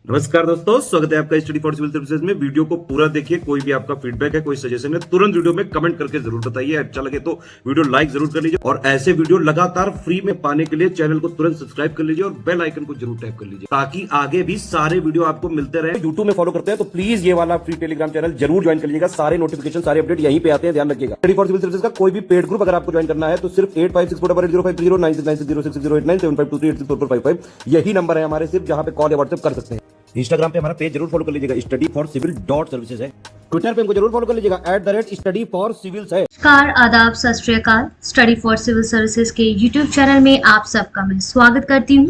नमस्कार दोस्तों, स्वागत है आपका स्टडी फॉर सिविल सर्विसेज में। वीडियो को पूरा देखिए। कोई भी आपका फीडबैक है, कोई सजेशन है, तुरंत वीडियो में कमेंट करके जरूर बताइए। अच्छा लगे तो वीडियो लाइक जरूर कर लीजिए और ऐसे वीडियो लगातार फ्री में पाने के लिए चैनल को तुरंत सब्सक्राइब कर लीजिए और बेल आइकन को जरूर टैप कर लीजिए ताकि आगे भी सारे वीडियो आपको मिलते रहे। यूट्यूब में फॉलो करते हैं तो प्लीज ये वाला फ्री टेलीग्राम चैनल जरूर ज्वाइन कर लीजिएगा। सारे नोटिफिकेशन, सारे अपडेट यहीं पे आते हैं, ध्यान रखिएगा। स्टडी फॉर सिविल सर्विसेज का कोई भी पेड ग्रुप अगर आपको ज्वाइन करना है तो सिर्फ 856480560606097523864455 यही नंबर है हमारे, सिर्फ जहां पे कॉल या व्हाट्सएप कर सकते हैं। इंस्टाग्राम पे हमारा पेज जरूर फॉलो कर लीजिएगा, स्टडी फॉर सिविल .सर्विसेज है। ट्विटर पे हमको जरूर फॉलो कर लीजिएगा, @study for civils है। नमस्कार, आदाब, सत श्री अकाल। स्टडी फॉर सिविल सर्विसेज के यूट्यूब चैनल में आप सबका मैं स्वागत करती हूं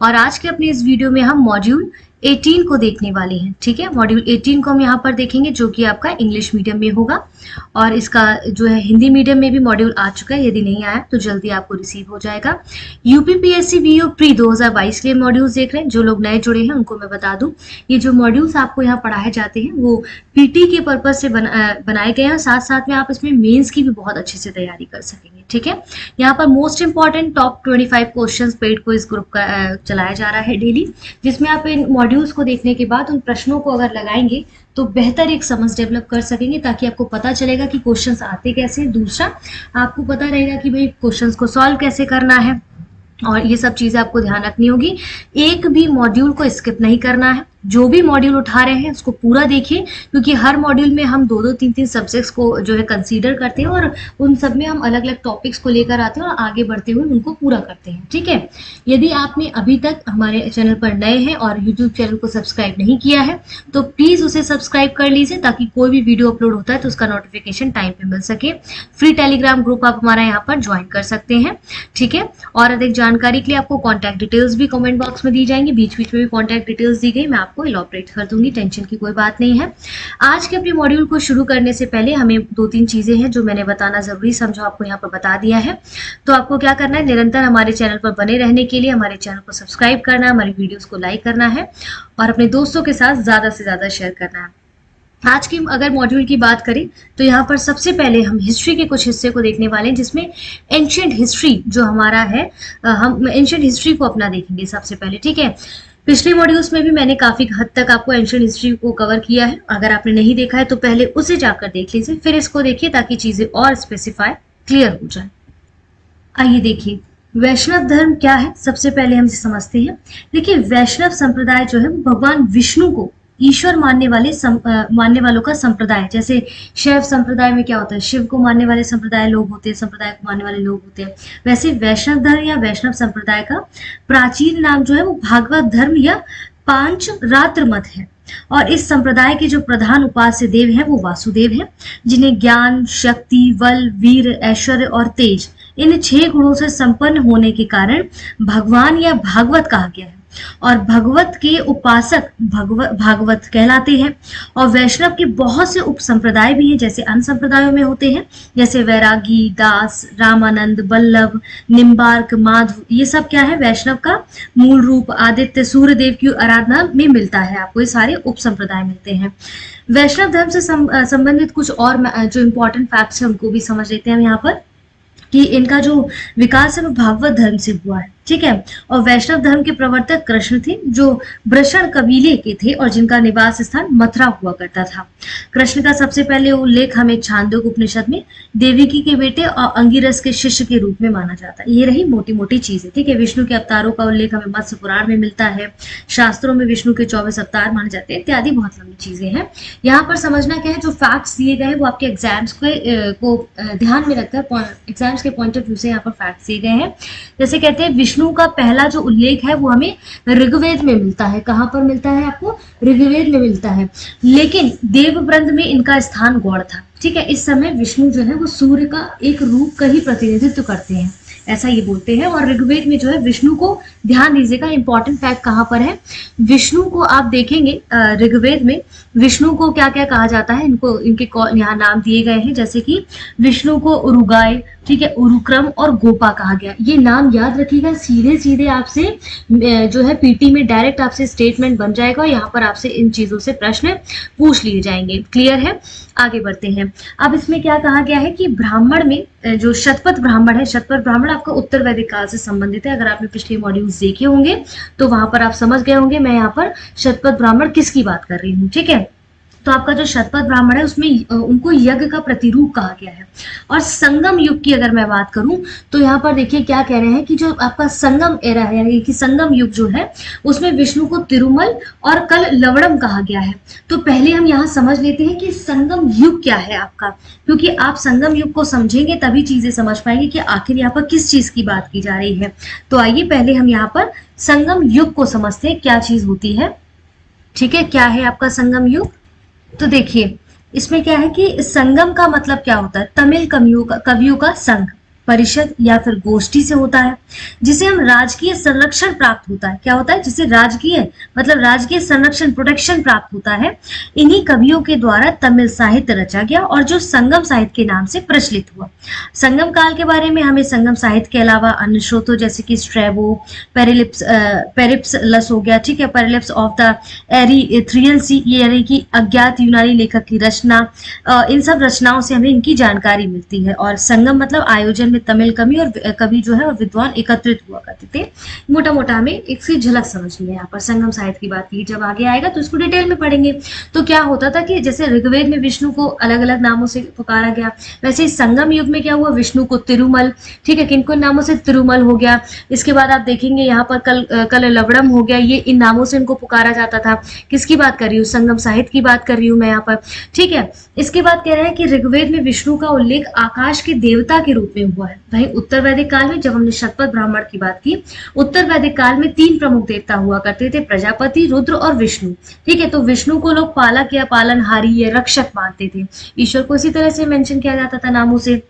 और आज के अपने इस वीडियो में हम मॉड्यूल 18 को देखने वाले हैं। ठीक है, मॉड्यूल 18 को हम यहाँ पर देखेंगे जो कि आपका इंग्लिश मीडियम में होगा और इसका जो है हिंदी मीडियम में भी मॉड्यूल आ चुका है। यदि नहीं आया तो जल्दी आपको रिसीव हो जाएगा। यूपीपीएससी वीओ प्री 2022 के मॉड्यूल्स देख रहे हैं। जो लोग नए जुड़े हैं उनको मैं बता दूं, ये जो मॉड्यूल्स आपको यहाँ पढ़ाए जाते हैं वो पीटी के पर्पज से बनाए गए हैं। साथ साथ में आप इसमें मेंस की भी बहुत अच्छे से तैयारी कर सकेंगे। ठीक है, यहाँ पर most important top 25 questions paid को इस ग्रुप का चलाया जा रहा है डेली, जिसमें आप इन मॉड्यूल्स को देखने के बाद उन प्रश्नों को अगर लगाएंगे तो बेहतर एक समझ डेवलप कर सकेंगे, ताकि आपको पता चलेगा कि क्वेश्चंस आते कैसे। दूसरा, आपको पता रहेगा कि भाई क्वेश्चंस को सॉल्व कैसे करना है और ये सब चीजें आपको ध्यान रखनी होगी। एक भी मॉड्यूल को स्किप नहीं करना है। जो भी मॉड्यूल उठा रहे हैं उसको पूरा देखिए, क्योंकि हर मॉड्यूल में हम 2-2, 3-3 सब्जेक्ट्स को जो है कंसीडर करते हैं और उन सब में हम अलग अलग टॉपिक्स को लेकर आते हैं और आगे बढ़ते हुए उनको पूरा करते हैं। ठीक है, यदि आपने अभी तक हमारे चैनल पर नए हैं और यूट्यूब चैनल को सब्सक्राइब नहीं किया है तो प्लीज उसे सब्सक्राइब कर लीजिए, ताकि कोई भी वीडियो अपलोड होता है तो उसका नोटिफिकेशन टाइम पे मिल सके। फ्री टेलीग्राम ग्रुप आप हमारा यहाँ पर ज्वाइन कर सकते हैं। ठीक है, और अधिक जानकारी के लिए आपको कॉन्टैक्ट डिटेल्स भी कमेंट बॉक्स में दी जाएंगी। बीच बीच में भी कॉन्टैक्ट डिटेल्स दी गई, मैं आपको इलॉबरेट कर दूंगी, टेंशन की कोई बात नहीं है। आज के अपने मॉड्यूल को शुरू करने से पहले हमें 2-3 चीजें हैं जो मैंने बताना जरूरी समझा, आपको यहाँ पर बता दिया है। तो आपको क्या करना है, निरंतर हमारे चैनल पर बने रहने के लिए हमारे चैनल को सब्सक्राइब करना है, हमारी वीडियोस को लाइक करना है और अपने दोस्तों के साथ ज्यादा से ज्यादा शेयर करना है। आज की अगर मॉड्यूल की बात करें तो यहाँ पर सबसे पहले हम हिस्ट्री के कुछ हिस्से को देखने वाले हैं, जिसमें एंशिएंट हिस्ट्री जो हमारा है, हम एंशिएंट हिस्ट्री को अपना देखेंगे सबसे पहले। ठीक है, पिछले मॉड्यूल्स में भी मैंने काफी हद तक आपको एंशिएंट हिस्ट्री को कवर किया है। अगर आपने नहीं देखा है तो पहले उसे जाकर देख लीजिए, फिर इसको देखिए ताकि चीजें और स्पेसिफाई क्लियर हो जाए। आइए देखिए, वैष्णव धर्म क्या है, सबसे पहले हम इसे समझते हैं। देखिए, वैष्णव संप्रदाय जो है भगवान विष्णु को ईश्वर मानने वालों का संप्रदाय। जैसे शैव संप्रदाय में क्या होता है, शिव को मानने वाले संप्रदाय लोग होते हैं, संप्रदाय को मानने वाले लोग होते हैं। वैसे वैष्णव धर्म या वैष्णव संप्रदाय का प्राचीन नाम जो है वो भागवत धर्म या पांच रात्र मत है। और इस संप्रदाय के जो प्रधान उपास्य देव हैं वो वासुदेव हैं, जिन्हें ज्ञान, शक्ति, बल, वीर, ऐश्वर्य और तेज इन 6 गुणों से संपन्न होने के कारण भगवान या भागवत कहा गया है और भगवत के उपासक भागवत कहलाते हैं। और वैष्णव के बहुत से उप संप्रदाय भी हैं, जैसे अन्य संप्रदायों में होते हैं, जैसे वैरागी, दास, रामानंद, वल्लभ, निम्बार्क, माधव। ये सब क्या है, वैष्णव का मूल रूप आदित्य सूर्यदेव की आराधना में मिलता है। आपको ये सारे उप संप्रदाय मिलते हैं। वैष्णव धर्म से संबंधित कुछ और जो इम्पोर्टेंट फैक्ट्स है उनको भी समझ लेते हैं हम यहाँ पर, कि इनका जो विकास है वो भागवत धर्म से हुआ है। ठीक है, और वैष्णव धर्म के प्रवर्तक कृष्ण थे, जो वृषण कबीले के थे और जिनका निवास स्थान मथुरा हुआ करता था। कृष्ण का सबसे पहले उल्लेख हमें छांदोग्य उपनिषद में देवकी के बेटे और अंगिरस के शिष्य के रूप में माना जाता है। ये रही मोटी मोटी चीजें। ठीक है, विष्णु के अवतारों का उल्लेख हमें मत्स्य पुराण में मिलता है, शास्त्रों में विष्णु के 24 अवतार माने जाते हैं, इत्यादि बहुत लंबी चीजें हैं। यहाँ पर समझना क्या है, जो फैक्ट्स दिए गए हैं वो आपके एग्जाम्स को ध्यान में रखकर एग्जाम्स के पॉइंट ऑफ व्यू से यहाँ पर फैक्ट्स दिए गए हैं। जैसे कहते हैं, विष्णु का पहला जो उल्लेख है वो हमें ऋग्वेद में मिलता है। कहाँ पर मिलता है, आपको ऋग्वेद में मिलता है, लेकिन देवव्रत में इनका स्थान गौड़ था। ठीक है, इस समय विष्णु जो है वो सूर्य का एक रूप का ही प्रतिनिधित्व करते हैं, ऐसा ये बोलते हैं। और ऋग्वेद में जो है विष्णु को, ध्यान दीजिएगा, इंपॉर्टेंट फैक्ट कहाँ पर है, विष्णु को आप देखेंगे ऋग्वेद में विष्णु को क्या क्या कहा जाता है, इनके यहाँ नाम दिए गए हैं। जैसे कि विष्णु को उरुगाय, ठीक है, उरुक्रम और गोपा कहा गया। ये नाम याद रखिएगा, सीधे सीधे आपसे जो है पीटी में डायरेक्ट आपसे स्टेटमेंट बन जाएगा, यहाँ पर आपसे इन चीजों से प्रश्न पूछ लिए जाएंगे। क्लियर है, आगे बढ़ते हैं। अब इसमें क्या कहा गया है कि ब्राह्मण में जो शतपथ ब्राह्मण है, शतपथ ब्राह्मण आपका उत्तर वैदिक काल से संबंधित है। अगर आपने पिछले मॉड्यूल्स देखे होंगे तो वहां पर आप समझ गए होंगे मैं यहाँ पर शतपथ ब्राह्मण किसकी बात कर रही हूँ, ठीक है। तो आपका जो शतपथ ब्राह्मण है उसमें उनको यज्ञ का प्रतिरूप कहा गया है। और संगम युग की अगर मैं बात करूं तो यहाँ पर देखिए क्या कह रहे हैं कि जो आपका संगम एरा है यानी कि संगम युग जो है उसमें विष्णु को तिरुमल और कल लवणम कहा गया है। तो पहले हम यहाँ समझ लेते हैं कि संगम युग क्या है आपका, क्योंकि आप संगम युग को समझेंगे तभी चीजें समझ पाएंगे कि आखिर यहाँ पर किस चीज की बात की जा रही है। तो आइए पहले हम यहाँ पर संगम युग को समझते हैं क्या चीज होती है, ठीक है। क्या है आपका संगम युग? तो देखिए इसमें क्या है कि संगम का मतलब क्या होता है, तमिल कवियों का संघ, परिषद या फिर गोष्ठी से होता है, जिसे हम राजकीय संरक्षण प्राप्त होता है। क्या होता है? जिसे राजकीय मतलब राजकीय संरक्षण प्रोटेक्शन प्राप्त होता है। इन्हीं कवियों के द्वारा तमिल साहित्य रचा गया और जो संगम साहित्य के नाम से प्रचलित हुआ। संगम काल के बारे में हमें संगम साहित्य के अलावा अन्य स्रोतों जैसे कि स्ट्रैबो, पेरिप्लस हो गया, ठीक है, पेरिप्लस ऑफ द एरिथ्रियल सी, ये यानी कि अज्ञात यूनानी लेखक की रचना, इन सब रचनाओं से हमें इनकी जानकारी मिलती है। और संगम मतलब आयोजन में तमिल कवि जो है और विद्वान एकत्रित हुआ करते थे। मोटा मोटा हमें इसकी झलक समझनी है यहाँ पर संगम साहित्य की बात की। जब आगे आएगा तो इसको डिटेल में पढ़ेंगे। तो क्या होता था कि जैसे ऋग्वेद में विष्णु को अलग अलग नामों से पुकारा गया, वैसे ही संगम युग में क्या हुआ, विष्णु को तिरुमल, ठीक है, किन किन नामों से, तिरुमल हो गया। इसके बाद आप देखेंगे यहाँ पर कल लवणम हो गया, ये इन नामों से इनको पुकारा जाता था। किसकी बात कर रही हूँ? संगम साहित्य की बात कर रही हूँ मैं यहाँ पर, ठीक है। इसके बाद कह रहे हैं कि ऋग्वेद में विष्णु का उल्लेख आकाश के देवता के रूप में हुआ है। वहीं उत्तर वैदिक काल में जब हमने शतपथ ब्राह्मण की बात की, उत्तर वैदिक काल में 3 प्रमुख देवता हुआ करते थे, प्रजापति, रुद्र और विष्णु, ठीक है। तो विष्णु को लोग पालक या पालनहारी या रक्षक मानते थे। ईश्वर को इसी तरह से मेंशन किया जाता था नामों से।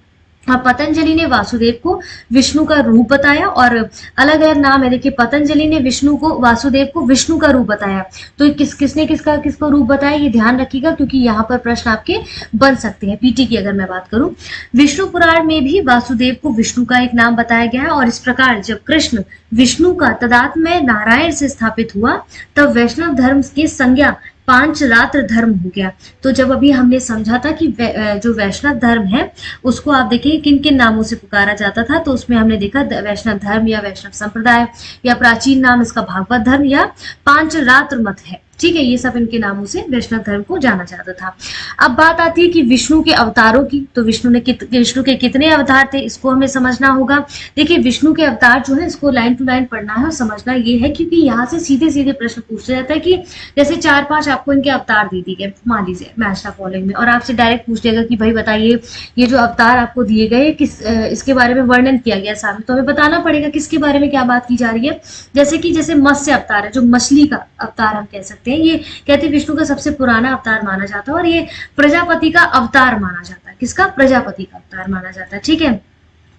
पतंजलि ने वासुदेव को विष्णु का रूप बताया और अलग अलग नाम है। देखिए पतंजलि ने वासुदेव को विष्णु का रूप बताया। तो किसने किसको रूप बताया ये ध्यान रखिएगा, क्योंकि यहाँ पर प्रश्न आपके बन सकते हैं पीटी की अगर मैं बात करूं। विष्णु पुराण में भी वासुदेव को विष्णु का एक नाम बताया गया है। और इस प्रकार जब कृष्ण विष्णु का तदात्म में नारायण से स्थापित हुआ तब वैष्णव धर्म की संज्ञा पांचरात्र धर्म हो गया। तो जब अभी हमने समझा था कि जो वैष्णव धर्म है उसको आप देखिए किन किन नामों से पुकारा जाता था, तो उसमें हमने देखा वैष्णव धर्म या वैष्णव संप्रदाय, या प्राचीन नाम इसका भागवत धर्म या पांचरात्र मत है, ठीक है। ये सब इनके नामों से वैष्णव धर्म को जाना जाता था। अब बात आती है कि विष्णु के अवतारों की। तो विष्णु के कितने अवतार थे इसको हमें समझना होगा। देखिए विष्णु के अवतार जो है इसको लाइन टू लाइन पढ़ना है और समझना ये है, क्योंकि यहाँ से सीधे सीधे प्रश्न पूछा जाता है कि जैसे 4-5 आपको इनके अवतार दे दिए गए मान लीजिए मैच द फॉलोइंग में, और आपसे डायरेक्ट पूछ लेगा कि भाई बताइए ये जो अवतार आपको दिए गए किस इसके बारे में वर्णन किया गया सामने, तो हमें बताना पड़ेगा किसके बारे में क्या बात की जा रही है। जैसे मत्स्य अवतार है, जो मछली का अवतार हम कह सकते हैं, ये कहते हैं विष्णु का सबसे पुराना अवतार माना जाता है और ये प्रजापति का अवतार माना जाता है। किसका? प्रजापति का अवतार माना जाता है, ठीक है।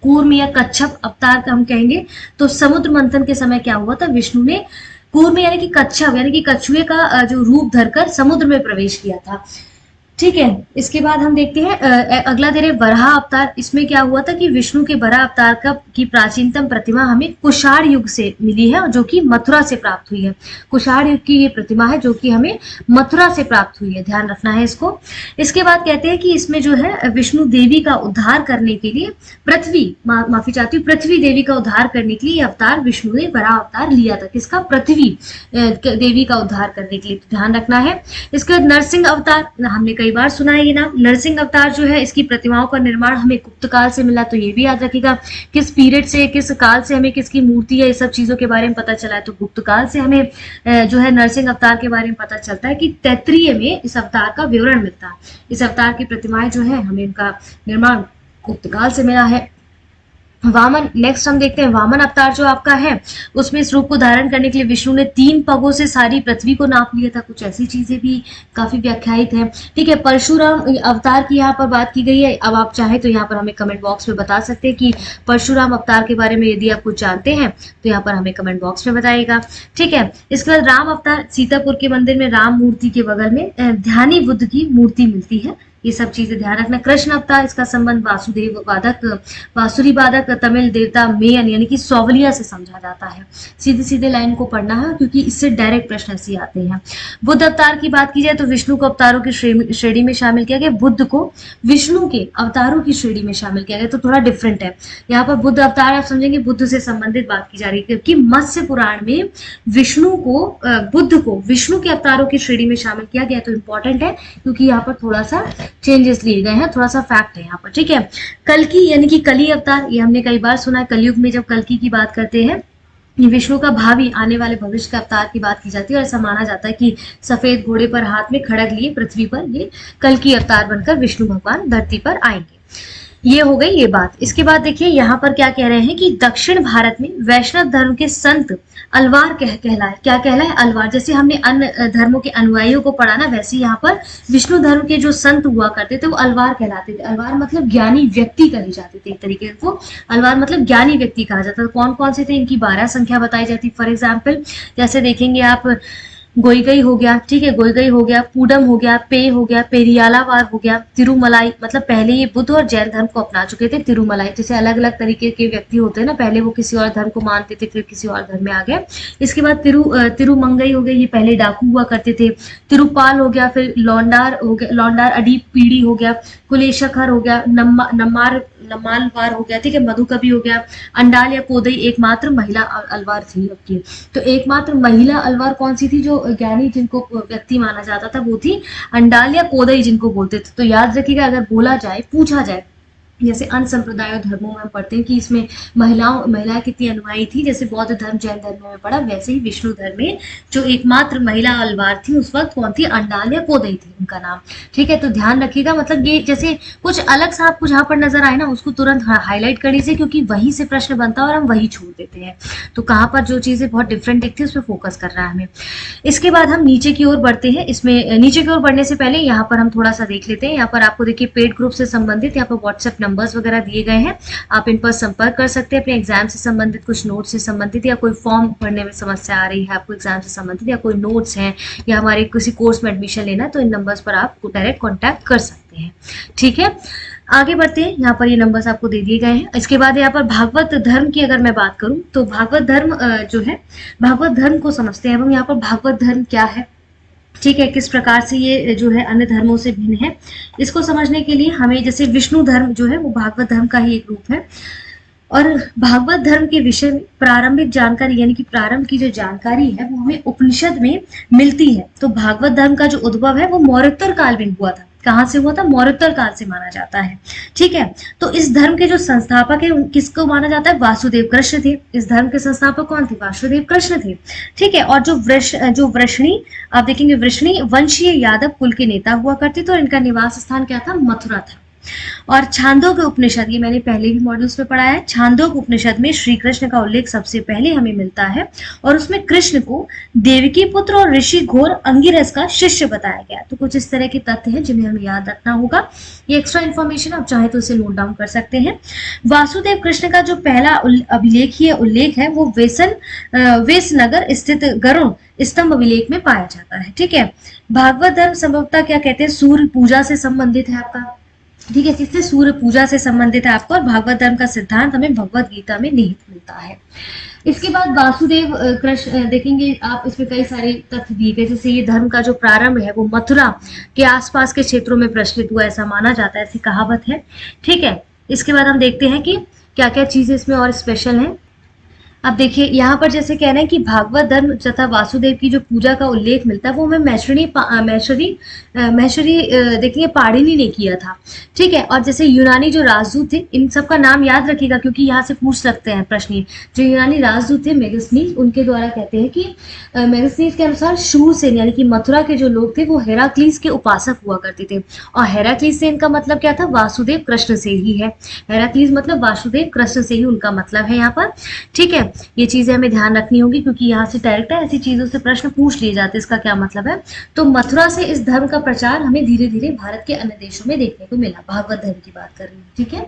कूर्म या कच्छप अवतार का हम कहेंगे। तो समुद्र मंथन के समय क्या हुआ था, विष्णु ने कूर्म यानी कि कच्छप यानी कि कछुए का जो रूप धरकर समुद्र में प्रवेश किया था, ठीक है। इसके बाद हम देखते हैं अगला दे रहे वराह अवतार। इसमें क्या हुआ था कि विष्णु के वराह अवतार की प्राचीनतम प्रतिमा हमें कुषाण युग से मिली है, जो कि मथुरा से प्राप्त हुई है। कुषाण युग की ये प्रतिमा है जो कि हमें मथुरा से प्राप्त हुई है, ध्यान रखना है इसको। इसके बाद कहते हैं कि इसमें जो है विष्णु देवी का उद्धार करने के लिए पृथ्वी देवी का उद्धार करने के लिए अवतार विष्णु ने वराह अवतार लिया था। किसका? पृथ्वी देवी का उद्धार करने के लिए, तो ध्यान रखना है। इसके बाद नरसिंह अवतार, हमने कई बार सुना है ये नाम। नरसिंह अवतार जो है इसकी प्रतिमाओं का निर्माण हमें गुप्त काल से मिला, तो ये भी याद रखिएगा किस पीरियड से किस काल से हमें किसकी मूर्ति है ये सब चीजों के बारे में पता चला है। तो गुप्त काल से हमें जो है नरसिंह अवतार के बारे में पता चलता है कि तैत्रीय में इस अवतार का विवरण मिलता है। इस अवतार की प्रतिमाएं जो है हमें इनका निर्माण गुप्त काल से मिला है। वामन, नेक्स्ट हम देखते हैं वामन अवतार जो आपका है उसमें इस रूप को धारण करने के लिए विष्णु ने 3 पगों से सारी पृथ्वी को नाप लिया था। कुछ ऐसी चीजें भी काफी व्याख्यायित है, ठीक है। परशुराम अवतार की यहाँ पर बात की गई है। अब आप चाहे तो यहाँ पर हमें कमेंट बॉक्स में बता सकते हैं कि परशुराम अवतार के बारे में यदि आप कुछ जानते हैं तो यहाँ पर हमें कमेंट बॉक्स में बताइएगा, ठीक है। इसके बाद राम अवतार, सीतापुर के मंदिर में राम मूर्ति के बगल में ध्यानी बुद्ध की मूर्ति मिलती है, ये सब चीजें ध्यान रखना। कृष्ण अवतार, इसका संबंध बांसुरी वादक तमिल देवता मेयन यानी कि सौवलिया से समझा जाता है। सीधे सीधे लाइन को पढ़ना है क्योंकि इससे डायरेक्ट प्रश्न ऐसे आते हैं। बुद्ध अवतार की बात की जाए तो विष्णु को अवतारों की श्रेणी में शामिल किया गया, बुद्ध को विष्णु के अवतारों की श्रेणी में शामिल किया गया, तो थोड़ा डिफरेंट है। यहाँ पर बुद्ध अवतार आप समझेंगे बुद्ध से संबंधित बात की जा रही है, क्योंकि मत्स्य पुराण में बुद्ध को विष्णु के अवतारों की श्रेणी में शामिल किया गया, तो इंपॉर्टेंट है क्योंकि यहाँ पर थोड़ा सा चेंजेस लिए गए हैं, थोड़ा सा फैक्ट है यहाँ पर, ठीक है। कल्कि यानी कि कली अवतार, ये हमने कई बार सुना है, कलयुग में जब कल्कि की बात करते हैं विष्णु का भावी आने वाले भविष्य का अवतार की बात की जाती है, और ऐसा माना जाता है कि सफेद घोड़े पर हाथ में खड़ग लिए पृथ्वी पर ये कल्कि अवतार बनकर विष्णु भगवान धरती पर आएंगे। ये हो गई ये बात। इसके बाद देखिए यहाँ पर क्या कह रहे हैं कि दक्षिण भारत में वैष्णव धर्म के संत अलवार कहलाए, क्या कहलाए, अलवार। जैसे हमने अन्य धर्मों के अनुयायियों को पढ़ा ना, वैसे यहाँ पर विष्णु धर्म के जो संत हुआ करते थे वो अलवार कहलाते थे। अलवार मतलब ज्ञानी व्यक्ति कहे जाते थे, एक तरीके से वो अलवार मतलब ज्ञानी व्यक्ति कहा जाता था। कौन कौन से थे, इनकी 12 संख्या बताई जाती। फॉर एग्जाम्पल जैसे देखेंगे आप, गोईगई हो गया, ठीक है, गोईगई हो गया, पूडम हो गया, पे हो गया, पेरियालावार हो गया, तिरुमलाई, मतलब पहले ये बुद्ध और जैन धर्म को अपना चुके थे। तिरुमलाई जैसे अलग अलग तरीके के व्यक्ति होते हैं ना, पहले वो किसी और धर्म को मानते थे फिर किसी और धर्म में आ गए। इसके बाद तिरुमंगई हो गए, ये पहले डाकू हुआ करते थे। तिरुपाल हो गया, फिर लौंडार हो गया, लौंडार अडीप पीढ़ी हो गया, कुलेशखर हो गया, नम्मालवार हो गया, ठीक है, मधुकवि हो गया। अंडाल या कोदई एकमात्र महिला अलवार थी आपकी। तो एकमात्र महिला अलवार कौन सी थी, जो ज्ञानी जिनको व्यक्ति माना जाता था, वो थी अंडाल या कोदई जिनको बोलते थे। तो याद रखिएगा, अगर बोला जाए, पूछा जाए, जैसे अन्य संप्रदाय और धर्मों में हम पढ़ते हैं कि इसमें महिलाएं कितनी अनुयायी थी, जैसे बौद्ध धर्म जैन धर्म में पढ़ा, वैसे ही विष्णु धर्म में जो एकमात्र महिला अलवार थी उस वक्त कौन थी, अंडाल या कोदई थी उनका नाम, ठीक है। तो ध्यान रखिएगा, मतलब ये जैसे कुछ अलग सा आपको जहां पर नजर आए ना उसको तुरंत हाईलाइट कर लीजिए, क्योंकि वहीं से प्रश्न बनता है और हम वही छोड़ देते हैं। तो कहाँ पर जो चीजें बहुत डिफरेंट दिखती है उस पर फोकस कर रहा है हमें। इसके बाद हम नीचे की ओर बढ़ते हैं। इसमें नीचे की ओर बढ़ने से पहले यहाँ पर हम थोड़ा सा देख लेते हैं। यहाँ पर आपको देखिए पेड ग्रुप से संबंधित यहाँ पर व्हाट्सएप नंबर्स वगैरह दिए गए हैं, आप इन पर संपर्क कर सकते हैं। अपने एग्जाम से संबंधित, कुछ नोट्स से संबंधित, या कोई फॉर्म भरने में समस्या आ रही है आपको एग्जाम से संबंधित, या कोई नोट्स हैं, या हमारे किसी कोर्स में एडमिशन लेना है, तो इन नंबर्स पर आप डायरेक्ट कॉन्टैक्ट कर सकते हैं, ठीक है। आगे बढ़ते हैं, यहाँ पर ये नंबर्स आपको दे दिए गए हैं। इसके बाद यहाँ पर भागवत धर्म की अगर मैं बात करूं तो भागवत धर्म जो है, भागवत धर्म को समझते हैं हम यहाँ पर। भागवत धर्म क्या है, ठीक है, किस प्रकार से ये जो है अन्य धर्मों से भिन्न है, इसको समझने के लिए हमें, जैसे विष्णु धर्म जो है वो भागवत धर्म का ही एक रूप है, और भागवत धर्म के विषय में प्रारंभिक जानकारी यानी कि प्रारंभ की जो जानकारी है वो हमें उपनिषद में मिलती है। तो भागवत धर्म का जो उद्भव है वो मौर्योत्तर काल में हुआ था। कहाँ से हुआ था, मौर्योत्तर काल से माना जाता है, ठीक है। तो इस धर्म के जो संस्थापक है किसको माना जाता है, वासुदेव कृष्ण थे। इस धर्म के संस्थापक कौन थे, वासुदेव कृष्ण थे, ठीक है। और जो वृष्णी, आप देखेंगे वृष्णी वंशीय यादव कुल के नेता हुआ करते थे, और इनका निवास स्थान क्या था, मथुरा था। और छांदोग्य उपनिषद, ये मैंने पहले भी मॉड्यूल्स में पढ़ा है, छांदोग्य उपनिषद में श्री कृष्ण का उल्लेख सबसे पहले हमें मिलता है, और उसमें कृष्ण को देवकी पुत्र और ऋषि घोर अंगिरस का शिष्य बताया गया। तो कुछ इस तरह के तथ्य हैं जिन्हें हमें याद रखना होगा। ये एक्स्ट्रा इन्फॉर्मेशन आप चाहे तो इसे नोट डाउन कर सकते हैं। वासुदेव कृष्ण का जो पहला अभिलेखीय उल्लेख है वो वेसनगर स्थित गरुड़ स्तंभ अभिलेख में पाया जाता है, ठीक है। भागवत धर्म संभवतः क्या कहते हैं, सूर्य पूजा से संबंधित है आपका, ठीक है, जिससे सूर्य पूजा से संबंधित है आपको। और भागवत धर्म का सिद्धांत हमें भगवत गीता में निहित मिलता है। इसके बाद वासुदेव कृष्ण देखेंगे आप, इसमें कई सारे तथ्य दिए गए, जैसे ये धर्म का जो प्रारंभ है वो मथुरा के आसपास के क्षेत्रों में प्रचलित हुआ, ऐसा माना जाता है, ऐसी कहावत है, ठीक है। इसके बाद हम देखते हैं कि क्या क्या चीजें इसमें और स्पेशल हैं। अब देखिए यहाँ पर जैसे कह रहे हैं कि भागवत धर्म तथा वासुदेव की जो पूजा का उल्लेख मिलता है वो हमें मैशरी देखिए पाणिनि ने किया था, ठीक है। और जैसे यूनानी जो राजदूत थे, इन सब का नाम याद रखिएगा क्योंकि यहाँ से पूछ सकते हैं प्रश्न। जो यूनानी राजदूत थे मेगस्थनीज, उनके द्वारा कहते हैं कि मेगस्थनीज के अनुसार शूरसेन यानी कि मथुरा के जो लोग थे वो हेराक्लीस के उपासक हुआ करते थे, और हेराक्लीस से इनका मतलब क्या था, वासुदेव कृष्ण से ही है। हेराक्लीस मतलब वासुदेव कृष्ण से ही उनका मतलब है यहाँ पर, ठीक है। ये चीजें हमें ध्यान रखनी होगी क्योंकि यहाँ से डायरेक्ट ऐसी चीजों से प्रश्न पूछ लिए जाते हैं, इसका क्या मतलब है। तो मथुरा से इस धर्म का प्रचार हमें धीरे धीरे भारत के अन्य देशों में देखने को मिला। भागवत धर्म की बात कर रही हूँ, ठीक है।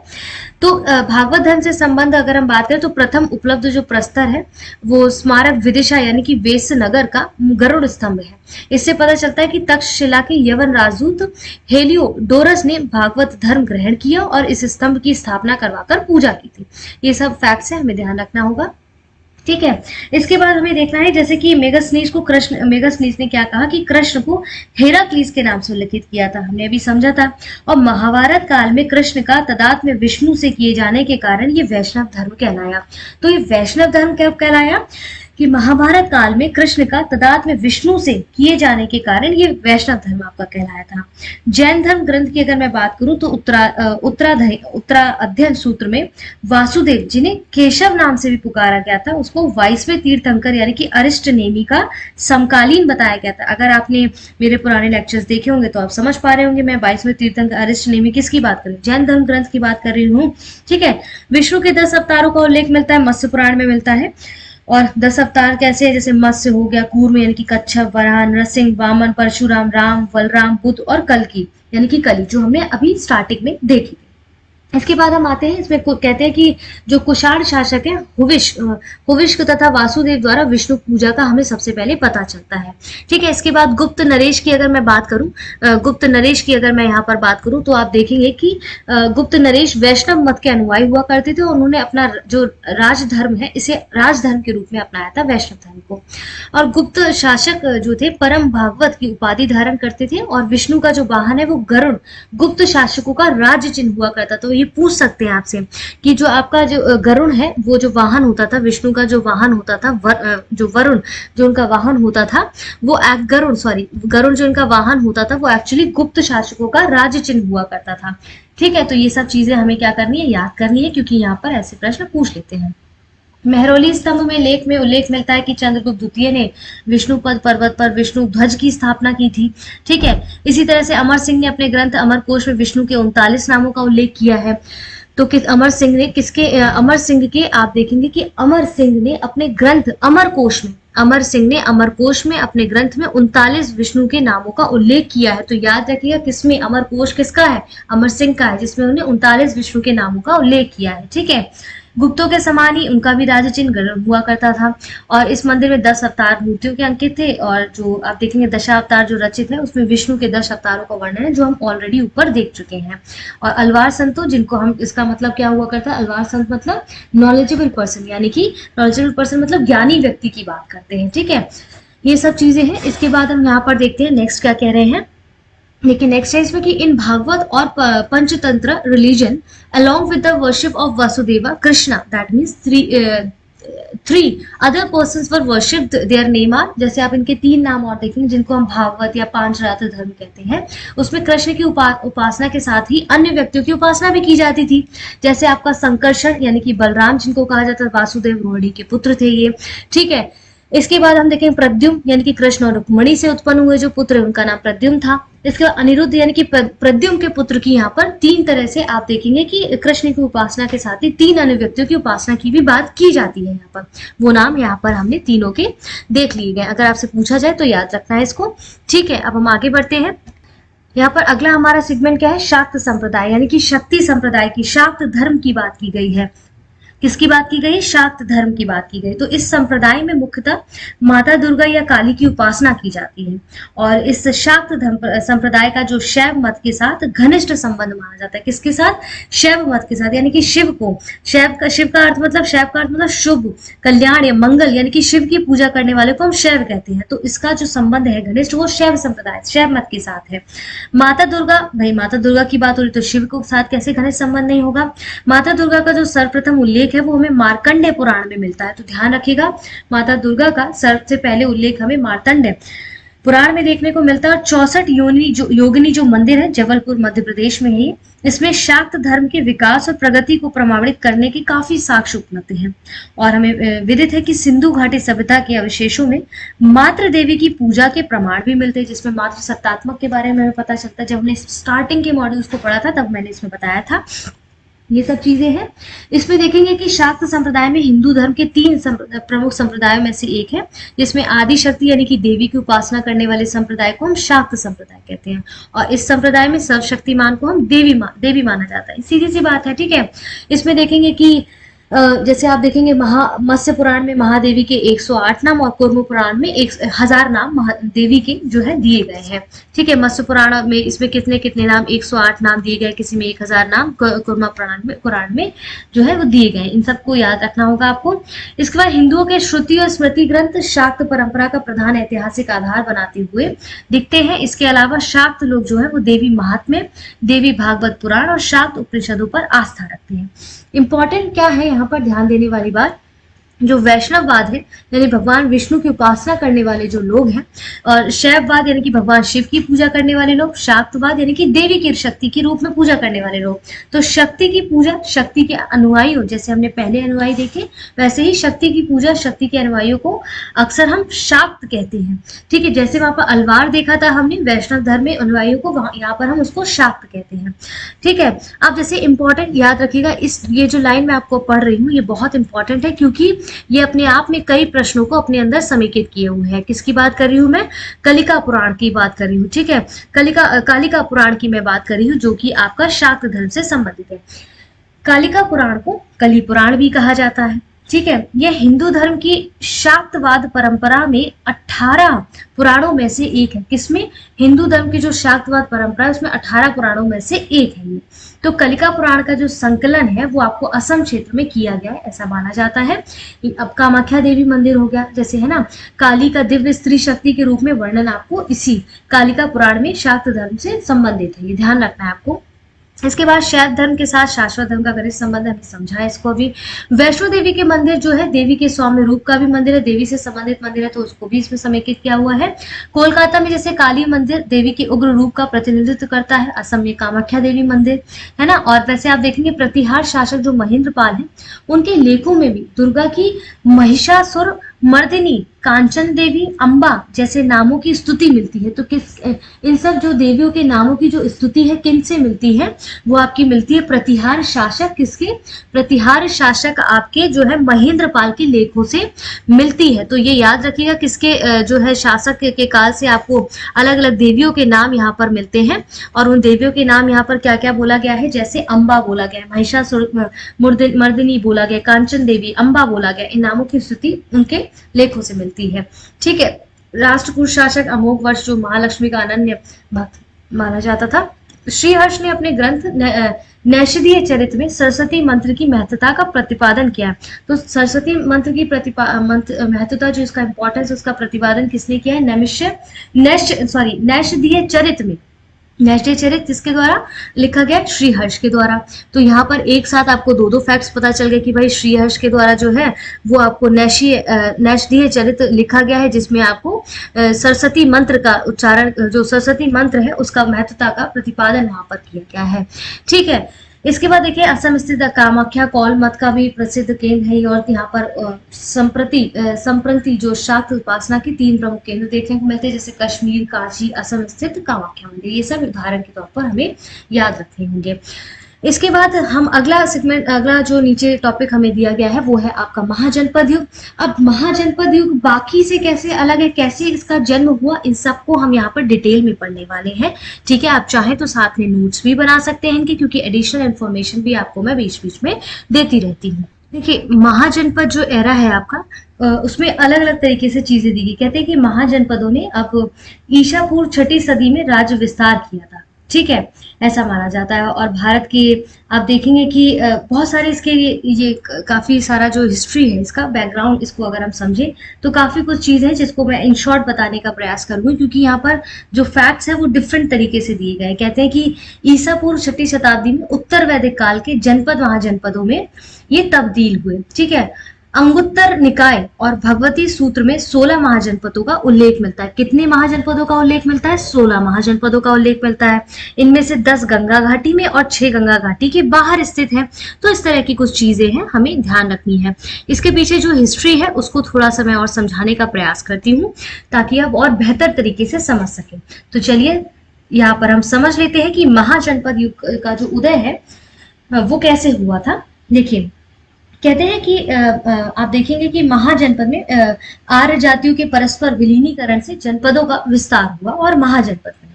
तो भागवत धर्म से संबंध अगर हम बात करें तो प्रथम उपलब्ध जो प्रस्तर है वो स्मारक विदिशा यानी कि वेसनगर का गरुड़ स्तंभ है। इससे पता चलता है कि तक्षशिला के यवन राजदूत हेलियोडोरस ने भागवत धर्म ग्रहण किया और इस स्तंभ की स्थापना करवाकर पूजा की थी। ये सब फैक्ट्स है, हमें ध्यान रखना होगा। ठीक है। इसके बाद हमें देखना है जैसे कि मेगास्नीज ने क्या कहा कि कृष्ण को हेराक्लीस के नाम से उल्लेखित किया था, हमने अभी समझा था। और महाभारत काल में कृष्ण का तादात्म्य विष्णु से किए जाने के कारण ये वैष्णव धर्म कहलाया। तो ये वैष्णव धर्म कब कहलाया कि महाभारत काल में कृष्ण का तादात्म्य विष्णु से किए जाने के कारण ये वैष्णव धर्म आपका कहलाया था। जैन धर्म ग्रंथ की अगर मैं बात करूं तो उत्तरा अध्ययन सूत्र में वासुदेव जिन्हें केशव नाम से भी पुकारा गया था उसको 22वें तीर्थंकर यानी कि अरिष्ट नेमी का समकालीन बताया गया था। अगर आपने मेरे पुराने लेक्चर्स देखे होंगे तो आप समझ पा रहे होंगे मैं 22वें तीर्थंकर अरिष्ट नेमी किसकी बात कर रही हूँ, जैन धर्म ग्रंथ की बात कर रही हूँ। ठीक है। विष्णु के 10 अवतारों का उल्लेख मिलता है, मत्स्य पुराण में मिलता है। और 10 अवतार कैसे है, जैसे मत्स्य हो गया, कूर्म यानी कि कच्छप, वराह, नरसिंह, वामन, परशुराम, राम, बलराम, बुद्ध और कल्कि यानी कि कली, जो हमने अभी स्टार्टिंग में देखी। इसके बाद हम आते हैं, इसमें कहते हैं कि जो कुषाण शासक है हुविष्क तथा वासुदेव द्वारा विष्णु पूजा का हमें सबसे पहले पता चलता है। ठीक है। इसके बाद गुप्त नरेश की अगर मैं बात करूं, गुप्त नरेश की अगर मैं यहाँ पर बात करूं तो आप देखेंगे कि गुप्त नरेश वैष्णव मत के अनुयायी हुआ करते थे और उन्होंने अपना जो राजधर्म है इसे राजधर्म के रूप में अपनाया था, वैष्णव धर्म को। और गुप्त शासक जो थे परम भागवत की उपाधि धारण करते थे और विष्णु का जो वाहन है वो गरुड़ गुप्त शासकों का राज्य चिन्ह हुआ करता। तो ये पूछ सकते हैं आपसे कि जो आपका जो गरुड़ है वो जो वाहन होता था, विष्णु का जो वाहन होता था, जो वरुण जो उनका वाहन होता था वो गरुड़ जो इनका वाहन होता था वो एक्चुअली गुप्त शासकों का राज्य चिन्ह हुआ करता था। ठीक है। तो ये सब चीजें हमें क्या करनी है, याद करनी है, क्योंकि यहाँ पर ऐसे प्रश्न पूछ लेते हैं। मेहरौली स्तंभ में लेख में उल्लेख मिलता है कि चंद्रगुप्त द्वितीय ने विष्णुपद पर्वत पर विष्णु ध्वज की स्थापना की थी। ठीक है। इसी तरह से अमर सिंह ने अपने ग्रंथ अमरकोश में विष्णु के 39 नामों का उल्लेख किया है। तो अमर सिंह के आप देखेंगे कि अमर सिंह ने अपने ग्रंथ अमरकोश में अपने ग्रंथ में 39 विष्णु के नामों का उल्लेख किया है। तो याद रखिएगा किसमें, अमरकोश किसका है, अमर सिंह का है, जिसमें उन्होंने 39 विष्णु के नामों का उल्लेख किया है। ठीक है। गुप्तों के समान ही उनका भी राज चिन्ह गरुड़ हुआ करता था और इस मंदिर में 10 अवतार मूर्तियों के अंकित थे। और जो आप देखेंगे दशावतार जो रचित है उसमें विष्णु के 10 अवतारों का वर्णन है जो हम ऑलरेडी ऊपर देख चुके हैं। और अलवार संतो जिनको हम, इसका मतलब क्या हुआ करता है, अलवार संत मतलब नॉलेजेबल पर्सन, यानी कि नॉलेजेबल पर्सन मतलब ज्ञानी व्यक्ति की बात करते हैं। ठीक है। ये सब चीजें हैं। इसके बाद हम यहाँ पर देखते हैं नेक्स्ट क्या कह रहे हैं। लेकिन नेक्स्ट है इसमें कि इन भागवत और Panchatantra religion along with the worship of Vasudeva Krishna, that means three other persons were worshipped, their name are, जैसे आप इनके 3 नाम और देखेंगे जिनको हम भागवत या पांचरात्र धर्म कहते हैं, उसमें कृष्ण की उपासना के साथ ही अन्य व्यक्तियों की उपासना भी की जाती थी। जैसे आपका संकर्षण यानी कि बलराम जिनको कहा जाता है, वासुदेव रोहिणी के पुत्र थे ये। ठीक है। इसके बाद हम देखेंगे प्रद्युम्न यानी कि कृष्ण और रुक्मिणी से उत्पन्न हुए जो पुत्र है उनका नाम प्रद्युम्न था। इसके बाद अनिरुद्ध यानी कि प्रद्युम्न के पुत्र की यहाँ पर 3 तरह से आप देखेंगे कि कृष्ण की उपासना के साथ ही 3 अन्य व्यक्तियों की उपासना की भी बात की जाती है। यहाँ पर वो नाम यहाँ पर हमने तीनों के देख लिए गए, अगर आपसे पूछा जाए तो याद रखना है इसको। ठीक है। अब हम आगे बढ़ते हैं। यहाँ पर अगला हमारा सेगमेंट क्या है, शाक्त संप्रदाय यानी कि शक्ति संप्रदाय की, शाक्त धर्म की बात की गई है। किसकी बात की गई, शाक्त धर्म की बात की गई। तो इस संप्रदाय में मुख्यतः माता दुर्गा या काली की उपासना की जाती है और इस शाक्त संप्रदाय का जो शैव मत के साथ घनिष्ठ संबंध माना जाता है। किसके साथ, शैव मत के साथ, यानी कि शिव को, शैव का अर्थ मतलब शुभ, कल्याण या मंगल, यानी कि शिव की पूजा करने वाले को हम शैव कहते हैं। तो इसका जो संबंध है घनिष्ठ वो शैव संप्रदाय, शैव मत के साथ है। माता दुर्गा की बात हो रही तो शिव के साथ कैसे घनिष्ठ संबंध नहीं होगा। माता दुर्गा का जो सर्वप्रथम उल्लेख है वो हमें मार्कंडेय पुराण में मिलता है। तो ध्यान रखिएगा माता दुर्गा का सबसे पहले उल्लेख हमें मार्कंडेय पुराण में देखने को मिलता है। और 64 योगिनी जो मंदिर है जबलपुर मध्य प्रदेश में है, इसमें शाक्त धर्म के विकास और प्रगति को प्रमाणित करने के काफी साक्ष्य उपलब्ध हैं। और हमें विदित है कि सिंधु घाटी सभ्यता के अवशेषों में मातृ देवी की पूजा के प्रमाण भी मिलते हैं, जिसमें मातृ सत्तात्मक के बारे में हमें पता चलता है। जब हमने स्टार्टिंग के मॉड्यूल्स को पढ़ा था तब मैंने इसमें बताया था। ये सब चीजें हैं। इसमें देखेंगे कि शाक्त संप्रदाय में हिंदू धर्म के 3 प्रमुख संप्रदायों में से एक है, जिसमें आदि शक्ति यानी कि देवी की उपासना करने वाले संप्रदाय को हम शाक्त संप्रदाय कहते हैं। और इस संप्रदाय में सर्वशक्तिमान को हम देवी माना जाता है। सीधी सी बात है। ठीक है। इसमें देखेंगे कि जैसे आप देखेंगे मत्स्य पुराण में महादेवी के 108 नाम और कूर्म पुराण में 1000 नाम महादेवी के जो है दिए गए हैं। ठीक है, मत्स्य पुराण में इसमें कितने कितने नाम, 108 नाम दिए गए, किसी में 1000 नाम, कूर्म पुराण में जो है वो दिए गए। इन सबको याद रखना होगा आपको। इसके बाद हिंदुओं के श्रुति और स्मृति ग्रंथ शाक्त परंपरा का प्रधान ऐतिहासिक आधार बनाते हुए दिखते हैं। इसके अलावा शाक्त लोग जो है वो देवी महात्म्य, देवी भागवत पुराण और शाक्त उपनिषदों पर आस्था रखते हैं। इंपॉर्टेंट क्या है यहाँ पर ध्यान देने वाली बात, जो वैष्णववाद है यानी भगवान विष्णु की उपासना करने वाले जो लोग हैं, और शैववाद यानी कि भगवान शिव की पूजा करने वाले लोग, शाक्तवाद यानी कि देवी की शक्ति के रूप में पूजा करने वाले लोग। तो शक्ति की पूजा, शक्ति के अनुयायियों, जैसे हमने पहले अनुयायी देखे वैसे ही शक्ति की पूजा, शक्ति के अनुयायियों को अक्सर हम शाक्त कहते हैं। ठीक है, जैसे वहां पर अलवार देखा था हमने वैष्णव धर्म में अनुयायियों को, यहाँ पर हम उसको शाक्त कहते हैं। ठीक है, अब जैसे इंपॉर्टेंट याद रखिएगा, ये जो लाइन मैं आपको पढ़ रही हूँ ये बहुत इंपॉर्टेंट है, क्योंकि ये अपने आप में कई प्रश्नों को अपने अंदर समेकित किए हुए हैं। किसकी बात कर रही हूं मैं? कलिका पुराण की बात कर रही हूँ। ठीक है, कालिका पुराण की मैं बात कर रही हूँ, जो कि आपका शाक्त धर्म से संबंधित है। कालिका पुराण को कली पुराण भी कहा जाता है। ठीक है, यह हिंदू धर्म की शाक्तवाद परंपरा में 18 पुराणों में से एक है। किसमें? हिंदू धर्म की जो शाक्तवाद परंपरा है उसमें 18 पुराणों में से एक है ये। तो कलिका पुराण का जो संकलन है वो आपको असम क्षेत्र में किया गया है, ऐसा माना जाता है। अब कामाख्या देवी मंदिर हो गया, जैसे है ना, काली का दिव्य स्त्री शक्ति के रूप में वर्णन आपको इसी कालिका पुराण में शाक्त धर्म से संबंधित है, ये ध्यान रखना है आपको। इसके बाद शैव धर्म के साथ शाश्वत धर्म का घनिष्ठ संबंध हमने समझा है इसको अभी। वैष्णो देवी के मंदिर जो है देवी के सौम्य रूप का भी मंदिर है, देवी से संबंधित मंदिर है, तो उसको भी इसमें समेकित किया हुआ है। कोलकाता में जैसे काली मंदिर देवी के उग्र रूप का प्रतिनिधित्व करता है, असम में कामाख्या देवी मंदिर है ना। और वैसे आप देखेंगे प्रतिहार शासक जो महेंद्रपाल है उनके लेखों में भी दुर्गा की महिषासुर मर्दिनी, कांचन देवी, अम्बा जैसे नामों की स्तुति मिलती है। तो किस इन सब जो देवियों के नामों की जो स्तुति है किन से मिलती है? वो आपकी मिलती है प्रतिहार शासक, किसके? प्रतिहार शासक आपके जो है महेंद्रपाल के लेखों से मिलती है। तो ये याद रखिएगा, किसके जो है शासक के काल से आपको अलग अलग देवियों के नाम यहाँ पर मिलते हैं। और उन देवियों के नाम यहाँ पर क्या क्या बोला गया है, जैसे अम्बा बोला गया, महिषासुर मर्दिनी बोला गया, कांचन देवी, अम्बा बोला गया, इन नामों की स्तुति उनके लेखों से मिलती है। ठीक है, राष्ट्रकूट शासक अमोघ वर्ष जो महालक्ष्मी का अनन्य भक्त माना जाता था। श्रीहर्ष ने अपने ग्रंथ नैषधीय चरित्र में सरस्वती मंत्र की महत्वता का प्रतिपादन किया। तो सरस्वती मंत्र की महत्वता जो इसका इंपॉर्टेंस उसका प्रतिपादन किसने किया है? नैषधीय चरित्र में, नैषधीय चरित्र किसके द्वारा लिखा गया? श्रीहर्ष के द्वारा। तो यहाँ पर एक साथ आपको दो फैक्ट्स पता चल गए कि भाई श्रीहर्ष के द्वारा जो है वो आपको नैषधीय चरित्र लिखा गया है, जिसमें आपको सरस्वती मंत्र का उच्चारण, जो सरस्वती मंत्र है उसका महत्वता का प्रतिपादन यहाँ पर किया गया है। ठीक है, इसके बाद देखिए असम स्थित कामाख्या कौल मत का भी प्रसिद्ध केंद्र है, और यहाँ पर संप्रति जो शाक्त उपासना की 3 प्रमुख केंद्र देखने को मिलते हैं, जैसे कश्मीर, काशी, असम स्थित कामाख्या मंदिर। ये सब उदाहरण के तौर पर हमें याद रखने होंगे। इसके बाद हम अगला जो नीचे टॉपिक हमें दिया गया है वो है आपका महाजनपद युग। अब महाजनपद युग बाकी से कैसे अलग है, कैसे इसका जन्म हुआ, इन सबको हम यहाँ पर डिटेल में पढ़ने वाले हैं। ठीक है, आप चाहें तो साथ में नोट्स भी बना सकते हैं इनके, क्योंकि एडिशनल इन्फॉर्मेशन भी आपको मैं बीच बीच में देती रहती हूँ। देखिए, महाजनपद जो एरा है आपका उसमें अलग अलग तरीके से चीजें दी गई। कहते हैं कि महाजनपदों ने अब ईसा पूर्व 6ठी सदी में राज्य विस्तार किया था। ठीक है, ऐसा माना जाता है। और भारत के आप देखेंगे कि बहुत सारे इसके ये काफी सारा जो हिस्ट्री है, इसका बैकग्राउंड, इसको अगर हम समझें तो काफी कुछ चीजें हैं जिसको मैं इन शॉर्ट बताने का प्रयास करूंगी, क्योंकि यहाँ पर जो फैक्ट्स है वो डिफरेंट तरीके से दिए गए। कहते हैं कि ईसा पूर्व 6ठी शताब्दी में उत्तर वैदिक काल के जनपद महाजनपदों में ये तब्दील हुए। ठीक है, अंगुत्तर निकाय और भगवती सूत्र में 16 महाजनपदों का उल्लेख मिलता है। कितने महाजनपदों का उल्लेख मिलता है? 16 महाजनपदों का उल्लेख मिलता है। इनमें से 10 गंगा घाटी में और 6 गंगा घाटी के बाहर स्थित है। तो इस तरह की कुछ चीजें हैं, हमें ध्यान रखनी है। इसके पीछे जो हिस्ट्री है उसको थोड़ा सा मैं और समझाने का प्रयास करती हूँ, ताकि आप और बेहतर तरीके से समझ सकें। तो चलिए यहाँ पर हम समझ लेते हैं कि महाजनपद युग का जो उदय है वो कैसे हुआ था। देखिए, कहते हैं कि आप देखेंगे कि महाजनपद में आर्य जातियों के परस्पर विलीनीकरण से जनपदों का विस्तार हुआ और महाजनपद बने।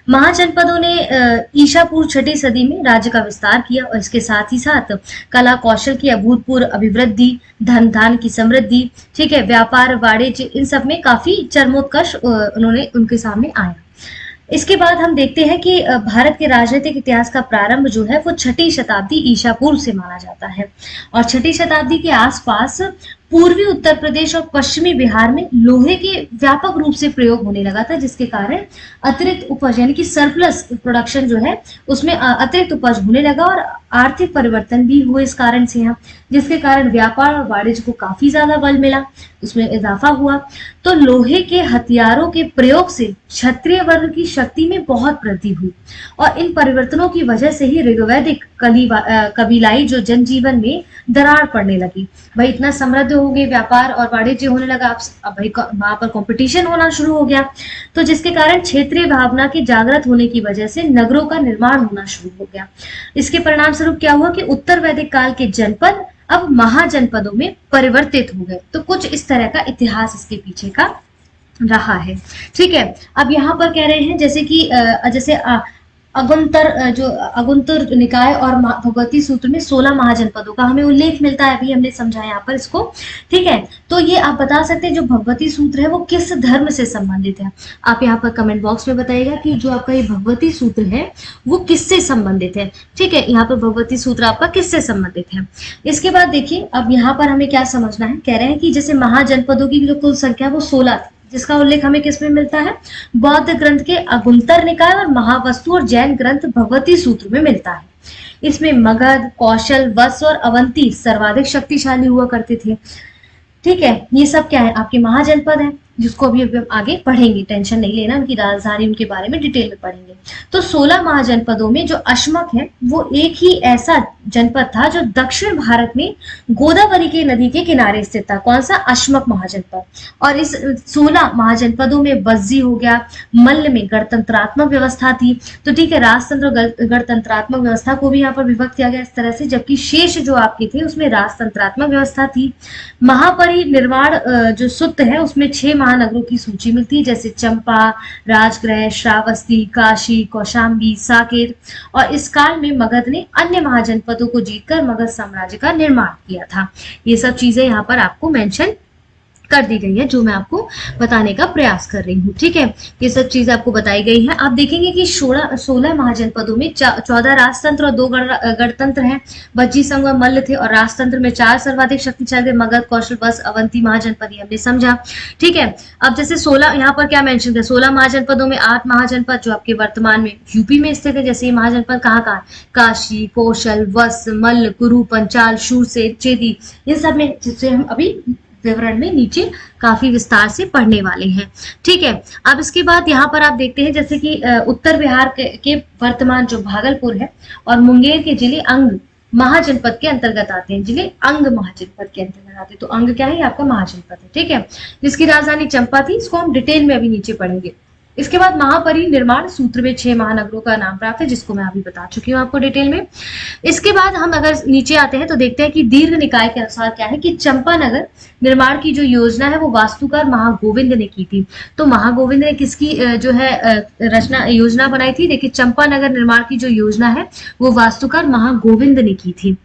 महाजनपदों ने ईसा पूर्व 6ठी सदी में राज्य का विस्तार किया और इसके साथ ही साथ कला कौशल की अभूतपूर्व अभिवृद्धि, धन धान की समृद्धि, ठीक है, व्यापार वाणिज्य, इन सब में काफी चरमोत्कर्ष उन्होंने उनके सामने आया। इसके बाद हम देखते हैं कि भारत के राजनीतिक इतिहास का प्रारंभ जो है वो 6ठी शताब्दी ईसा पूर्व से माना जाता है और 6ठी शताब्दी के आसपास पूर्वी उत्तर प्रदेश और पश्चिमी बिहार में लोहे के व्यापक रूप से प्रयोग होने लगा था, जिसके कारण अतिरिक्त उपज यानी कि सरप्लस प्रोडक्शन जो है उसमें अतिरिक्त उपज होने लगा और आर्थिक परिवर्तन भी हुए इस कारण से यहाँ, जिसके कारण व्यापार और वाणिज्य को काफी ज्यादा बल मिला, उसमें इजाफा हुआ। तो लोहे के हथियारों के प्रयोग से क्षत्रिय वर्ग की शक्ति में बहुत वृद्धि हुई और इन परिवर्तनों की वजह से ही ऋग्वैदिक कबीलाई जो जनजीवन में दरार पड़ने लगी। भाई इतना समृद्ध हो गए, व्यापार और वाणिज्य होने लगा, अब भाई वहां पर कंपटीशन होना शुरू हो गया, तो जिसके कारण क्षेत्रीय भावना के जागृत होने की वजह से नगरों का निर्माण होना शुरू हो गया। इसके परिणाम स्वरूप क्या हुआ कि उत्तर वैदिक काल के जनपद अब महाजनपदों में परिवर्तित हो गए। तो कुछ इस तरह का इतिहास इसके पीछे का रहा है। ठीक है, अब यहाँ पर कह रहे हैं जैसे कि अगुंतर निकाय और भगवती सूत्र में 16 महाजनपदों का हमें उल्लेख मिलता है, अभी हमने समझा यहाँ पर इसको। ठीक है, तो ये आप बता सकते हैं जो भगवती सूत्र है वो किस धर्म से संबंधित है। आप यहाँ पर कमेंट बॉक्स में बताइएगा कि जो आपका ये भगवती सूत्र है वो किससे संबंधित है। ठीक है, यहाँ पर भगवती सूत्र आपका किससे संबंधित है। इसके बाद देखिए अब यहाँ पर हमें क्या समझना है, कह रहे हैं कि जैसे महाजनपदों की जो कुल संख्या वो 16 थी, जिसका उल्लेख हमें किसमें मिलता है, बौद्ध ग्रंथ के अगुंतर निकाय और महावस्तु और जैन ग्रंथ भगवती सूत्र में मिलता है। इसमें मगध, कौशल, वत्स और अवंती सर्वाधिक शक्तिशाली हुआ करते थे। ठीक है, ये सब क्या है, आपके महाजनपद है, जिसको अभी हम आगे पढ़ेंगे, टेंशन नहीं लेना, उनकी राजधानी उनके बारे में डिटेल में पढ़ेंगे। तो 16 महाजनपदों में जो अश्मक है वो एक ही ऐसा जनपद था जो दक्षिण भारत में गोदावरी के नदी के किनारे स्थित था। कौन सा, अश्मक महाजनपद। और इस 16 महाजनपदों में बज्जी हो गया, मल्ल में गणतंत्रात्मक व्यवस्था थी। तो ठीक है, राजतंत्र और गणतंत्रात्मक व्यवस्था को भी यहाँ पर विभक्त किया गया इस तरह से, जबकि शेष जो आपके थे उसमें राजतंत्रात्मक व्यवस्था थी। महापरिनिर्वाण जो सूत्र है उसमें 6 महानगरों की सूची मिलती है, जैसे चंपा, राजगृह, श्रावस्ती, काशी, कौशाम्बी, साकेत। और इस काल में मगध ने अन्य महाजनपदों को जीतकर मगध साम्राज्य का निर्माण किया था। ये सब चीजें यहाँ पर आपको मेंशन कर दी गई है जो मैं आपको बताने का प्रयास कर रही हूँ। ठीक है, ये सब चीजें आपको बताई गई है। आप देखेंगे कि 16 महाजनपदों में 14 राजतंत्र और 2 गणतंत्र हैं। बज्जी, संग, मल्ल थे और राजतंत्र में 4 सर्वाधिक शक्तिशाली थे, मगध, कौशल, वत्स, अवंती महाजनपद, हमने समझा। ठीक है, अब जैसे 16 यहाँ पर क्या मेंशन किया, 16 महाजनपदों में 8 महाजनपद जो आपके वर्तमान में यूपी में स्थित है। जैसे ये महाजनपद कहाँ कहाँ, काशी, कौशल, वत्स, मल्ल, कुरु, पंचाल, शूरसेन, चेदी, इन सब में, जिससे हम अभी विवरण में नीचे काफी विस्तार से पढ़ने वाले हैं। ठीक है, अब इसके बाद यहाँ पर आप देखते हैं जैसे कि उत्तर बिहार के वर्तमान जो भागलपुर है और मुंगेर के जिले अंग महाजनपद के अंतर्गत आते हैं। जिले अंग महाजनपद के अंतर्गत आते हैं, तो अंग क्या है, आपका महाजनपद है। ठीक है, जिसकी राजधानी चंपा थी, इसको हम डिटेल में अभी नीचे पढ़ेंगे। इसके बाद महापरिनिर्वाण सूत्र में 6 महानगरों का नाम प्राप्त है, जिसको मैं अभी बता चुकी हूँ आपको डिटेल में। इसके बाद हम अगर नीचे आते हैं तो देखते हैं कि दीर्घ निकाय के अनुसार क्या है कि चंपानगर निर्माण की जो योजना है वो वास्तुकार महागोविंद ने की थी। तो महागोविंद ने किसकी जो है रचना योजना बनाई थी, देखिए चंपानगर निर्माण की जो योजना है वो वास्तुकार महागोविंद ने की थी।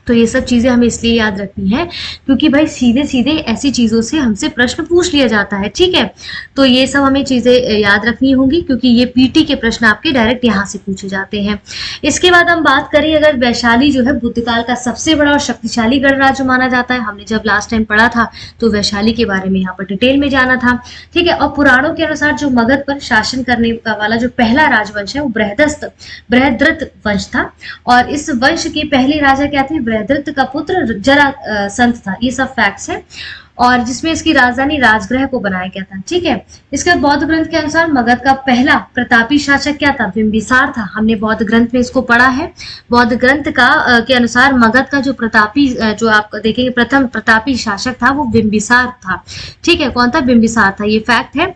तो ये सब चीजें हमें इसलिए याद रखनी है क्योंकि भाई सीधे सीधे ऐसी चीजों से हमसे प्रश्न पूछ लिया जाता है। ठीक है, तो ये सब हमें चीजें याद रखनी होंगी क्योंकि ये पीटी के प्रश्न आपके डायरेक्ट यहाँ से पूछे जाते हैं। इसके बाद हम बात करें अगर वैशाली जो है बुद्धकाल का सबसे बड़ा और शक्तिशाली गणराज्य माना जाता है। हमने जब लास्ट टाइम पढ़ा था तो वैशाली के बारे में यहाँ पर डिटेल में जाना था। ठीक है, और पुराणों के अनुसार जो मगध पर शासन करने वाला जो पहला राजवंश है वो बृहद्रथ वंश था और इस वंश के पहले राजा क्या थे, बृहद्रथ का पुत्र जरासंध था। ये सब फैक्ट्स हैं और जिसमें इसकी राजधानी राजगृह को बनाया गया था। ठीक है, इसके बौद्ध ग्रंथ के अनुसार मगध का पहला प्रतापी शासक क्या था, बिंबिसार था। हमने बौद्ध ग्रंथ में इसको पढ़ा है। बौद्ध ग्रंथ का के अनुसार मगध का जो प्रतापी जो आप देखेंगे प्रथम प्रतापी शासक था वो बिंबिसार था। ठीक है, कौन था, बिंबिसार था, ये फैक्ट है।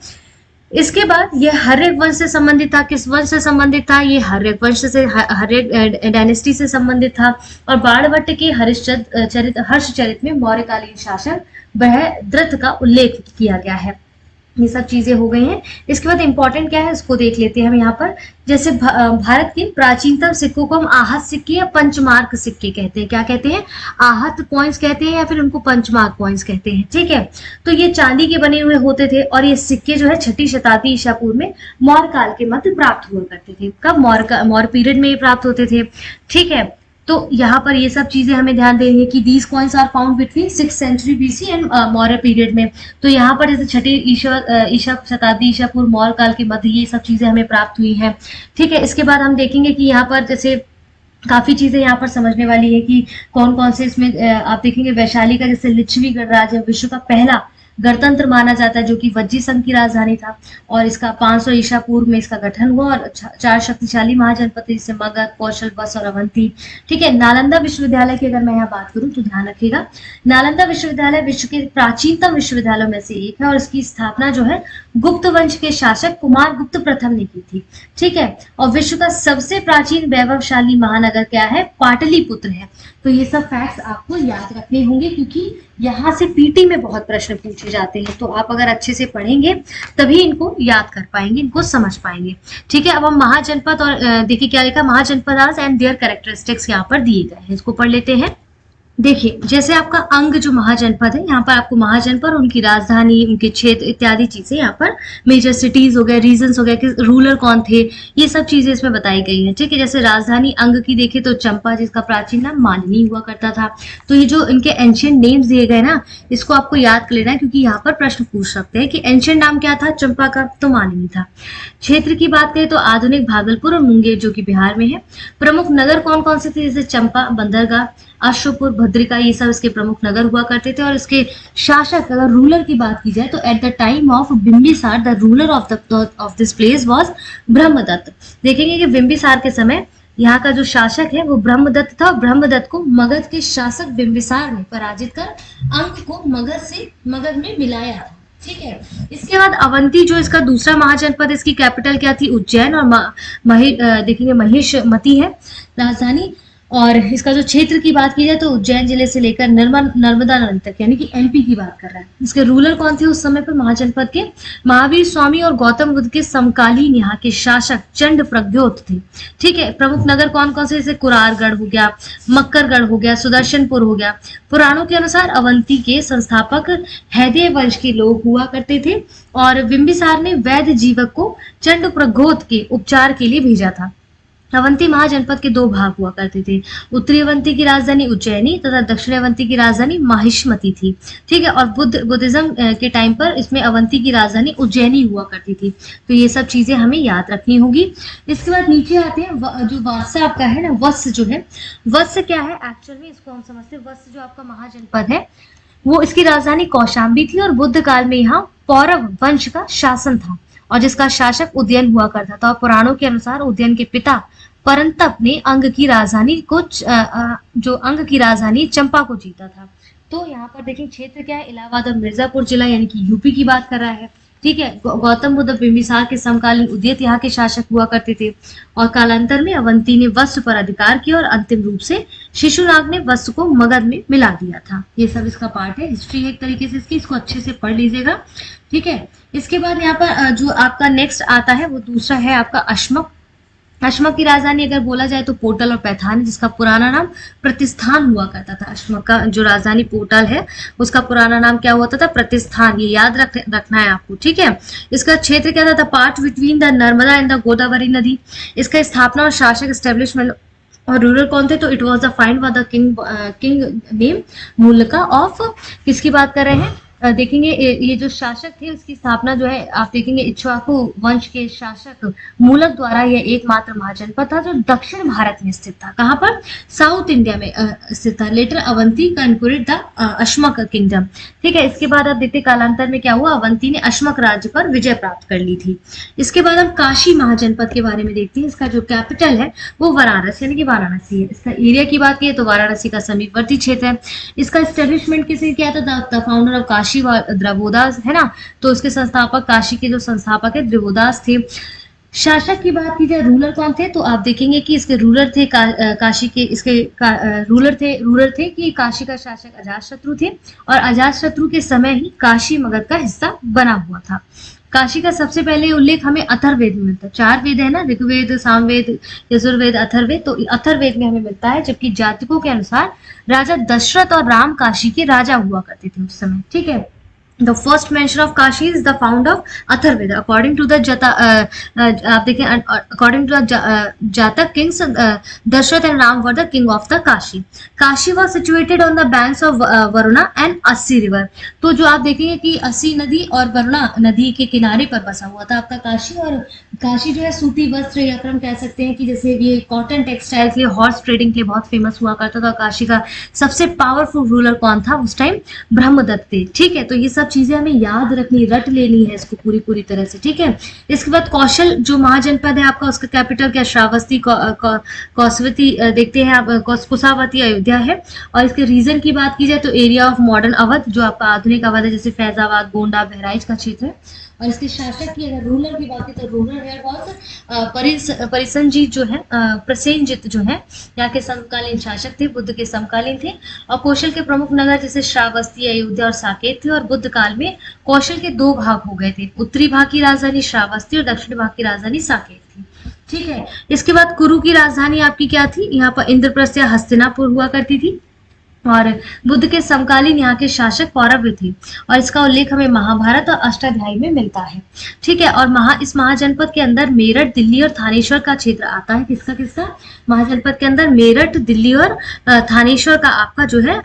इसके बाद ये हर्यक वंश से संबंधित था। किस वंश से संबंधित था, ये हर्यक वंश से, हर्यक डायनेस्टी से संबंधित था। और बाणभट्ट के हर्षचरित में मौर्यकालीन शासक बृहद्रथ का उल्लेख किया गया है। ये सब चीजें हो गई हैं। इसके बाद इंपॉर्टेंट क्या है इसको देख लेते हैं हम यहाँ पर। जैसे भारत के प्राचीनतम सिक्कों को हम आहत सिक्के या पंचमार्क सिक्के कहते हैं। क्या कहते हैं? आहत कॉइन्स कहते हैं या फिर उनको पंचमार्क कॉइन्स कहते हैं। ठीक है, तो ये चांदी के बने हुए होते थे और ये सिक्के जो है 6ठी शताब्दी ईसा पूर्व में मौर्य काल के मध्य प्राप्त हुआ करते थे। कब? मौर्य पीरियड में ये प्राप्त होते थे। ठीक है, तो यहाँ पर ये सब चीजें हमें ध्यान देंगे कि these coins are found between 6th century BC and Maurya period में। तो यहाँ पर जैसे 6ठी ईसा शताब्दी ईसा पूर्व मौर्य काल के मध्य ये सब चीजें हमें प्राप्त हुई हैं। ठीक है, इसके बाद हम देखेंगे कि यहाँ पर जैसे काफी चीजें यहाँ पर समझने वाली है कि कौन कौन से इसमें आप देखेंगे वैशाली का जैसे लिच्छवी गणराज्य विश्व का पहला गणतंत्र माना जाता है जो कि वज्जी संघ की राजधानी था और इसका 500 ईसा पूर्व में इसका गठन हुआ और 4 शक्तिशाली महाजनपद जैसे मगध, कौशल, बस और अवंती। ठीक है, नालंदा विश्वविद्यालय की अगर मैं यहाँ बात करूँ तो ध्यान रखिएगा, नालंदा विश्वविद्यालय विश्व के प्राचीनतम विश्वविद्यालयों में से एक है और इसकी स्थापना जो है गुप्त वंश के शासक कुमार गुप्त प्रथम ने की थी। ठीक है, और विश्व का सबसे प्राचीन वैभवशाली महानगर क्या है? पाटलिपुत्र है। तो ये सब फैक्ट्स आपको याद रखने होंगे क्योंकि यहाँ से पीटी में बहुत प्रश्न पूछे जाते हैं। तो आप अगर अच्छे से पढ़ेंगे तभी इनको याद कर पाएंगे, इनको समझ पाएंगे। ठीक है, अब हम महाजनपद और देखिए क्या लिखा, महाजनपद एंड देयर कैरेक्टरिस्टिक्स यहाँ पर दिए गए हैं, इसको पढ़ लेते हैं। देखिए जैसे आपका अंग जो महाजनपद है, यहाँ पर आपको महाजनपद, उनकी राजधानी, उनके क्षेत्र इत्यादि चीजें यहाँ पर मेजर सिटीज हो गए, रीजन्स हो गए, कि रूलर कौन थे, ये सब चीजें इसमें बताई गई हैं। ठीक है, जैसे राजधानी अंग की देखे तो चंपा, जिसका प्राचीन नाम मालिनी हुआ करता था। तो ये जो इनके एंशियंट नेम्स दिए गए ना, इसको आपको याद कर लेना है क्योंकि यहाँ पर प्रश्न पूछ सकते हैं कि एंशियंट नाम क्या था चंपा का, तो मालिनी था। क्षेत्र की बात करें तो आधुनिक भागलपुर और मुंगेर जो कि बिहार में है। प्रमुख नगर कौन कौन से थे? जैसे चंपा, बंदरगाह, अश्वपुर, भद्रिका, ये सब इसके प्रमुख नगर हुआ करते थे। और इसके शासक अगर रूलर की बात की जाए तो at the time of Bimbisara the ruler of this place was Brahmadatta. देखेंगे कि बिंबिसार के समय यहाँ का जो शासक है वो ब्रह्मदत्त था। ब्रह्मदत्त को मगध के शासक बिंबिसार ने पराजित कर अंग को मगध में मिलाया था। ठीक है, इसके बाद अवंती जो इसका दूसरा महाजनपद, इसकी कैपिटल क्या थी? उज्जैन। और देखेंगे महिष्मती है राजधानी। और इसका जो क्षेत्र की बात की जाए तो उज्जैन जिले से लेकर नर्मदा नदी तक, यानी कि एमपी की बात कर रहा है। इसके रूलर कौन थे उस समय पर महाजनपद के? महावीर स्वामी और गौतम बुद्ध के समकालीन यहाँ के शासक चंड प्रज्ञोत थे। ठीक है, प्रमुख नगर कौन कौन से? जैसे कुरारगढ़ हो गया, मक्करगढ़ हो गया, सुदर्शनपुर हो गया। पुराणों के अनुसार अवंती के संस्थापक हैदय वंश के लोग हुआ करते थे और बिंबिसार ने वैद्य जीवक को चंड प्रज्ञोत के उपचार के लिए भेजा था। अवंती महाजनपद के 2 भाग हुआ करते थे। उत्तरी अवंती की राजधानी उज्जैनी तथा दक्षिणी अवंती की राजधानी महिष्मती थी। ठीक है, और बुद्धिज्म के टाइम पर इसमें अवंती की राजधानी उज्जैनी हुआ करती थी। तो ये सब चीजें हमें याद रखनी होगी। इसके बाद नीचे आते हैं जो वात्सा आपका है ना, वत्स जो है, वत्स क्या है एक्चुअल में, इसको हम समझते हैं। वत्स जो आपका महाजनपद है वो इसकी राजधानी कौशाम्बी थी और बुद्ध काल में यहाँ पौरव वंश का शासन था और जिसका शासक उदयन हुआ करता था। और पुराणों के अनुसार उदयन के पिता परंतप ने अंग की राजधानी चंपा को जीता था। तो यहाँ पर देखिए क्षेत्र क्या है, इलाहाबाद और मिर्जापुर जिला, यानी कि यूपी की बात कर रहा है। ठीक है, गौतम बुद्ध बिंबिसार के समकालीन उदयत यहाँ के शासक हुआ करते थे और कालांतर में अवंती ने वत्स पर अधिकार किया और अंतिम रूप से शिशुनाग ने वत्स को मगध में मिला दिया था। ये सब इसका पार्ट है, हिस्ट्री एक तरीके से इसकी, इसको अच्छे से पढ़ लीजिएगा। ठीक है, इसके बाद यहाँ पर जो आपका नेक्स्ट आता है वो दूसरा है आपका अश्मक। अश्मक की राजधानी अगर बोला जाए तो पोटल और पैथान, जिसका पुराना नाम प्रतिस्थान हुआ करता था। अश्मक का जो राजधानी पोटल है उसका पुराना नाम क्या हुआ था? प्रतिस्थान। ये याद रखना है आपको। ठीक है, इसका क्षेत्र क्या था? Part between the Narmada and the Godavari नदी। इसका स्थापना और शासक एस्टेब्लिशमेंट और रूलर कौन थे? तो it was the find by the king name Mulaka of, किसकी बात कर रहे हैं? देखेंगे ये जो शासक थे उसकी स्थापना जो है आप देखेंगे इक्ष्वाकु वंश के शासक मूलक द्वारा यह एकमात्र महाजनपद था जो दक्षिण भारत में स्थित था। कहाँ पर? साउथ इंडिया में स्थित था। Later Avanti conquered the Ashmaka kingdom. ठीक है, इसके बाद आप देखते कालांतर में क्या हुआ, अवंती ने अश्मक राज्य पर विजय प्राप्त कर ली थी। इसके बाद हम काशी महाजनपद के बारे में देखते हैं। इसका जो कैपिटल है वो वाराणसी यानी कि वाराणसी है। इसका एरिया की बात की तो वाराणसी का समीपवर्ती क्षेत्र है। इसका एस्टेब्लिशमेंट किसने किया था? द फाउंडर ऑफ काशी द्रवोदास है ना, तो उसके संस्थापक काशी के जो संस्थापक है द्रवोदास थे। शासक की बात की जाए, रूलर कौन थे, तो आप देखेंगे कि इसके रूलर थे काशी के, रूलर थे कि काशी का शासक अजातशत्रु थे, और अजातशत्रु के समय ही काशी मगध का हिस्सा बना हुआ था। काशी का सबसे पहले उल्लेख हमें अथर्ववेद में मिलता है। 4 वेद है ना, ऋग्वेद, सामवेद, यजुर्वेद, अथर्ववेद, तो अथर्ववेद में हमें मिलता है। जबकि जातकों के अनुसार राजा दशरथ और राम काशी के राजा हुआ करते थे उस समय, ठीक है। The first mention of Kashi is the found of Atharvaveda. According to the आप देखें, according to the Jatak kings, Dashrath and Ram were the king of the Kashi. Kashi was situated on the banks of Varuna and Assi river. तो जो आप देखेंगे कि अस्सी नदी और वरुणा नदी के किनारे पर बसा हुआ था आपका काशी। और काशी जो है सूती वस्त्र, या फिर हम कह सकते हैं कि जैसे ये कॉटन टेक्सटाइल के लिए, हॉर्स ट्रेडिंग के लिए बहुत फेमस हुआ करता था। काशी का सबसे पावरफुल रूलर कौन था उस टाइम? ब्रह्मदत्त थे, ठीक है। तो ये सब चीजें हमें याद रखनी, रट लेनी है इसको पूरी तरह से, ठीक है। इसके बाद कौशल जो महाजनपद है आपका, उसका कैपिटल क्या? श्रावस्ती, कौसवती देखते हैं आप, कुशावती अयोध्या है। और इसके रीजन की बात की जाए तो एरिया ऑफ मॉडर्न अवध, जो आपका आधुनिक अवध है, जैसे फैजाबाद, गोंडा, बहराइच का क्षेत्र है। और इसके शासक की अगर रूलर की बात की तो रूलर है बहुत परिसंजीत जो है, प्रसेनजित जो है यहाँ के समकालीन शासक थे, बुद्ध के समकालीन थे। और कौशल के प्रमुख नगर जैसे श्रावस्ती, अयोध्या और साकेत थे। और बुद्ध काल में कौशल के 2 भाग हो गए थे, उत्तरी भाग की राजधानी श्रावस्ती और दक्षिणी भाग की राजधानी साकेत थी, ठीक है। इसके बाद कुरु की राजधानी आपकी क्या थी? यहाँ पर इंद्रप्रस्थ या हस्तिनापुर हुआ करती थी। और बुद्ध के समकालीन यहाँ के शासक पौरव थे। और इसका उल्लेख हमें महाभारत और अष्टाध्यायी में मिलता है, ठीक है। और इस महाजनपद के अंदर मेरठ, दिल्ली और थानेश्वर का क्षेत्र आता है। किसका? महाजनपद के अंदर मेरठ, दिल्ली और थानेश्वर का आपका जो है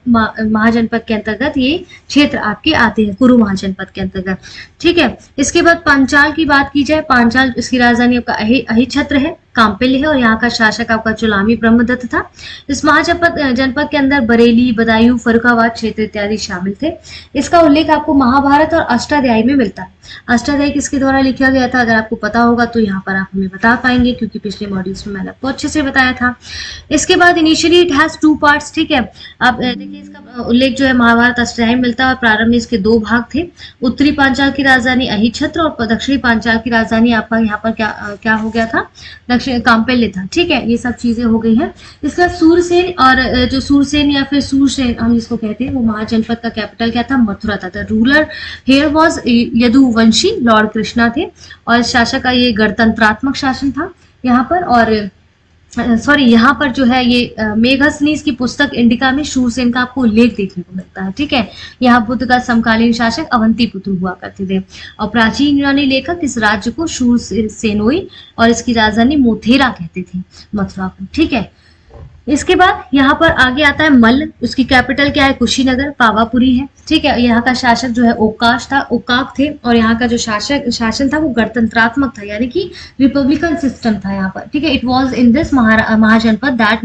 महाजनपद के अंतर्गत ये क्षेत्र आपके आते हैं, कुरु महाजनपद के अंतर्गत, ठीक है। इसके बाद पांचाल की बात की जाए, पांचाल इसकी राजधानी आपका अहिछत्र है, काम्पिल्य है। और यहाँ का शासक आपका चुलामी ब्रह्मदत्त था। इस जनपद के अंदर बरेली, बदायूं, फर्रुखाबाद क्षेत्र इत्यादि शामिल थे। इसका उल्लेख आपको महाभारत और अष्टाध्यायी में मिलता है। अष्टाध्यायी किसके द्वारा लिखा गया था? अगर आपको पता होगा तो यहाँ पर आप हमें बता पाएंगे, क्योंकि पिछले मॉड्यूल्स में मैंने आपको अच्छे से बताया था। इसके बाद इनिशियली इट हैज 2 पार्ट्स, ठीक है। आप देखिए इसका उल्लेख जो है महाभारत अष्टाध्यायी में मिलता है। और प्रारंभ में इसके 2 भाग थे, उत्तरी पांचाल की राजधानी अहिछत्र और दक्षिणी पांचाल की राजधानी आपका यहाँ पर क्या हो गया था? दक्षिण काम्पिल्य था, ठीक है। ये सब चीजें हो गई हैं। इसका सूरसेन, और जो सूरसेन या फिर सूरसेन हम जिसको कहते हैं, वो महाजनपद का कैपिटल क्या था? मथुरा था। Ruler here was Yaduvanshi lord Krishna थे। और शासक का ये गणतंत्रात्मक शासन था यहाँ पर। और यहाँ पर जो है ये मेघसनीस की पुस्तक इंडिका में शूरसेन का आपको उल्लेख देखने को मिलता है, ठीक है। यहाँ बुद्ध का समकालीन शासक अवंतीपुत्र हुआ करते थे। और प्राचीन यूनानी लेखक इस राज्य को शूरसेनोई और इसकी राजधानी मोथेरा कहते थे, मथुरा को, ठीक है। इसके बाद यहाँ पर आगे आता है मल्ल, उसकी कैपिटल क्या है? कुशीनगर, पावापुरी है, ठीक है। यहाँ का शासक जो है ओकाक थे। और यहाँ का जो शासन था वो गणतंत्रात्मक था, यानी कि रिपब्लिकन सिस्टम था यहाँ पर, ठीक है। It was in this Mahajanapada that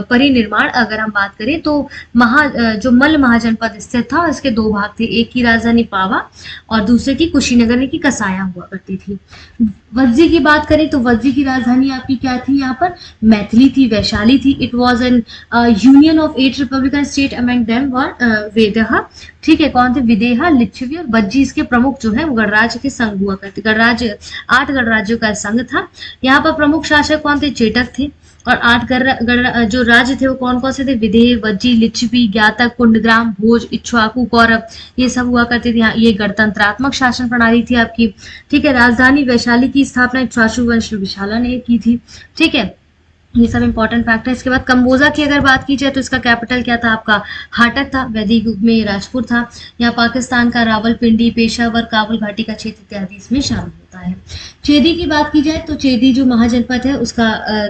परिनिर्माण, अगर हम बात करें तो जो मल्ल महाजनपद स्थित था, इसके 2 भाग थे, एक की राजधानी पावा और दूसरे की कुशीनगर की कसाया हुआ करती थी। वज्जी की बात करें तो वज्जी की राजधानी आपकी क्या थी? यहाँ पर मैथिली थी, वैशाली थी। It was an union of 8 republican state, among them were Videha, ठीक है। कौन थे? विदेहा, लिच्छवी और वज्जी इसके प्रमुख जो है वो गणराज्य के संघ हुआ करते। 8 गणराज्यों का संघ था। यहाँ पर प्रमुख शासक कौन थे? चेटक थे। और 8 जो राज्य थे वो कौन कौन से थे? विदेह, वज्जी, लिच्छवी, ज्ञातक, कुंडग्राम, भोज, इक्ष्वाकु, कौरव, ये सब हुआ करते थे। ये गणतंत्रात्मक शासन प्रणाली थी आपकी, ठीक है। राजधानी वैशाली की स्थापना इक्ष्वाकु वंश विशाला ने की थी, ठीक है। ये सब इंपॉर्टेंट फैक्ट है। इसके बाद कंबोजा की अगर बात की जाए तो इसका कैपिटल क्या था? आपका हाटक था। वैदिक युग में राजपुर था। यहाँ पाकिस्तान का रावलपिंडी, पेशावर, काबुल घाटी का क्षेत्र इत्यादि इसमें शामिल होता है। चेदी की बात की जाए तो चेदी जो महाजनपद है उसका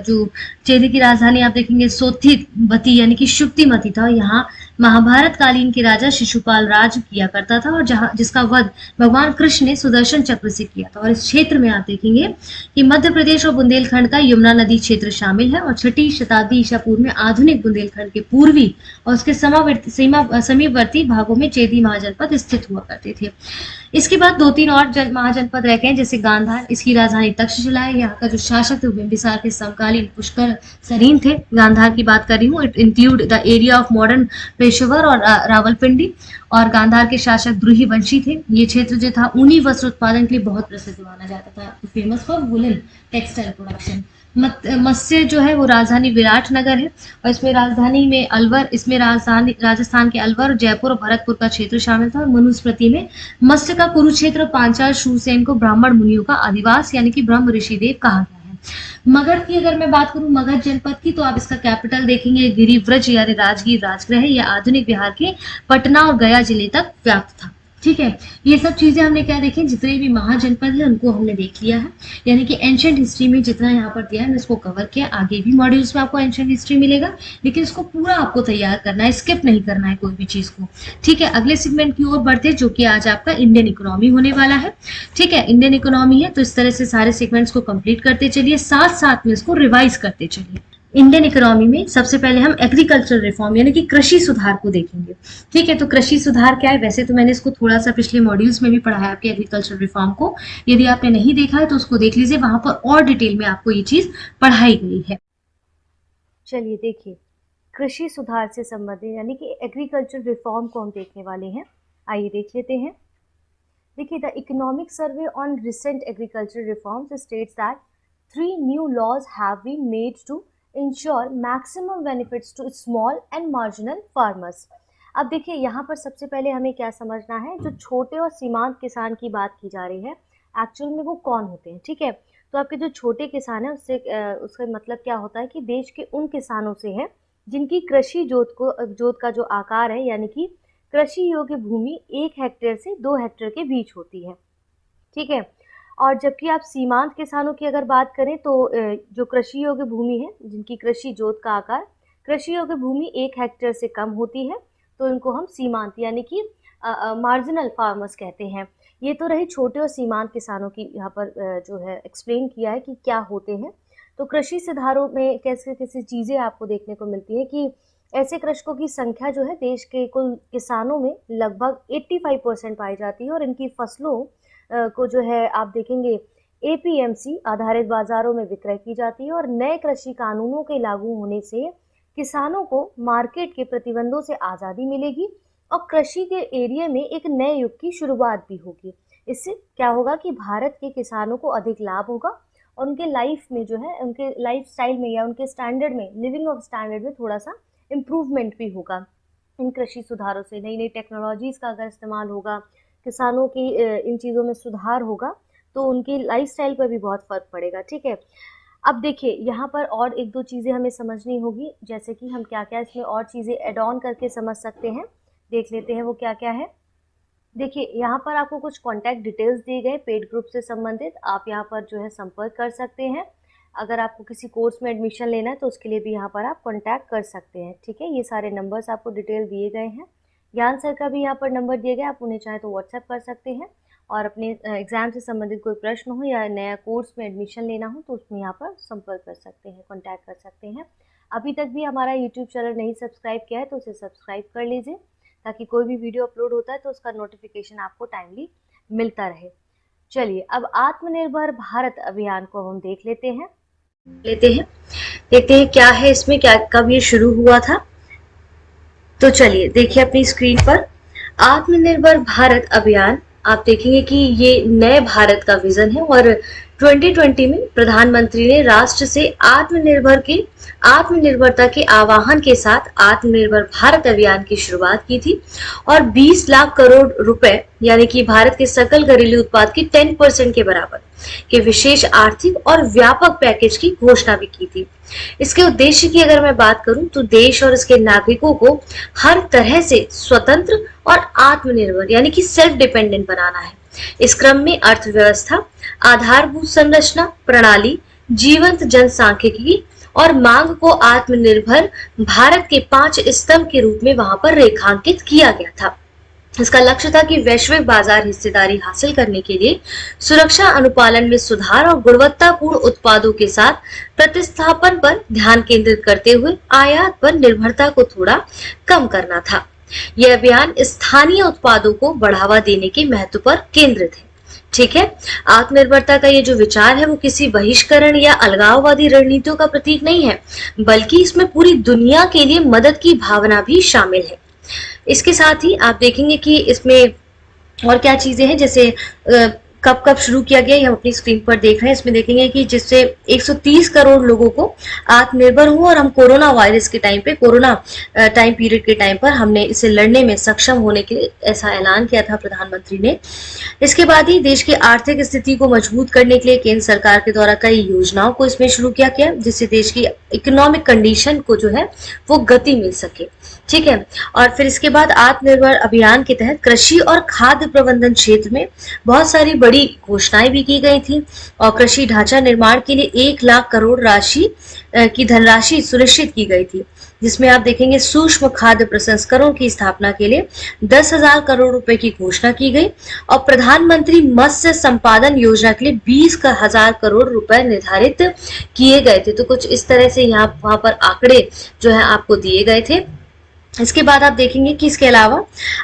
जो चेदी की राजधानी आप देखेंगे सोथिवती यानी कि शुक्तिमती था। यहाँ महाभारत कालीन के राजा शिशुपाल राज किया करता था और जिसका वध भगवान कृष्ण ने सुदर्शन चक्र से किया था। और इस क्षेत्र में आप देखेंगे कि मध्य प्रदेश और बुंदेलखंड का यमुना नदी क्षेत्र शामिल है। और 6ठी शताब्दी ईसा पूर्व में आधुनिक बुंदेलखंड के पूर्वी और उसके समीपवर्ती भागों में चेदी महाजनपद स्थित हुआ करते थे। इसके बाद 2-3 और महाजनपद रह गए, जैसे गांधार, इसकी राजधानी तक्षशिला है। यहाँ का जो शासक थे बिंबिसार के समकालीन पुष्कर सरीन थे। गांधार की बात कर रही हूँ। It include the area of modern पेशेवर और रावलपिंडी और गांधार के शासक द्रुही वंशी थे। ये क्षेत्र जो था ऊनी वस्त्र उत्पादन के लिए बहुत प्रसिद्ध माना जाता था, famous for woolen textile production. Matsya जो है वो राजधानी विराटनगर है और इसमें राजधानी में अलवर, इसमें राजधानी राजस्थान के अलवर, जयपुर और भरतपुर का क्षेत्र शामिल था। और मनुस्मृति में मत्स्य का कुरुक्षेत्र पांचाल शूरसेन को ब्राह्मण मुनियों का आदिवास यानी कि ब्रह्म ऋषिदेव कहा गया है। मगध की अगर मैं बात करूं, मगध जनपद की, तो आप इसका कैपिटल देखेंगे गिरिव्रज यानी राजगीर राजगृह है। यह आधुनिक बिहार के पटना और गया जिले तक व्याप्त था। ठीक है, ये सब चीजें हमने क्या देखी, जितने भी महाजनपद है उनको हमने देख लिया है, यानी कि एंशिएंट हिस्ट्री में जितना यहाँ पर दिया है मैं इसको कवर किया। आगे भी मॉड्यूल्स में आपको एंशिएंट हिस्ट्री मिलेगा, लेकिन इसको पूरा आपको तैयार करना है, स्किप नहीं करना है कोई भी चीज को। ठीक है, अगले सेगमेंट की ओर बढ़ते, जो कि आज आपका इंडियन इकोनॉमी होने वाला है। ठीक है, इंडियन इकोनॉमी है तो इस तरह से सारे सेगमेंट्स को कंप्लीट करते चलिए, साथ साथ में इसको रिवाइज करते चलिए। इंडियन इकोनॉमी में सबसे पहले हम एग्रीकल्चर रिफॉर्म यानी कि कृषि सुधार को देखेंगे। ठीक है, तो कृषि सुधार क्या है, वैसे तो मैंने इसको थोड़ा सा पिछले मॉड्यूल्स में भी पढ़ा है आपके एग्रीकल्चर रिफॉर्म को। यदि आपने नहीं देखा है तो उसको देख लीजिए, वहां पर और डिटेल में आपको ये चीज पढ़ाई गई है। चलिए देखिए, कृषि सुधार से संबंधित यानी कि एग्रीकल्चर रिफॉर्म को हम देखने वाले हैं। आइए देख लेते हैं। देखिए, the economic survey on recent agriculture reforms states that 3 new laws have been made to ensure maximum benefits to small and marginal farmers। अब देखिए, यहाँ पर सबसे पहले हमें क्या समझना है, जो छोटे और सीमांत किसान की बात की जा रही है, एक्चुअल में वो कौन होते हैं। ठीक है, तो आपके जो छोटे किसान हैं उसका मतलब क्या होता है कि देश के उन किसानों से है जिनकी कृषि जोत का जो आकार है, यानी कि कृषि योग्य भूमि 1 हेक्टेयर से 2 हेक्टेयर के बीच होती है। ठीक है, और जबकि आप सीमांत किसानों की अगर बात करें तो जो कृषि योग्य भूमि है, जिनकी कृषि जोत का आकार कृषि योग्य भूमि 1 हेक्टेयर से कम होती है, तो इनको हम सीमांत यानी कि मार्जिनल फार्मर्स कहते हैं। ये तो रही छोटे और सीमांत किसानों की यहाँ पर जो है एक्सप्लेन किया है कि क्या होते हैं। तो कृषि सुधारों में कैसे कैसे चीज़ें आपको देखने को मिलती है कि ऐसे कृषकों की संख्या जो है देश के कुल किसानों में लगभग 85% पाई जाती है और इनकी फसलों को जो है आप देखेंगे APMC आधारित बाजारों में विक्रय की जाती है। और नए कृषि कानूनों के लागू होने से किसानों को मार्केट के प्रतिबंधों से आज़ादी मिलेगी और कृषि के एरिया में एक नए युग की शुरुआत भी होगी। इससे क्या होगा कि भारत के किसानों को अधिक लाभ होगा और उनके लाइफ में जो है, उनके लाइफ स्टाइल में या उनके स्टैंडर्ड में, लिविंग ऑफ स्टैंडर्ड में थोड़ा सा इम्प्रूवमेंट भी होगा। इन कृषि सुधारों से नई नई टेक्नोलॉजीज़ का अगर इस्तेमाल होगा, किसानों की इन चीज़ों में सुधार होगा, तो उनकी लाइफस्टाइल पर भी बहुत फ़र्क पड़ेगा। ठीक है, अब देखिए यहाँ पर और 1-2 चीज़ें हमें समझनी होगी, जैसे कि हम क्या क्या इसमें और चीज़ें ऐड ऑन करके समझ सकते हैं। देख लेते हैं वो क्या क्या है। देखिए, यहाँ पर आपको कुछ कॉन्टैक्ट डिटेल्स दिए गए पेड ग्रुप से संबंधित, आप यहाँ पर जो है संपर्क कर सकते हैं। अगर आपको किसी कोर्स में एडमिशन लेना है तो उसके लिए भी यहाँ पर आप कॉन्टैक्ट कर सकते हैं। ठीक है, ये सारे नंबर्स आपको डिटेल दिए गए हैं। ज्ञान सर का भी यहाँ पर नंबर दिया गया, आप उन्हें चाहे तो व्हाट्सएप कर सकते हैं। और अपने एग्ज़ाम से संबंधित कोई प्रश्न हो या नया कोर्स में एडमिशन लेना हो तो उसमें यहाँ पर संपर्क कर सकते हैं, कॉन्टैक्ट कर सकते हैं। अभी तक भी हमारा यूट्यूब चैनल नहीं सब्सक्राइब किया है तो उसे सब्सक्राइब कर लीजिए, ताकि कोई भी वीडियो अपलोड होता है तो उसका नोटिफिकेशन आपको टाइमली मिलता रहे। चलिए, अब आत्मनिर्भर भारत अभियान को हम देख लेते हैं। देखते हैं क्या है इसमें, क्या कब ये शुरू हुआ था। तो चलिए देखिए अपनी स्क्रीन पर आत्मनिर्भर भारत अभियान। आप देखेंगे कि ये नए भारत का विजन है और 2020 में प्रधानमंत्री ने राष्ट्र से आत्मनिर्भरता के आह्वान के साथ आत्मनिर्भर भारत अभियान की शुरुआत की थी और 20 लाख करोड़ रुपए यानी कि भारत के सकल घरेलू उत्पाद की 10% के बराबर के विशेष आर्थिक और व्यापक पैकेज की घोषणा भी की थी। इसके उद्देश्य की अगर मैं बात करूं तो देश और इसके नागरिकों को हर तरह से स्वतंत्र और आत्मनिर्भर यानी कि सेल्फ डिपेंडेंट बनाना है। इस क्रम में अर्थव्यवस्था, आधारभूत संरचना प्रणाली, जीवंत जनसांख्यिकी और मांग को आत्मनिर्भर भारत के 5 स्तंभ के रूप में वहां पर रेखांकित किया गया था। इसका लक्ष्य था कि वैश्विक बाजार हिस्सेदारी हासिल करने के लिए सुरक्षा अनुपालन में सुधार और गुणवत्तापूर्ण उत्पादों के साथ प्रतिस्थापन पर ध्यान केंद्रित करते हुए आयात पर निर्भरता को थोड़ा कम करना था। यह अभियान स्थानीय उत्पादों को बढ़ावा देने के महत्व पर केंद्रित है। ठीक है, आत्मनिर्भरता का ये जो विचार है वो किसी बहिष्करण या अलगाववादी रणनीतियों का प्रतीक नहीं है, बल्कि इसमें पूरी दुनिया के लिए मदद की भावना भी शामिल है। इसके साथ ही आप देखेंगे कि इसमें और क्या चीजें हैं, जैसे कब कब शुरू किया गया, ये हम अपनी स्क्रीन पर देख रहे हैं। इसमें देखेंगे कि जिससे 130 करोड़ लोगों को आत्मनिर्भर हुआ और हम कोरोना वायरस के टाइम पे, कोरोना टाइम पीरियड के टाइम पर हमने इसे लड़ने में सक्षम होने के लिए ऐसा ऐलान किया था प्रधानमंत्री ने। इसके बाद ही देश की आर्थिक स्थिति को मजबूत करने के लिए केंद्र सरकार के द्वारा कई योजनाओं को इसमें शुरू किया गया, जिससे देश की इकोनॉमिक कंडीशन को जो है वो गति मिल सके। ठीक है, और फिर इसके बाद आत्मनिर्भर अभियान के तहत कृषि और खाद्य प्रबंधन क्षेत्र में बहुत सारी बड़ी घोषणाएं भी की गई थी और कृषि ढांचा निर्माण के लिए 1 लाख करोड़ राशि की धनराशि सुनिश्चित की गई थी, जिसमें आप देखेंगे सूक्ष्म खाद्य प्रसंस्करणों की स्थापना के लिए 10,000 करोड़ रुपए की घोषणा की गई और प्रधानमंत्री मत्स्य संपादन योजना के लिए 20,000 करोड़ रुपए निर्धारित किए गए थे। तो कुछ इस तरह से वहां पर आंकड़े जो है आपको दिए गए थे। इसके बाद आप देखेंगे कि इसके अलावा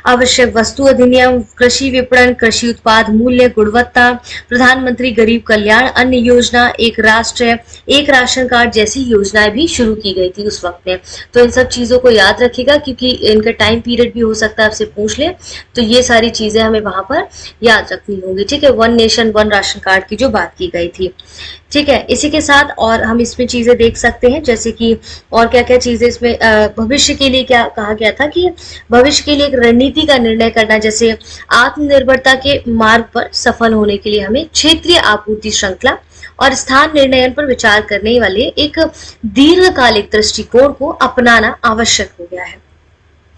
आवश्यक वस्तु अधिनियम, कृषि विपणन, कृषि उत्पाद मूल्य, गुणवत्ता, प्रधानमंत्री गरीब कल्याण अन्न योजना, एक राष्ट्र एक राशन कार्ड जैसी योजनाएं भी शुरू की गई थी उस वक्त में। तो इन सब चीजों को याद रखिएगा, क्योंकि इनका टाइम पीरियड भी हो सकता है आपसे पूछ ले, तो ये सारी चीजें हमें वहां पर याद रखनी होंगी। ठीक है, 1 नेशन 1 राशन कार्ड की जो बात की गई थी। ठीक है, इसी के साथ और हम इसमें चीजें देख सकते हैं, जैसे कि और क्या क्या चीजें इसमें भविष्य के लिए क्या कहा गया था कि भविष्य के लिए एक रणनीति का निर्णय करना, जैसे आत्मनिर्भरता के मार्ग पर सफल होने के लिए हमें क्षेत्रीय आपूर्ति श्रृंखला और स्थान निर्णयन पर विचार करने वाले एक दीर्घकालिक दृष्टिकोण को अपनाना आवश्यक हो गया है।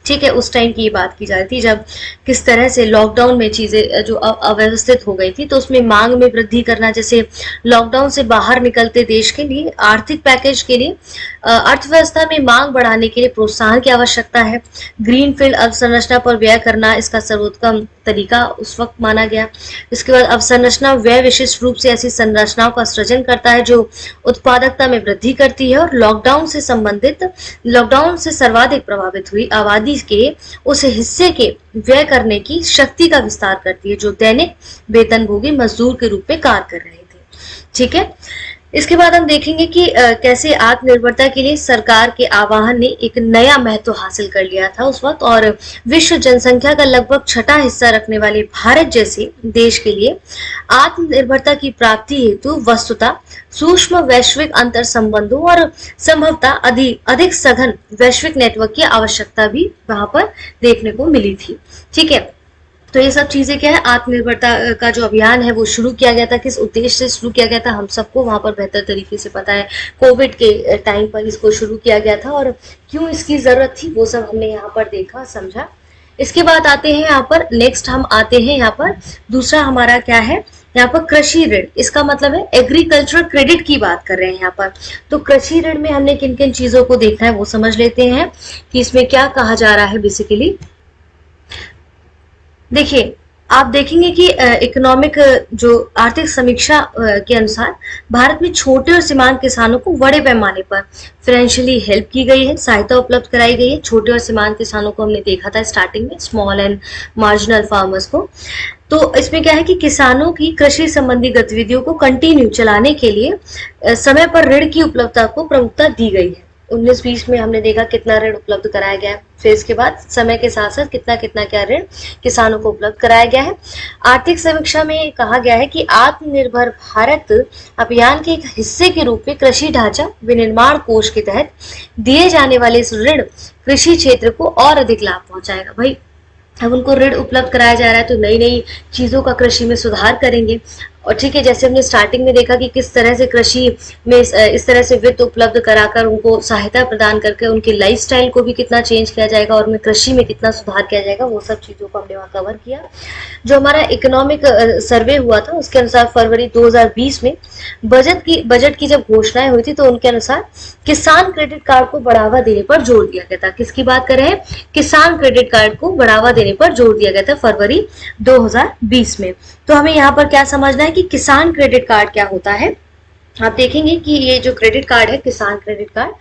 ठीक है, उस टाइम की ये बात की जा रही थी जब किस तरह से लॉकडाउन में चीजें जो अव्यवस्थित हो गई थी, तो उसमें मांग में वृद्धि करना, जैसे लॉकडाउन से बाहर निकलते देश के लिए आर्थिक पैकेज के लिए अर्थव्यवस्था में मांग बढ़ाने के लिए प्रोत्साहन की आवश्यकता है। ग्रीनफील्ड अवसंरचना पर व्यय करना इसका सर्वोत्तम तरीका उस वक्त माना गया। इसके बाद अवसंरचना व्यय विशिष्ट रूप से ऐसी संरचनाओं का सृजन करता है जो उत्पादकता में वृद्धि करती है और लॉकडाउन से सर्वाधिक प्रभावित हुई आबादी के उस हिस्से के व्यय करने की शक्ति का विस्तार करती है जो दैनिक वेतनभोगी मजदूर के रूप में कार्य कर रहे थे। ठीक है, इसके बाद हम देखेंगे कि कैसे आत्मनिर्भरता के लिए सरकार के आह्वान ने एक नया महत्व हासिल कर लिया था उस वक्त, और विश्व जनसंख्या का लगभग 6वां हिस्सा रखने वाले भारत जैसे देश के लिए आत्मनिर्भरता की प्राप्ति हेतु वस्तुतः सूक्ष्म वैश्विक अंतर संबंधों और संभवतः अधिक सघन वैश्विक नेटवर्क की आवश्यकता भी वहां पर देखने को मिली थी। ठीक है, तो ये सब चीजें क्या है, आत्मनिर्भरता का जो अभियान है वो शुरू किया गया था, किस उद्देश्य से शुरू किया गया था हम सबको वहां पर बेहतर तरीके से पता है। कोविड के टाइम पर इसको शुरू किया गया था और क्यों इसकी जरूरत थी वो सब हमने यहाँ पर देखा समझा। इसके बाद आते हैं यहाँ पर नेक्स्ट, हम आते हैं यहाँ पर दूसरा हमारा क्या है, यहाँ पर कृषि ऋण। इसका मतलब है एग्रीकल्चरल क्रेडिट की बात कर रहे हैं यहाँ पर। तो कृषि ऋण में हमने किन किन चीजों को देखना है वो समझ लेते हैं कि इसमें क्या कहा जा रहा है बेसिकली। देखिए, आप देखेंगे कि इकोनॉमिक जो आर्थिक समीक्षा के अनुसार भारत में छोटे और सीमांत किसानों को बड़े पैमाने पर फाइनेंशियली हेल्प की गई है, सहायता उपलब्ध कराई गई है। छोटे और सीमांत किसानों को हमने देखा था स्टार्टिंग में, स्मॉल एंड मार्जिनल फार्मर्स को। तो इसमें क्या है कि किसानों की कृषि संबंधी गतिविधियों को कंटिन्यू चलाने के लिए समय पर ऋण की उपलब्धता को प्रमुखता दी गई है। 19-20 में हमने देखा कितना ऋण उपलब्ध कराया गया है, फिर इसके बाद समय के साथ साथ कितना कितना क्या ऋण किसानों को उपलब्ध कराया गया है। आर्थिक समीक्षा में कहा गया है कि आत्मनिर्भर भारत अभियान के एक हिस्से के रूप में कृषि ढांचा विनिर्माण कोष के तहत दिए जाने वाले इस ऋण कृषि क्षेत्र को और अधिक लाभ पहुंचाएगा। भाई, अब उनको ऋण उपलब्ध कराया जा रहा है तो नई नई चीजों का कृषि में सुधार करेंगे। और ठीक है, जैसे हमने स्टार्टिंग में देखा कि किस तरह से कृषि में इस तरह से वित्त उपलब्ध कराकर उनको सहायता प्रदान करके उनकी लाइफस्टाइल को भी कितना चेंज किया जाएगा और उनमें कृषि में कितना सुधार किया जाएगा, वो सब चीजों को हमने वहाँ कवर किया। जो हमारा इकोनॉमिक सर्वे हुआ था उसके अनुसार फरवरी 2020 में बजट की जब घोषणाएं हुई थी तो उनके अनुसार किसान क्रेडिट कार्ड को बढ़ावा देने पर जोर दिया गया था। किसकी बात कर रहे हैं, किसान क्रेडिट कार्ड को बढ़ावा देने पर जोर दिया गया था फरवरी 2020 में। तो हमें यहाँ पर क्या समझना है कि किसान क्रेडिट कार्ड क्या होता है। आप देखेंगे कि ये जो क्रेडिट कार्ड है, किसान क्रेडिट कार्ड,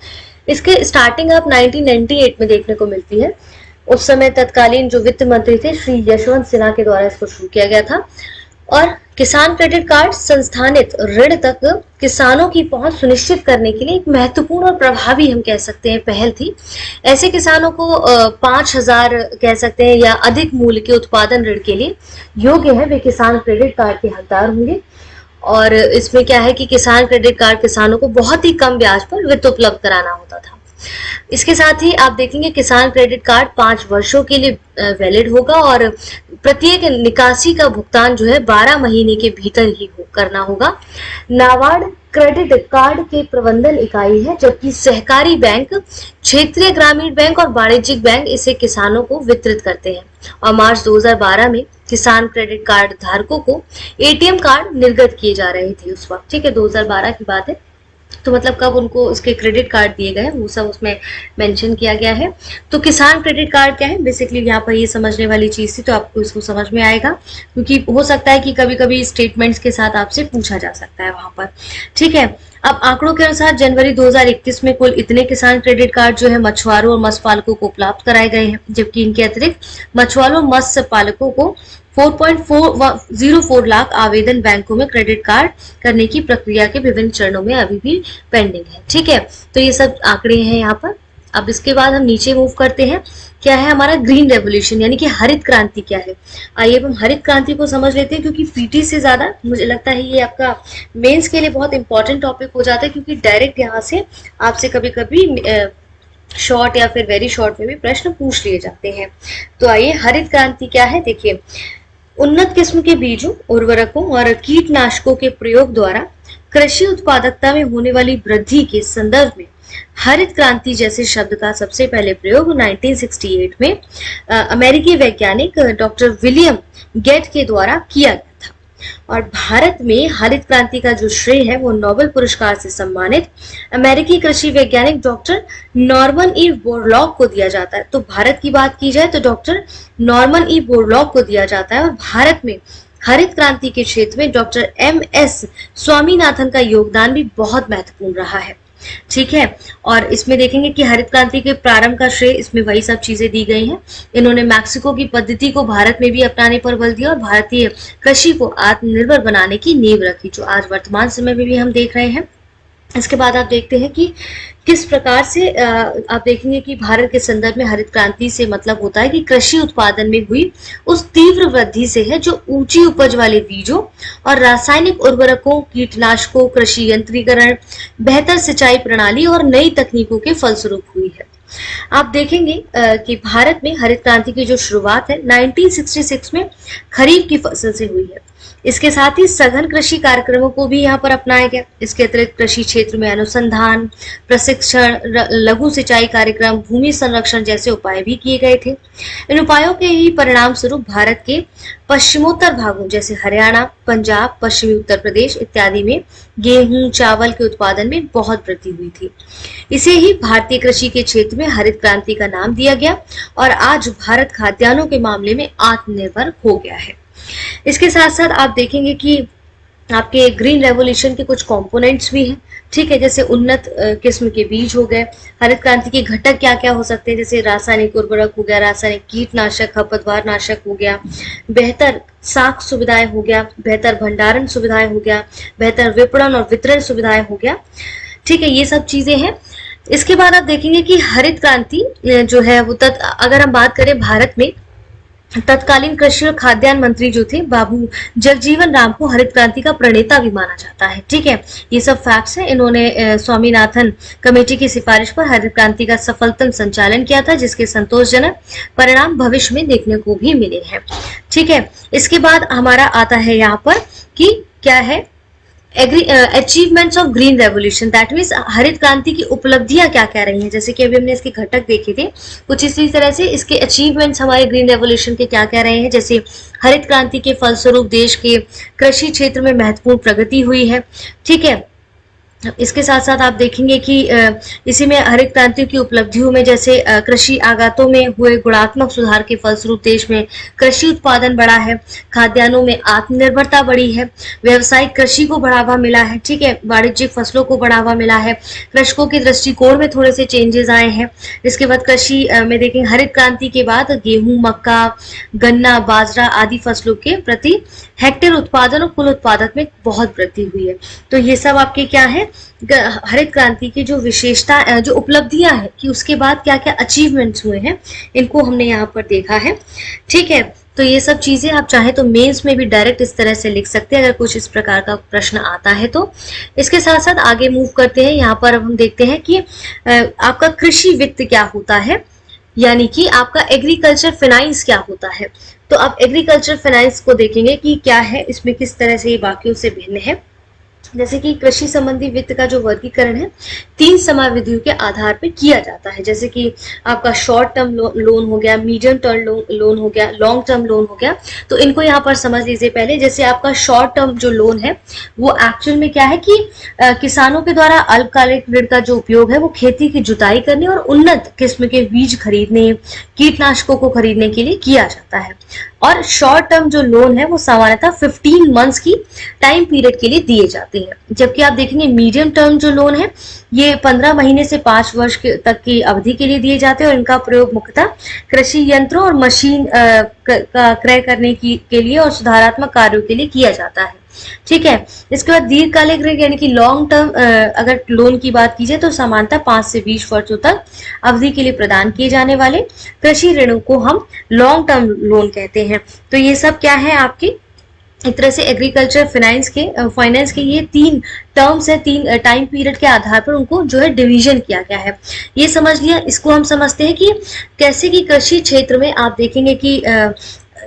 इसके स्टार्टिंग आप 1998 में देखने को मिलती है। उस समय तत्कालीन जो वित्त मंत्री थे श्री यशवंत सिन्हा के द्वारा इसको शुरू किया गया था। और किसान क्रेडिट कार्ड संस्थानित ऋण तक किसानों की पहुंच सुनिश्चित करने के लिए एक महत्वपूर्ण और प्रभावी, हम कह सकते हैं, पहल थी। ऐसे किसानों को 5,000 कह सकते हैं या अधिक मूल्य के उत्पादन ऋण के लिए योग्य है, वे किसान क्रेडिट कार्ड के हकदार होंगे। और इसमें क्या है कि किसान क्रेडिट कार्ड किसानों को बहुत ही कम ब्याज पर वित्त उपलब्ध कराना होता था। इसके साथ ही आप देखेंगे किसान क्रेडिट कार्ड 5 वर्षों के लिए वैलिड होगा और प्रत्येक निकासी का भुगतान जो है 12 महीने के भीतर ही करना होगा। नाबार्ड क्रेडिट कार्ड के प्रबंधन इकाई है, जबकि सहकारी बैंक, क्षेत्रीय ग्रामीण बैंक और वाणिज्यिक बैंक इसे किसानों को वितरित करते हैं। और मार्च 2012 में किसान क्रेडिट कार्ड धारकों को एटीएम कार्ड निर्गत किए जा रहे थे उस वक्त, ठीक है, 2012 की बात है। तो मतलब कब उनको इसके क्रेडिट कार्ड दिए गए वो सब उसमें मेंशन किया गया है। तो किसान क्रेडिट कार्ड क्या है, बेसिकली यहाँ पर ये समझने वाली चीज थी, तो आपको इसको समझ में आएगा, क्योंकि हो सकता है कि कभी कभी स्टेटमेंट्स के साथ आपसे पूछा जा सकता है वहां पर, ठीक है। अब आंकड़ों के अनुसार जनवरी 2021 में कुल इतने किसान क्रेडिट कार्ड जो है मछुआरों और मत्स्य पालकों को उपलब्ध कराए गए हैं, जबकि इनके अतिरिक्त मछुआरों और मत्स्य पालकों को 4.04 लाख आवेदन बैंकों में क्रेडिट कार्ड करने की प्रक्रिया के विभिन्न चरणों में अभी भी पेंडिंग है, ठीक है। तो ये सब आंकड़े हैं यहाँ पर। अब इसके बाद हम नीचे मूव करते हैं, क्या है हमारा ग्रीन रेवोल्यूशन, यानी कि हरित क्रांति क्या है। आइए हम हरित क्रांति को समझ लेते हैं, क्योंकि पीटी से ज्यादा मुझे लगता है ये आपका मेंस के लिए बहुत इंपॉर्टेंट टॉपिक हो जाता है, क्योंकि डायरेक्ट यहाँ से आपसे कभी कभी शॉर्ट या फिर वेरी शॉर्ट में भी प्रश्न पूछ लिए जाते हैं। तो आइए हरित क्रांति क्या है, देखिए, उन्नत किस्म के बीजों, उर्वरकों और कीटनाशकों के प्रयोग द्वारा कृषि उत्पादकता में होने वाली वृद्धि के संदर्भ में हरित क्रांति जैसे शब्द का सबसे पहले प्रयोग 1968 में अमेरिकी वैज्ञानिक डॉक्टर विलियम गेट के द्वारा किया गया था। और भारत में हरित क्रांति का जो श्रेय है वो नोबेल पुरस्कार से सम्मानित अमेरिकी कृषि वैज्ञानिक डॉक्टर नॉर्मन ई बोरलॉग को दिया जाता है। तो भारत की बात की जाए तो डॉक्टर नॉर्मन ई बोरलॉग को दिया जाता है। और भारत में हरित क्रांति के क्षेत्र में डॉक्टर MS स्वामीनाथन का योगदान भी बहुत महत्वपूर्ण रहा है, ठीक है। और इसमें देखेंगे कि हरित क्रांति के प्रारंभ का श्रेय, इसमें वही सब चीजें दी गई हैं। इन्होंने मैक्सिको की पद्धति को भारत में भी अपनाने पर बल दिया और भारतीय कृषि को आत्मनिर्भर बनाने की नींव रखी, जो आज वर्तमान समय में भी हम देख रहे हैं। इसके बाद आप देखते हैं कि किस प्रकार से आप देखेंगे कि भारत के संदर्भ में हरित क्रांति से मतलब होता है कि कृषि उत्पादन में हुई उस तीव्र वृद्धि से है जो ऊंची उपज वाले बीजों और रासायनिक उर्वरकों, कीटनाशकों, कृषि यंत्रीकरण, बेहतर सिंचाई प्रणाली और नई तकनीकों के फलस्वरूप हुई है। आप देखेंगे कि भारत में हरित क्रांति की जो शुरुआत है 1966 में खरीफ की फसल से हुई है। इसके साथ ही सघन कृषि कार्यक्रमों को भी यहाँ पर अपनाया गया। इसके अतिरिक्त कृषि क्षेत्र में अनुसंधान, प्रशिक्षण, लघु सिंचाई कार्यक्रम, भूमि संरक्षण जैसे उपाय भी किए गए थे। इन उपायों के ही परिणाम स्वरूप भारत के पश्चिमोत्तर भागों जैसे हरियाणा, पंजाब, पश्चिमी उत्तर प्रदेश इत्यादि में गेहूं, चावल के उत्पादन में बहुत वृद्धि हुई थी। इसे ही भारतीय कृषि के क्षेत्र में हरित क्रांति का नाम दिया गया और आज भारत खाद्यान्नों के मामले में आत्मनिर्भर हो गया है। इसके साथ साथ आप देखेंगे कि आपके ग्रीन रेवोल्यूशन के कुछ कंपोनेंट्स भी हैं, ठीक है, जैसे उन्नत किस्म के बीज हो गए। हरित क्रांति के घटक क्या क्या हो सकते हैं, जैसे रासायनिक उर्वरक हो गया, रासायनिक कीटनाशक, खरपतवार नाशक हो गया, बेहतर साख सुविधाएं हो गया, बेहतर भंडारण सुविधाएं हो गया, बेहतर विपणन और वितरण सुविधाएं हो गया, ठीक है, ये सब चीजें हैं। इसके बाद आप देखेंगे कि हरित क्रांति जो है वो अगर हम बात करें भारत में तत्कालीन कृषि और खाद्यान्न मंत्री जो थे बाबू जगजीवन राम को हरित क्रांति का प्रणेता भी माना जाता है, ठीक है। ये सब फैक्ट्स हैं। इन्होंने स्वामीनाथन कमेटी की सिफारिश पर हरित क्रांति का सफलतम संचालन किया था, जिसके संतोषजनक परिणाम भविष्य में देखने को भी मिले हैं, ठीक है। इसके बाद हमारा आता है यहाँ पर कि क्या है achievements of green revolution, that means हरित क्रांति की उपलब्धियां क्या क्या रही हैं। जैसे कि अभी हमने इसके घटक देखे थे, कुछ इसी तरह से इसके अचीवमेंट्स हमारे ग्रीन रेवोल्यूशन के क्या क्या रहे हैं। जैसे हरित क्रांति के फलस्वरूप देश के कृषि क्षेत्र में महत्वपूर्ण प्रगति हुई है, ठीक है। इसके साथ साथ आप देखेंगे कि इसी में हरित क्रांति की उपलब्धियों में जैसे कृषि आगातों में हुए गुणात्मक सुधार के फलस्वरूप देश में कृषि उत्पादन बढ़ा है, खाद्यान्नों में आत्मनिर्भरता बढ़ी है, व्यावसायिक कृषि को बढ़ावा मिला है, ठीक है, वाणिज्यिक फसलों को बढ़ावा मिला है, कृषकों के दृष्टिकोण में थोड़े से चेंजेस आए हैं। इसके बाद कृषि में देखेंगे हरित क्रांति के बाद गेहूं, मक्का, गन्ना, बाजरा आदि फसलों के प्रति हेक्टेयर उत्पादन और कुल उत्पादक में बहुत वृद्धि हुई है। तो ये सब आपके क्या है, हरित क्रांति की जो विशेषता, जो उपलब्धियां हैं कि उसके बाद क्या क्या अचीवमेंट्स हुए हैं, इनको हमने यहाँ पर देखा है। ठीक है, तो ये सब चीजें आप चाहे तो मेंस में भी डायरेक्ट इस तरह से लिख सकते हैं अगर कुछ इस प्रकार का प्रश्न आता है तो। इसके साथ साथ आगे मूव करते हैं। यहाँ पर अब हम देखते हैं कि आपका कृषि वित्त क्या होता है, यानी कि आपका एग्रीकल्चर फाइनेंस क्या होता है। तो आप एग्रीकल्चर फाइनेंस को देखेंगे कि क्या है, इसमें किस तरह से ये बाकियों से भिन्न है। जैसे कि कृषि संबंधी वित्त का जो वर्गीकरण है 3 समयावधियों के आधार पर किया जाता है। जैसे कि आपका शॉर्ट टर्म लोन हो गया, मीडियम टर्म लोन हो गया, लॉन्ग टर्म लोन हो गया। तो इनको यहाँ पर समझ लीजिए पहले। जैसे आपका शॉर्ट टर्म जो लोन है वो एक्चुअल में क्या है कि किसानों के द्वारा अल्पकालिक ऋण का जो उपयोग है वो खेती की जुताई करने और उन्नत किस्म के बीज खरीदने, कीटनाशकों को खरीदने के लिए किया जाता है। और शॉर्ट टर्म जो लोन है वो सामान्यतः 15 मंथ्स की टाइम पीरियड के लिए दिए जाते हैं। जबकि आप देखेंगे मीडियम टर्म जो लोन है ये 15 महीने से 5 वर्ष तक की अवधि के लिए दिए जाते हैं और इनका प्रयोग मुख्यतः कृषि यंत्रों और मशीन का क्रय करने के लिए और सुधारात्मक कार्यों के लिए किया जाता है। ठीक है, इसके बाद दीर्घकालिक ऋण यानी कि लॉन्ग टर्म अगर लोन की बात की जाए तो सामान्यतः 5 से 20 वर्षों तक अवधि के लिए प्रदान किए जाने वाले कृषि ऋणों को हम लॉन्ग टर्म लोन कहते हैं। तो ये सब क्या है आपके एक तरह से एग्रीकल्चर फाइनेंस के ये 3 टर्म्स है, 3 टाइम पीरियड के आधार पर उनको जो है डिवीजन किया गया है। ये समझ लिया। इसको हम समझते हैं कि कैसे कि कृषि क्षेत्र में आप देखेंगे कि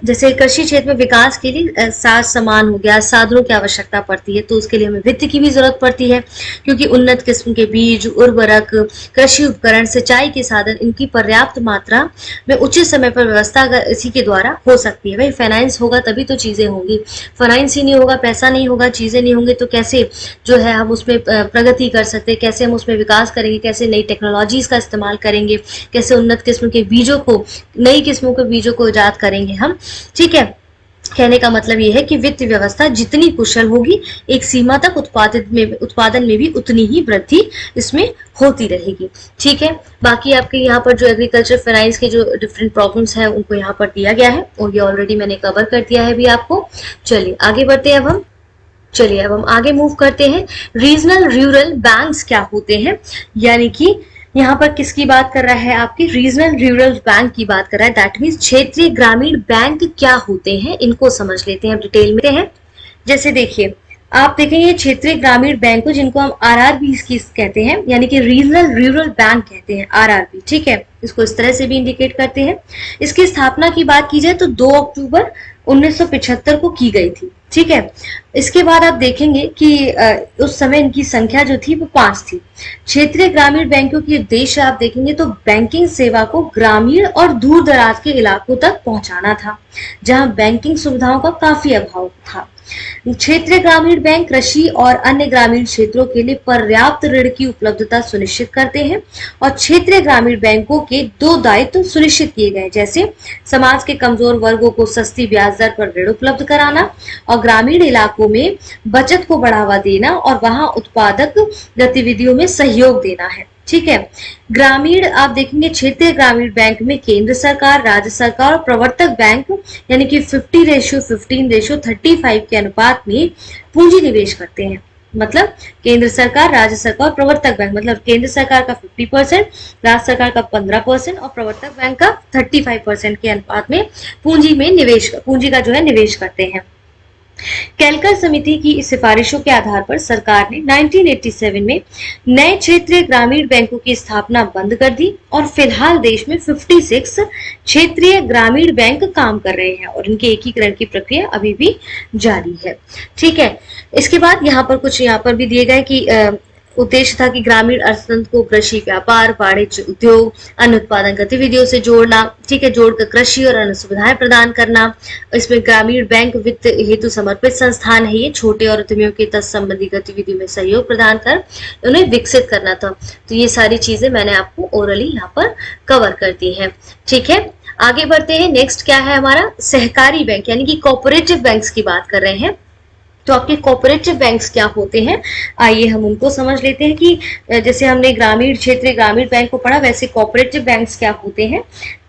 जैसे कृषि क्षेत्र में विकास के लिए साज सामान हो गया, साधनों की आवश्यकता पड़ती है, तो उसके लिए हमें वित्त की भी जरूरत पड़ती है, क्योंकि उन्नत किस्म के बीज, उर्वरक, कृषि उपकरण, सिंचाई के साधन, इनकी पर्याप्त मात्रा में उचित समय पर व्यवस्था इसी के द्वारा हो सकती है। भाई फाइनेंस होगा तभी तो चीजें होंगी, फाइनेंस ही नहीं होगा, पैसा नहीं होगा, चीजें नहीं होंगे तो कैसे जो है हम उसमें प्रगति कर सकते हैं, कैसे हम उसमें विकास करेंगे, कैसे नई टेक्नोलॉजीज का इस्तेमाल करेंगे, कैसे उन्नत किस्म के बीजों को, नई किस्मों के बीजों को इजाद करेंगे हम। ठीक है, कहने का मतलब यह है कि वित्त व्यवस्था जितनी कुशल होगी एक सीमा तक उत्पादन में भी उतनी ही वृद्धि इसमें होती रहेगी। ठीक है, बाकी आपके यहाँ पर जो एग्रीकल्चर फाइनेंस के जो डिफरेंट प्रॉब्लम्स हैं उनको यहाँ पर दिया गया है और ये ऑलरेडी मैंने कवर कर दिया है भी आपको। चलिए आगे बढ़ते हैं अब हम आगे मूव करते हैं। रीजनल रूरल बैंक्स क्या होते हैं, यानी कि यहाँ पर किसकी बात कर रहा है, आपकी रीजनल रूरल बैंक की बात कर रहा है। दैट मीन्स क्षेत्रीय ग्रामीण बैंक क्या होते हैं, इनको समझ लेते हैं, डिटेल में हैं। जैसे देखिए आप देखेंगे क्षेत्रीय ग्रामीण बैंक को जिनको हम आरआरबी कहते हैं, यानी कि रीजनल रूरल बैंक कहते हैं, आरआरबी। ठीक है, इसको इस तरह से भी इंडिकेट करते हैं। इसकी स्थापना की बात की जाए तो 2 अक्टूबर 1975 को की गई थी। ठीक है, इसके बाद आप देखेंगे कि उस समय इनकी संख्या जो थी वो 5 थी। क्षेत्रीय ग्रामीण बैंकों की उद्देश्य आप देखेंगे तो बैंकिंग सेवा को ग्रामीण और दूर दराज के इलाकों तक पहुंचाना था, जहां बैंकिंग सुविधाओं का काफी अभाव था। क्षेत्रीय ग्रामीण बैंक कृषि और अन्य ग्रामीण क्षेत्रों के लिए पर्याप्त ऋण की उपलब्धता सुनिश्चित करते हैं और क्षेत्रीय ग्रामीण बैंकों के 2 दायित्व सुनिश्चित किए गए, जैसे समाज के कमजोर वर्गों को सस्ती ब्याज दर पर ऋण उपलब्ध कराना और ग्रामीण इलाकों में बचत को बढ़ावा देना और वहां उत्पादक गतिविधियों में सहयोग देना है। ठीक है, ग्रामीण आप देखेंगे क्षेत्रीय ग्रामीण बैंक में केंद्र सरकार, राज्य सरकार और प्रवर्तक बैंक यानी कि 50:15:35 के अनुपात में पूंजी निवेश करते हैं। मतलब केंद्र सरकार, राज्य सरकार और प्रवर्तक बैंक, मतलब केंद्र सरकार का 50%, राज्य सरकार का 15% और प्रवर्तक बैंक का 35% के अनुपात में पूंजी का जो है निवेश करते हैं। कैलकर समिति की इस सिफारिशों के आधार पर सरकार ने 1987 में नए क्षेत्रीय ग्रामीण बैंकों की स्थापना बंद कर दी और फिलहाल देश में 56 क्षेत्रीय ग्रामीण बैंक काम कर रहे हैं और इनके एकीकरण की प्रक्रिया अभी भी जारी है। ठीक है, इसके बाद यहाँ पर भी दिए गए कि उद्देश्य था कि ग्रामीण अर्थतंत्र को कृषि, व्यापार, वाणिज्य, उद्योग, अन्य उत्पादन गतिविधियों से जोड़ना। ठीक है, जोड़कर कृषि और अन्य सुविधाएं प्रदान करना। इसमें ग्रामीण बैंक वित्त हेतु समर्पित संस्थान है, ये छोटे और उद्यमियों के तत्संबंधी गतिविधियों में सहयोग प्रदान कर उन्हें विकसित करना था। तो ये सारी चीजें मैंने आपको ओरली यहाँ पर कवर कर दी है। ठीक है, आगे बढ़ते हैं। नेक्स्ट क्या है हमारा, सहकारी बैंक यानी कि कोऑपरेटिव बैंक्स की बात कर रहे हैं। तो आपके कोऑपरेटिव बैंक्स क्या होते हैं, आइए हम उनको समझ लेते हैं कि जैसे हमने क्षेत्रीय ग्रामीण बैंक को पढ़ा, वैसे कोऑपरेटिव बैंक्स क्या होते हैं।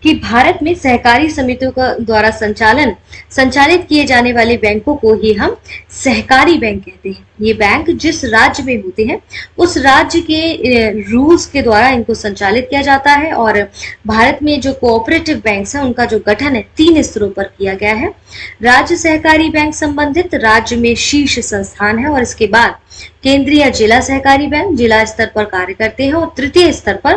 कि भारत में सहकारी समितियों का द्वारा संचालित किए जाने वाले बैंकों को ही हम सहकारी बैंक कहते हैं। ये बैंक जिस राज्य में होते हैं उस राज्य के रूल्स के द्वारा इनको संचालित किया जाता है। और भारत में जो कोऑपरेटिव बैंक्स हैं उनका जो गठन है 3 स्तरों पर किया गया है। राज्य सहकारी बैंक संबंधित राज्य में शीर्ष संस्थान है, और इसके बाद केंद्रीय जिला सहकारी बैंक जिला स्तर पर कार्य करते हैं, और तृतीय स्तर पर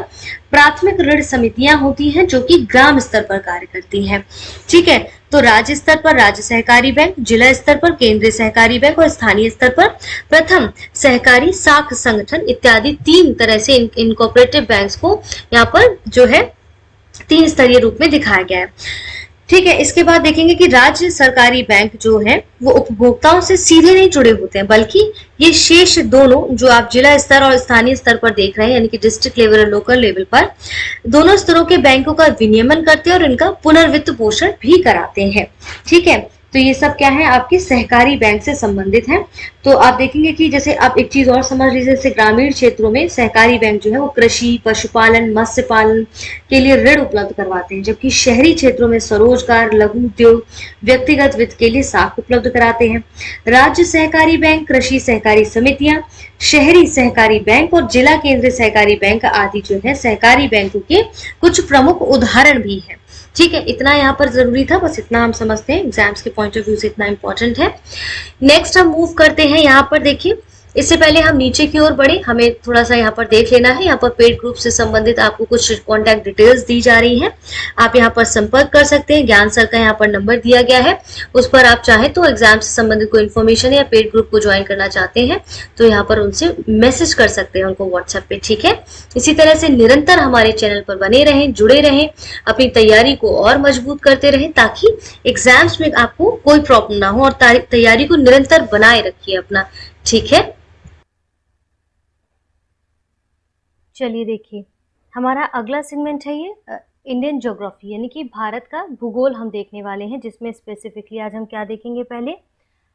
प्राथमिक ऋण समितियां होती हैं जो कि ग्राम स्तर पर कार्य करती हैं। ठीक है, तो राज्य स्तर पर राज्य सहकारी बैंक, जिला स्तर पर केंद्रीय सहकारी बैंक और स्थानीय स्तर पर प्रथम सहकारी साख संगठन इत्यादि 3 तरह से इन कोऑपरेटिव बैंक्स को यहाँ पर जो है 3 स्तरीय रूप में दिखाया गया है। ठीक है, इसके बाद देखेंगे कि राज्य सरकारी बैंक जो है वो उपभोक्ताओं से सीधे नहीं जुड़े होते हैं, बल्कि ये शेष दोनों जो आप जिला स्तर और स्थानीय स्तर पर देख रहे हैं, यानी कि डिस्ट्रिक्ट लेवल और लोकल लेवल पर दोनों स्तरों के बैंकों का विनियमन करते हैं और इनका पुनर्वित्त पोषण भी कराते हैं। ठीक है, तो ये सब क्या है, आपके सहकारी बैंक से संबंधित है। तो आप देखेंगे कि जैसे आप एक चीज और समझ लीजिए, जैसे ग्रामीण क्षेत्रों में सहकारी बैंक जो है वो कृषि, पशुपालन, मत्स्य पालन के लिए ऋण उपलब्ध करवाते हैं, जबकि शहरी क्षेत्रों में स्वरोजगार, लघु उद्योग, व्यक्तिगत वित्त के लिए साख उपलब्ध कराते हैं। राज्य सहकारी बैंक, कृषि सहकारी समितियां, शहरी सहकारी बैंक और जिला केंद्रीय सहकारी बैंक आदि जो है सहकारी बैंकों के कुछ प्रमुख उदाहरण भी हैं। ठीक है, इतना यहाँ पर जरूरी था, बस इतना हम समझते हैं, एग्जाम्स के पॉइंट ऑफ व्यू से इतना इंपॉर्टेंट है। नेक्स्ट हम मूव करते हैं, यहाँ पर देखिए इससे पहले हम नीचे की ओर बढ़े, हमें थोड़ा सा यहाँ पर देख लेना है। यहाँ पर पेड ग्रुप से संबंधित आपको कुछ कॉन्टैक्ट डिटेल्स दी जा रही हैं, आप यहाँ पर संपर्क कर सकते हैं। ज्ञान सर का यहाँ पर नंबर दिया गया है, उस पर आप चाहे तो एग्जाम से संबंधित कोई इन्फॉर्मेशन या पेड ग्रुप को ज्वाइन करना चाहते हैं तो यहाँ पर उनसे मैसेज कर सकते हैं उनको व्हाट्सएप पे। ठीक है, इसी तरह से निरंतर हमारे चैनल पर बने रहें, जुड़े रहें, अपनी तैयारी को और मजबूत करते रहें ताकि एग्जाम्स में आपको कोई प्रॉब्लम ना हो, और तैयारी को निरंतर बनाए रखिए अपना। ठीक है, चलिए देखिए, हमारा अगला सेगमेंट है ये इंडियन ज्योग्राफी, यानी कि भारत का भूगोल हम देखने वाले हैं, जिसमें स्पेसिफिकली आज हम क्या देखेंगे, पहले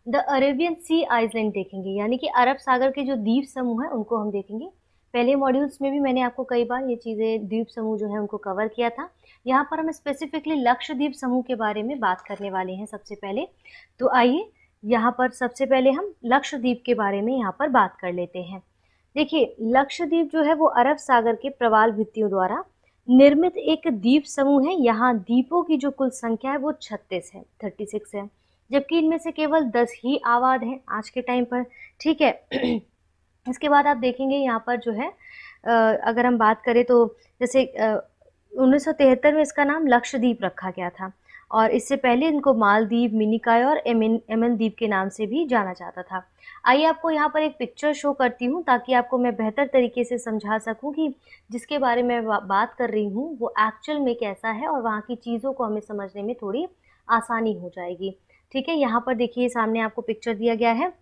द अरेबियन सी आइलैंड देखेंगे, यानी कि अरब सागर के जो द्वीप समूह हैं उनको हम देखेंगे। पहले मॉड्यूल्स में भी मैंने आपको कई बार ये चीज़ें द्वीप समूह जो है उनको कवर किया था। यहाँ पर हम स्पेसिफिकली लक्षद्वीप समूह के बारे में बात करने वाले हैं सबसे पहले। तो आइए यहाँ पर सबसे पहले हम लक्षद्वीप के बारे में यहाँ पर बात कर लेते हैं। देखिए, लक्षद्वीप जो है वो अरब सागर के प्रवाल भित्तियों द्वारा निर्मित एक द्वीप समूह है। यहाँ द्वीपों की जो कुल संख्या है वो 36 है, जबकि इनमें से केवल 10 ही आबाद हैं आज के टाइम पर। ठीक है, इसके बाद आप देखेंगे यहाँ पर जो है अगर हम बात करें तो जैसे 1973 में इसका नाम लक्षद्वीप रखा गया था, और इससे पहले इनको मालदीव, मिनिकॉय और एमन द्वीप के नाम से भी जाना जाता था। आइए आपको यहाँ पर एक पिक्चर शो करती हूँ ताकि आपको मैं बेहतर तरीके से समझा सकूँ कि जिसके बारे में बात कर रही हूँ वो एक्चुअल में कैसा है, और वहाँ की चीज़ों को हमें समझने में थोड़ी आसानी हो जाएगी। ठीक है, यहाँ पर देखिए सामने आपको पिक्चर दिया गया है।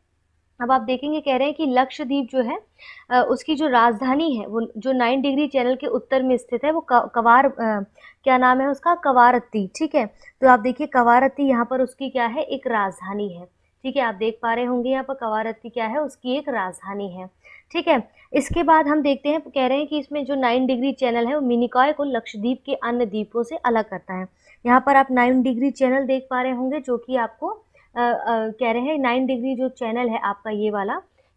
अब आप देखेंगे, कह रहे हैं कि लक्षद्वीप जो है उसकी जो राजधानी है वो जो 9 डिग्री चैनल के उत्तर में स्थित है, वो क्या नाम है उसका, कवारत्ती। ठीक है, तो आप देखिए कवारत्ती यहाँ पर उसकी क्या है, एक राजधानी है। ठीक है, आप देख पा रहे होंगे यहाँ पर कवारत्ती क्या है, उसकी एक राजधानी है। ठीक है, इसके बाद हम देखते हैं, कह रहे हैं कि इसमें जो 9 डिग्री चैनल है वो मिनिकॉय को लक्षद्वीप के अन्य द्वीपों से अलग करता है। यहाँ पर आप 9 डिग्री चैनल देख पा रहे होंगे, जो कि आपको कह रहे हैं 9 डिग्री जो चैनल है आपका ये वाला,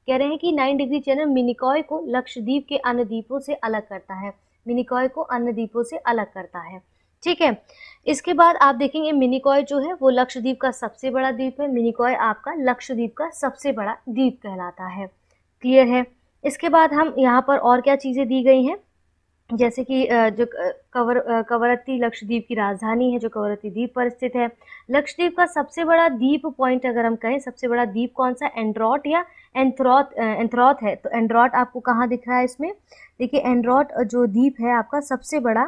कह रहे हैं कि 9 डिग्री चैनल मिनिकॉय को लक्षद्वीप के अन्य द्वीपों से अलग करता है, मिनिकॉय को अन्य द्वीपों से अलग करता है। ठीक है, इसके बाद आप देखेंगे मिनिकॉय जो है वो लक्षद्वीप का सबसे बड़ा द्वीप है। मिनिकॉय आपका लक्षद्वीप का सबसे बड़ा द्वीप कहलाता है। क्लियर है। इसके बाद हम यहाँ पर और क्या चीज़ें दी गई हैं, जैसे कि जो कवरत्ती लक्षद्वीप की राजधानी है जो कवरत्ती द्वीप पर स्थित है। लक्षद्वीप का सबसे बड़ा द्वीप पॉइंट अगर हम कहें, सबसे बड़ा द्वीप कौन सा, एंड्रोट या एंथ्रोथ है। तो एंड्रोट आपको कहाँ दिख रहा है इसमें, देखिए एंड्रोट जो द्वीप है आपका सबसे बड़ा,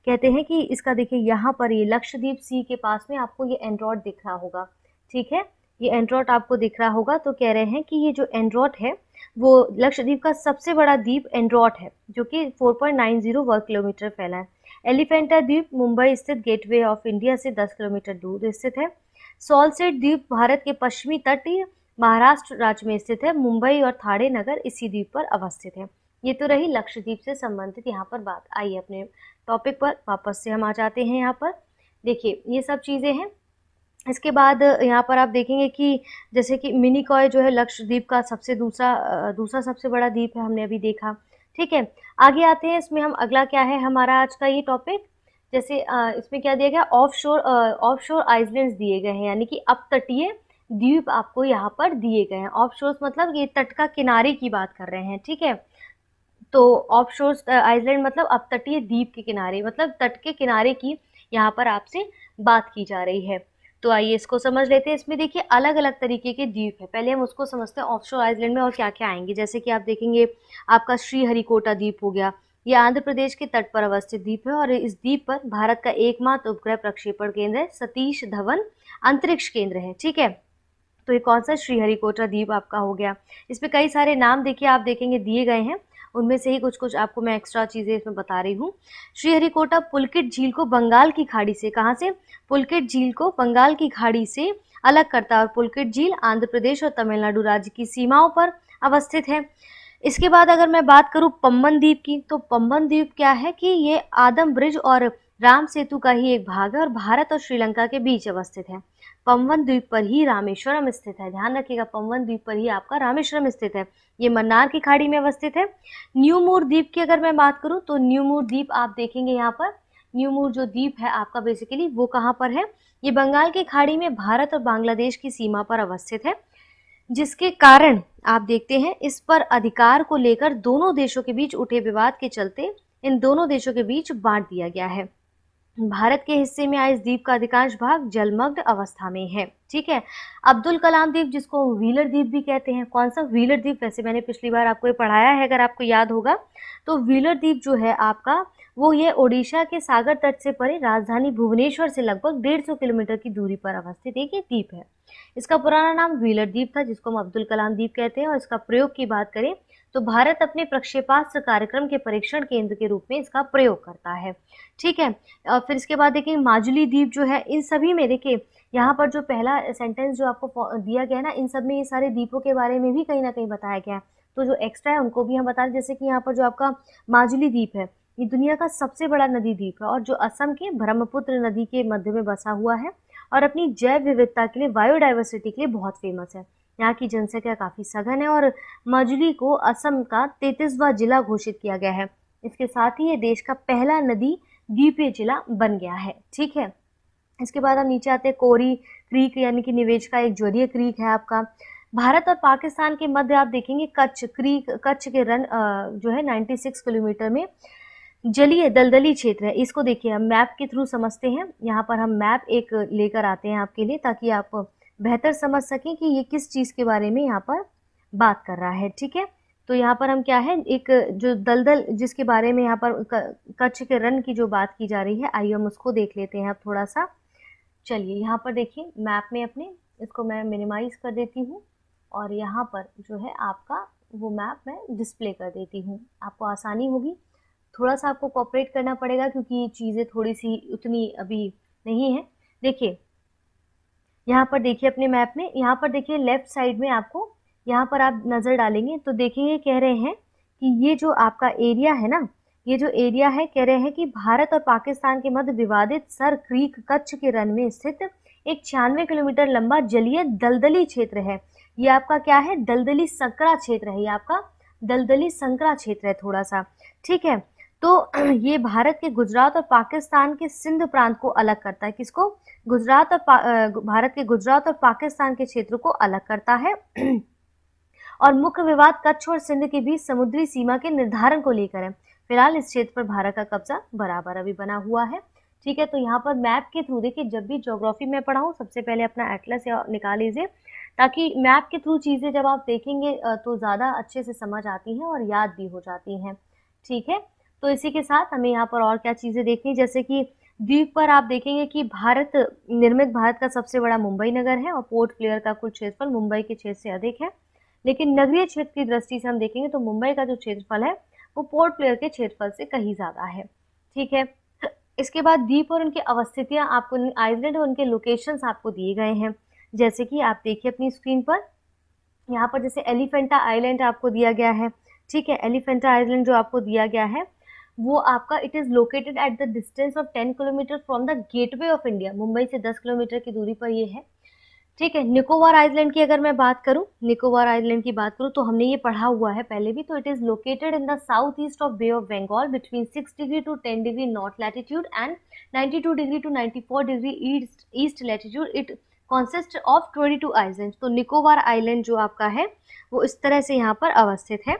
कहते हैं कि इसका देखिए यहाँ पर ये लक्षद्वीप सी के पास में आपको ये एंड्रोट दिख रहा होगा। ठीक है, ये एंड्रोट आपको दिख रहा होगा। तो कह रहे हैं कि ये जो एंड्रोट है वो लक्षद्वीप का सबसे बड़ा द्वीप एंड्रोट है, जो कि 4.90 वर्ग किलोमीटर फैला है। एलिफेंटा द्वीप मुंबई स्थित गेटवे ऑफ इंडिया से 10 किलोमीटर दूर स्थित है। सॉल्सेट द्वीप भारत के पश्चिमी तटीय महाराष्ट्र राज्य में स्थित है। मुंबई और थाणे नगर इसी द्वीप पर अवस्थित है। ये तो रही लक्षद्वीप से संबंधित यहाँ पर बात। आइए अपने टॉपिक पर वापस से हम आ जाते हैं। यहाँ पर देखिए ये सब चीज़ें हैं। इसके बाद यहाँ पर आप देखेंगे कि जैसे कि मिनिकॉय जो है लक्षद्वीप का दूसरा सबसे बड़ा द्वीप है, हमने अभी देखा। ठीक है, आगे आते हैं। इसमें हम अगला क्या है हमारा आज का ये टॉपिक, जैसे इसमें क्या दिया गया, ऑफशोर आइलैंड्स दिए गए हैं, यानी कि अपतटीय द्वीप आपको यहाँ पर दिए गए हैं। ऑफशोर्स मतलब ये तट का किनारे की बात कर रहे हैं। ठीक है, तो ऑफशोर आइलैंड मतलब अपतटीय द्वीप के किनारे, मतलब तट के किनारे की यहाँ पर आपसे बात की जा रही है। तो आइए इसको समझ लेते हैं। इसमें देखिए अलग अलग तरीके के द्वीप है, पहले हम उसको समझते हैं ऑफशोर आइलैंड में और क्या क्या आएंगे। जैसे कि आप देखेंगे आपका श्रीहरिकोटा द्वीप हो गया, ये आंध्र प्रदेश के तट पर अवस्थित द्वीप है और इस द्वीप पर भारत का एकमात्र उपग्रह प्रक्षेपण केंद्र है, सतीश धवन अंतरिक्ष केंद्र है। ठीक है, तो ये कौन सा श्रीहरिकोटा द्वीप आपका हो गया। इसमें कई सारे नाम देखिए आप देखेंगे दिए गए हैं, उनमें से ही कुछ कुछ आपको मैं एक्स्ट्रा चीज़ें इसमें बता रही हूँ। श्रीहरिकोटा पुलकित झील को बंगाल की खाड़ी से, कहाँ से, पुलकित झील को बंगाल की खाड़ी से अलग करता है और पुलकित झील आंध्र प्रदेश और तमिलनाडु राज्य की सीमाओं पर अवस्थित है। इसके बाद अगर मैं बात करूँ पम्बन द्वीप की, तो पम्बन द्वीप क्या है कि ये आदम ब्रिज और राम सेतु का ही एक भाग है और भारत और श्रीलंका के बीच अवस्थित है। पम्बन द्वीप पर ही रामेश्वरम स्थित है, ध्यान रखिएगा, पम्बन द्वीप पर ही आपका रामेश्वरम स्थित है, ये मन्नार की खाड़ी में अवस्थित है। न्यूमूर द्वीप की अगर मैं बात करूं तो न्यूमूर द्वीप आप देखेंगे यहाँ पर, न्यूमूर जो द्वीप है आपका बेसिकली वो कहाँ पर है, ये बंगाल की खाड़ी में भारत और बांग्लादेश की सीमा पर अवस्थित है, जिसके कारण आप देखते हैं इस पर अधिकार को लेकर दोनों देशों के बीच उठे विवाद के चलते इन दोनों देशों के बीच बांट दिया गया है। भारत के हिस्से में आए इस द्वीप का अधिकांश भाग जलमग्न अवस्था में है। ठीक है, अब्दुल कलाम द्वीप जिसको व्हीलर द्वीप भी कहते हैं, कौन सा, व्हीलर द्वीप, वैसे मैंने पिछली बार आपको ये पढ़ाया है अगर आपको याद होगा, तो व्हीलर द्वीप जो है आपका वो ये ओडिशा के सागर तट से परे राजधानी भुवनेश्वर से लगभग 150 किलोमीटर की दूरी पर अवस्थित एक द्वीप है। इसका पुराना नाम व्हीलर द्वीप था जिसको हम अब्दुल कलाम द्वीप कहते हैं और इसका प्रयोग की बात करें तो भारत अपने प्रक्षेपास्त्र कार्यक्रम के परीक्षण केंद्र के रूप में इसका प्रयोग करता है। ठीक है, और फिर इसके बाद देखिए माजुली द्वीप जो है, इन सभी में देखिए यहाँ पर जो पहला सेंटेंस जो आपको दिया गया है ना, इन सब में ये सारे द्वीपों के बारे में भी कहीं ना कहीं बताया गया है, तो जो एक्स्ट्रा है उनको भी हम बता दें। जैसे कि यहाँ पर जो आपका माजुली द्वीप है ये दुनिया का सबसे बड़ा नदी द्वीप है और जो असम के ब्रह्मपुत्र नदी के मध्य में बसा हुआ है और अपनी जैव विविधता के लिए, बायोडाइवर्सिटी के लिए बहुत फेमस है। यहाँ की जनसंख्या काफ़ी सघन है और माजुली को असम का 33वां जिला घोषित किया गया है। इसके साथ ही ये देश का पहला नदी द्वीपीय जिला बन गया है। ठीक है, इसके बाद हम नीचे आते हैं कोरी क्रीक, यानी कि निवेश का एक ज्वारीय क्रीक है आपका। भारत और पाकिस्तान के मध्य आप देखेंगे कच्छ क्रीक, कच्छ के रन जो है 96 किलोमीटर में जलीय दलदली क्षेत्र है। इसको देखिए हम मैप के थ्रू समझते हैं, यहाँ पर हम मैप एक लेकर आते हैं आपके लिए ताकि आप बेहतर समझ सकें कि ये किस चीज़ के बारे में यहाँ पर बात कर रहा है। ठीक है, तो यहाँ पर हम क्या है, एक जो दलदल जिसके बारे में यहाँ पर कच्छ के रण की जो बात की जा रही है, आइए हम उसको देख लेते हैं अब थोड़ा सा। चलिए यहाँ पर देखिए मैप में अपने, इसको मैं मिनिमाइज कर देती हूँ और यहाँ पर जो है आपका वो मैप मैं डिस्प्ले कर देती हूँ, आपको आसानी होगी। थोड़ा सा आपको कोऑपरेट करना पड़ेगा क्योंकि ये चीज़ें थोड़ी सी उतनी अभी नहीं है। देखिए यहाँ पर देखिए अपने मैप में, यहाँ पर देखिए लेफ्ट साइड में आपको, यहाँ पर आप नज़र डालेंगे तो देखिए कह रहे हैं कि ये जो आपका एरिया है ना, ये जो एरिया है कह रहे हैं कि भारत और पाकिस्तान के मध्य विवादित सर क्रीक कच्छ के रन में स्थित एक 96 किलोमीटर लंबा जलीय दलदली क्षेत्र है। ये आपका क्या है, दलदली संकरा क्षेत्र है, ये आपका दलदली संकरा क्षेत्र है थोड़ा सा। ठीक है, तो ये भारत के गुजरात और पाकिस्तान के सिंध प्रांत को अलग करता है। किसको, गुजरात और भारत के गुजरात और पाकिस्तान के क्षेत्र को अलग करता है और मुख्य विवाद कच्छ और सिंध के बीच समुद्री सीमा के निर्धारण को लेकर है। फिलहाल इस क्षेत्र पर भारत का कब्जा बराबर अभी बना हुआ है। ठीक है, तो यहाँ पर मैप के थ्रू देखिए, जब भी ज्योग्राफी में पढ़ाऊँ सबसे पहले अपना एटलस निकाल लीजिए ताकि मैप के थ्रू चीज़ें जब आप देखेंगे तो ज़्यादा अच्छे से समझ आती हैं और याद भी हो जाती हैं। ठीक है, तो इसी के साथ हमें यहाँ पर और क्या चीज़ें देखनी, जैसे कि द्वीप पर आप देखेंगे कि निर्मित भारत का सबसे बड़ा मुंबई नगर है और पोर्ट ब्लेयर का कुल क्षेत्रफल मुंबई के क्षेत्र से अधिक है, लेकिन नगरीय क्षेत्र की दृष्टि से हम देखेंगे तो मुंबई का जो क्षेत्रफल है वो पोर्ट ब्लेयर के क्षेत्रफल से कहीं ज़्यादा है। ठीक है, इसके बाद द्वीप और उनकी अवस्थितियाँ आपको, आइलैंड और उनके लोकेशंस आपको दिए गए हैं। जैसे कि आप देखिए अपनी स्क्रीन पर, यहाँ पर जैसे एलिफेंटा आइलैंड आपको दिया गया है, ठीक है। एलिफेंटा आइलैंड जो आपको दिया गया है वो आपका it is located at the distance of 10 kilometre from the gateway of India. Mumbai से 10 किलोमीटर की दूरी पर ये है। ठीक है। निकोबार आइलैंड की अगर मैं बात करूं, निकोबार आइलैंड की बात करूं तो हमने ये पढ़ा हुआ है पहले भी। तो it is located in the south east of bay of Bengal between 6 degree to 10 degree north latitude and 92 degree to 94 degree east latitude. It consist of 22 island. तो निकोबार आइलैंड जो आपका है वो इस तरह से यहाँ पर अवस्थित है।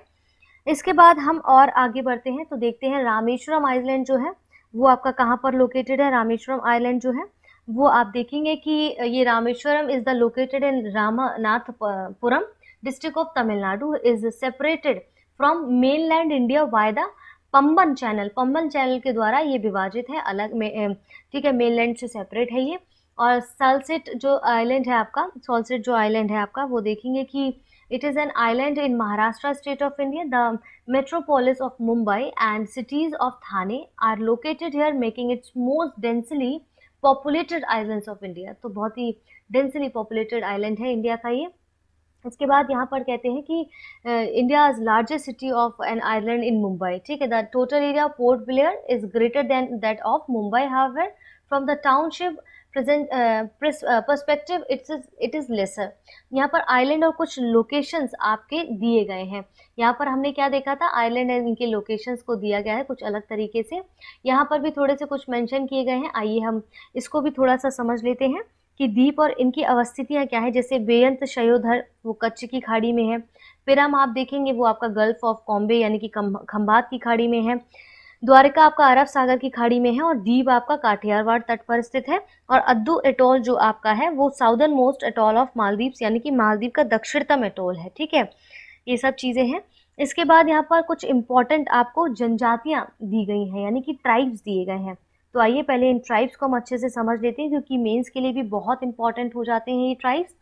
इसके बाद हम और आगे बढ़ते हैं तो देखते हैं रामेश्वरम आइलैंड जो है वो आपका कहाँ पर लोकेटेड है। रामेश्वरम आइलैंड जो है वो आप देखेंगे कि ये Rameswaram is the located in Ramanathapuram district of Tamil Nadu, is separated from mainland India by the Pamban channel. Pamban channel के द्वारा ये विभाजित है अलग में, ठीक है, मेनलैंड से सेपरेट है ये। और सालसेट जो आइलैंड है आपका, सालसेट जो आइलैंड है आपका वो देखेंगे कि it is an island in Maharashtra state of India. The metropolis of Mumbai and cities of Thane are located here, making it most densely populated islands of India. तो बहुत ही densely populated island है India का ये। इसके बाद यहाँ पर कहते हैं कि India largest city of an island in Mumbai. ठीक है। The total area of port Blair is greater than that of Mumbai, however from the township perspective it is lesser. यहाँ पर आइलैंड और कुछ लोकेशंस आपके दिए गए हैं। यहाँ पर हमने क्या देखा था, आइलैंड एंड इनके लोकेशंस को दिया गया है कुछ अलग तरीके से। यहाँ पर भी थोड़े से कुछ मेंशन किए गए हैं। आइए हम इसको भी थोड़ा सा समझ लेते हैं कि द्वीप और इनकी अवस्थितियाँ क्या है। जैसे बेयंत शयोधर वो कच्छ की खाड़ी में है। पिरम आप देखेंगे वो आपका गल्फ ऑफ कॉम्बे यानी कि खंबात की खाड़ी में है। द्वारका आपका अरब सागर की खाड़ी में है और दीव आपका काठियावाड़ तट पर स्थित है। और अद्दू एटोल जो आपका है वो southern most atoll of Maldives यानी कि मालदीव का दक्षिणतम एटोल है। ठीक है, ये सब चीज़ें हैं। इसके बाद यहाँ पर कुछ इंपॉर्टेंट आपको जनजातियाँ दी गई हैं यानी कि ट्राइब्स दिए गए हैं। तो आइए पहले इन ट्राइब्स को हम अच्छे से समझ लेते हैं क्योंकि मेंस के लिए भी बहुत इंपॉर्टेंट हो जाते हैं ये ट्राइब्स।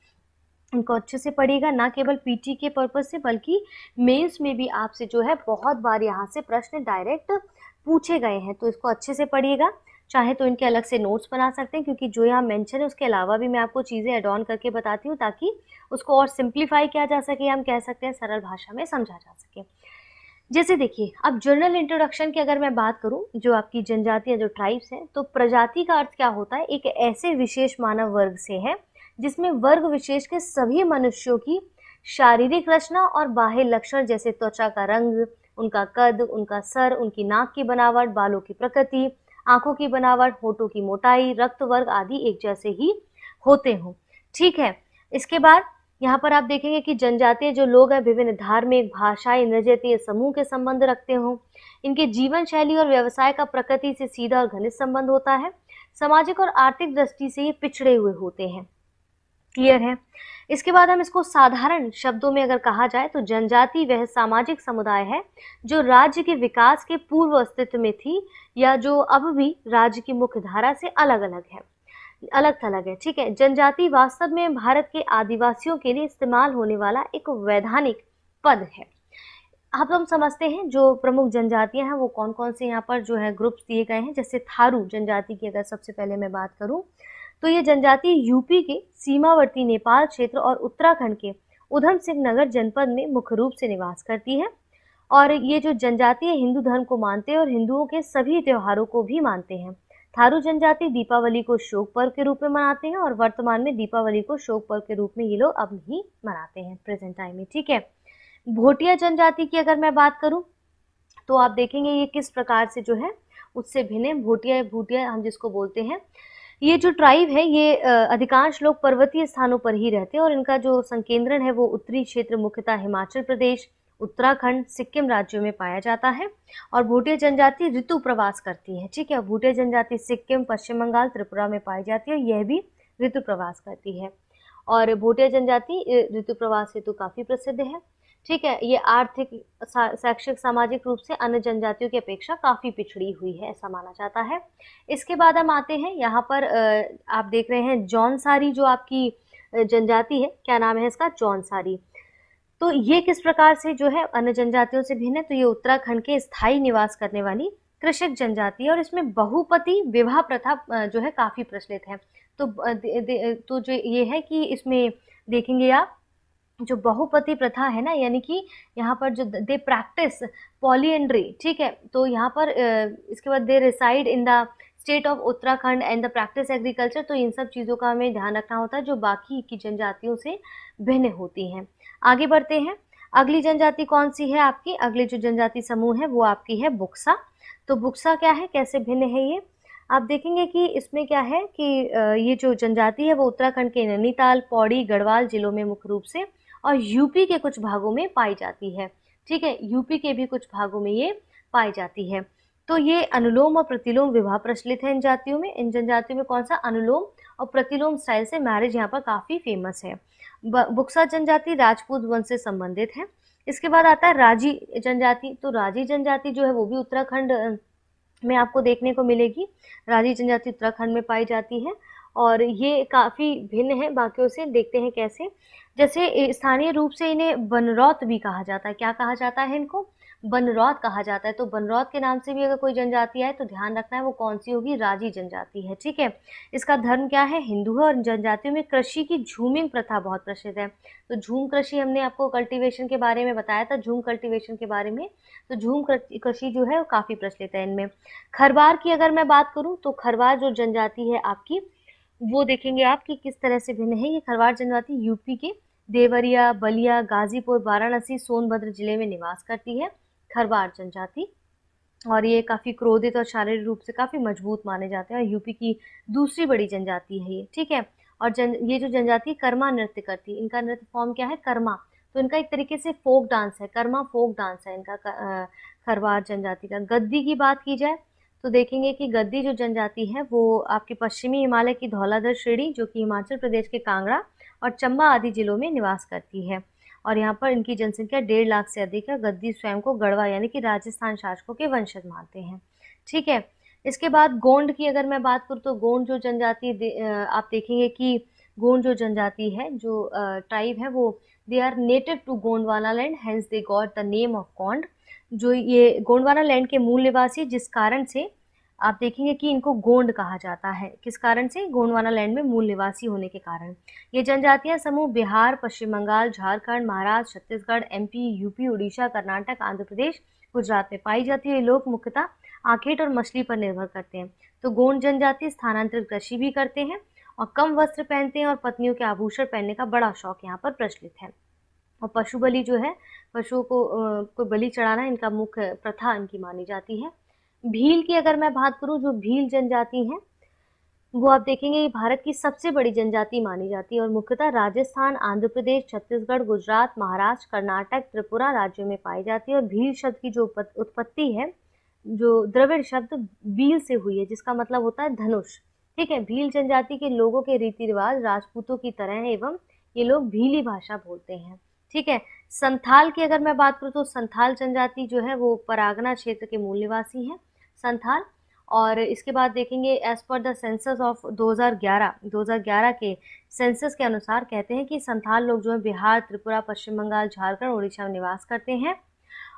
इनको अच्छे से पढ़िएगा, ना केवल पीटी के पर्पज से बल्कि मेंस में भी आपसे जो है बहुत बार यहाँ से प्रश्न डायरेक्ट पूछे गए हैं। तो इसको अच्छे से पढ़िएगा। चाहे तो इनके अलग से नोट्स बना सकते हैं क्योंकि जो यहाँ मेंशन है उसके अलावा भी मैं आपको चीज़ें एड ऑन करके बताती हूँ ताकि उसको और सिंप्लीफाई किया जा सके, हम कह सकते हैं सरल भाषा में समझा जा सके। जैसे देखिए, अब जनरल इंट्रोडक्शन की अगर मैं बात करूं, जो आपकी जनजातियां जो ट्राइब्स हैं, तो प्रजाति का अर्थ क्या होता है, एक ऐसे विशेष मानव वर्ग से है जिसमें वर्ग विशेष के सभी मनुष्यों की शारीरिक रचना और बाह्य लक्षण जैसे त्वचा का रंग, उनका कद, उनका सर, उनकी नाक की बनावट, बालों की प्रकृति, आंखों की बनावट, होठों की मोटाई, रक्त वर्ग आदि एक जैसे ही होते हों। ठीक है। इसके बाद यहाँ पर आप देखेंगे कि जनजातीय जो लोग हैं विभिन्न धार्मिक, भाषाई, नृजतीय समूह के संबंध रखते हों। इनके जीवन शैली और व्यवसाय का प्रकृति से सीधा और घनिष्ठ संबंध होता है। सामाजिक और आर्थिक दृष्टि से ये पिछड़े हुए होते हैं। क्लियर है। इसके बाद हम इसको साधारण शब्दों में अगर कहा जाए तो जनजाति वह सामाजिक समुदाय है जो राज्य के विकास के पूर्व अस्तित्व में थी या जो अब भी राज्य की मुख्य धारा से अलग थलग है। ठीक है। जनजाति वास्तव में भारत के आदिवासियों के लिए इस्तेमाल होने वाला एक वैधानिक पद है। अब हम समझते हैं जो प्रमुख जनजातियां हैं वो कौन कौन से यहाँ पर जो है ग्रुप्स दिए गए हैं। जैसे थारू जनजाति की अगर सबसे पहले मैं बात करूं तो ये जनजाति यूपी के सीमावर्ती नेपाल क्षेत्र और उत्तराखंड के उधम सिंह नगर जनपद में मुख्य रूप से निवास करती है। और ये जो जनजाति है हिंदू धर्म को मानते हैं और हिंदुओं के सभी त्योहारों को भी मानते हैं। थारू जनजाति दीपावली को शोक पर्व के रूप में मनाते हैं और वर्तमान में दीपावली को शोक पर्व के रूप में ये लोग अब नहीं मनाते हैं प्रेजेंट टाइम में। ठीक है। भोटिया जनजाति की अगर मैं बात करूं तो आप देखेंगे ये किस प्रकार से जो है उससे भिन्न है। भूटिया हम जिसको बोलते हैं, ये जो ट्राइब है ये अधिकांश लोग पर्वतीय स्थानों पर ही रहते हैं और इनका जो संकेंद्रण है वो उत्तरी क्षेत्र मुख्यतः हिमाचल प्रदेश, उत्तराखंड, सिक्किम राज्यों में पाया जाता है। और भूटिया जनजाति ऋतु प्रवास करती है। ठीक है। भूटिया जनजाति सिक्किम, पश्चिम बंगाल, त्रिपुरा में पाई जाती है और यह भी ऋतु प्रवास करती है। और भूटिया जनजाति ऋतु प्रवास हेतु काफी प्रसिद्ध है। ठीक है। ये आर्थिक, शैक्षिक, सामाजिक रूप से अन्य जनजातियों की अपेक्षा काफी पिछड़ी हुई है ऐसा माना जाता है। इसके बाद हम आते हैं यहाँ पर आप देख रहे हैं जौनसारी जो आपकी जनजाति है, क्या नाम है इसका, जौनसारी। तो ये किस प्रकार से जो है अन्य जनजातियों से भिन्न है, तो ये उत्तराखंड के स्थायी निवास करने वाली कृषक जनजाति है और इसमें बहुपति विवाह प्रथा जो है काफी प्रचलित है। तो जो ये है कि इसमें देखेंगे आप जो बहुपति प्रथा है ना, यानी कि यहाँ पर जो दे प्रैक्टिस पॉलीएंड्री, ठीक है, तो यहाँ पर इसके बाद they reside in the state of Uttarakhand and the practice agriculture. तो इन सब चीज़ों का हमें ध्यान रखना होता है जो बाकी की जनजातियों से भिन्न होती हैं। आगे बढ़ते हैं। अगली जनजाति कौन सी है आपकी? अगली जो जनजाति समूह है वो आपकी है बुक्सा। तो बुक्सा क्या है, कैसे भिन्न है ये? आप देखेंगे कि इसमें क्या है कि ये जो जनजाति है वो उत्तराखंड के नैनीताल, पौड़ी, गढ़वाल जिलों में मुख्य रूप से और यूपी के कुछ भागों में पाई जाती है। ठीक है, यूपी के भी कुछ भागों में ये पाई जाती है। तो ये अनुलोम और प्रतिलोम विवाह प्रचलित है इन जातियों में। इन जनजातियों में कौन सा? अनुलोम और प्रतिलोम स्टाइल से मैरिज यहाँ पर काफ़ी फेमस है। बुक्सा जनजाति राजपूत वंश से संबंधित है। इसके बाद आता है राजी जनजाति। तो राजी जनजाति जो है वो भी उत्तराखंड में आपको देखने को मिलेगी। राजी जनजाति उत्तराखंड में पाई जाती है और ये काफ़ी भिन्न है बाकियों से। देखते हैं कैसे। जैसे स्थानीय रूप से इन्हें बनरौत भी कहा जाता है। क्या कहा जाता है इनको? बनरौत कहा जाता है। तो बनरौत के नाम से भी अगर कोई जनजाति आए तो ध्यान रखना है वो कौन सी होगी? राजी जनजाति है। ठीक है, इसका धर्म क्या है? हिंदू है और जनजातियों में कृषि की झूमिंग प्रथा बहुत प्रसिद्ध है। तो झूम कृषि हमने आपको कल्टीवेशन के बारे में बताया था, झूम कल्टीवेशन के बारे में। तो झूम कृषि जो है वो काफ़ी प्रचलित है इनमें। खरवार की अगर मैं बात करूँ तो खरवार जो जनजाति है आपकी, वो देखेंगे आप कि किस तरह से भिन्न है। ये खरवार जनजाति यूपी के देवरिया, बलिया, गाजीपुर, वाराणसी, सोनभद्र जिले में निवास करती है खरवार जनजाति। और ये काफ़ी क्रोधित और शारीरिक रूप से काफ़ी मजबूत माने जाते हैं और यूपी की दूसरी बड़ी जनजाति है ये। ठीक है, और ये जो जनजाति कर्मा नृत्य करती है। इनका नृत्य फॉर्म क्या है? कर्मा। तो इनका एक तरीके से फोक डांस है, कर्मा फोक डांस है इनका खरवार जनजाति का। गद्दी की बात की जाए तो देखेंगे कि गद्दी जो जनजाति है वो आपके पश्चिमी हिमालय की धौलाधर श्रेणी, जो कि हिमाचल प्रदेश के कांगड़ा और चंबा आदि जिलों में निवास करती है और यहाँ पर इनकी जनसंख्या 1.5 लाख से अधिक है। गद्दी स्वयं को गढ़वा यानी कि राजस्थान शासकों के वंशज मानते हैं। ठीक है, इसके बाद गोंड की अगर मैं बात करूँ तो गोंड जो जनजाति आप देखेंगे कि गोंड जो जनजाति है, जो ट्राइब है, वो they are native to Gondwana land, hence they got the name of Gond. जो ये गोंडवाना लैंड के मूल निवासी, जिस कारण से आप देखेंगे कि इनको गोंड कहा जाता है। किस कारण से? गोंडवाना लैंड में मूल निवासी होने के कारण। ये जनजातियां समूह बिहार, पश्चिम बंगाल, झारखंड, महाराष्ट्र, छत्तीसगढ़, एमपी, यूपी, उड़ीसा, कर्नाटक, आंध्र प्रदेश, गुजरात में पाई जाती है। ये लोग मुख्यतः आखेट और मछली पर निर्भर करते हैं। तो गोंड जनजाति स्थानांतरित कृषि भी करते हैं और कम वस्त्र पहनते हैं और पत्नियों के आभूषण पहनने का बड़ा शौक यहाँ पर प्रचलित है। और पशु बलि जो है, पशुओं को बलि चढ़ाना इनका मुख्य प्रथा इनकी मानी जाती है। भील की अगर मैं बात करूं, जो भील जनजाति है वो आप देखेंगे ये भारत की सबसे बड़ी जनजाति मानी जाती है और मुख्यतः राजस्थान, आंध्र प्रदेश, छत्तीसगढ़, गुजरात, महाराष्ट्र, कर्नाटक, त्रिपुरा राज्यों में पाई जाती है। और भील शब्द की जो उत्पत्ति है, जो द्रविड़ शब्द भील से हुई है, जिसका मतलब होता है धनुष। ठीक है, भील जनजाति के लोगों के रीति रिवाज राजपूतों की तरह है एवं ये लोग भीली भाषा बोलते हैं। ठीक है, संथाल की अगर मैं बात करूँ तो संथाल जनजाति जो है वो परागना क्षेत्र के मूल निवासी हैं संथाल। और इसके बाद देखेंगे as per the census of 2011 के सेंसस के अनुसार कहते हैं कि संथाल लोग जो है बिहार, त्रिपुरा, पश्चिम बंगाल, झारखंड, उड़ीसा में निवास करते हैं।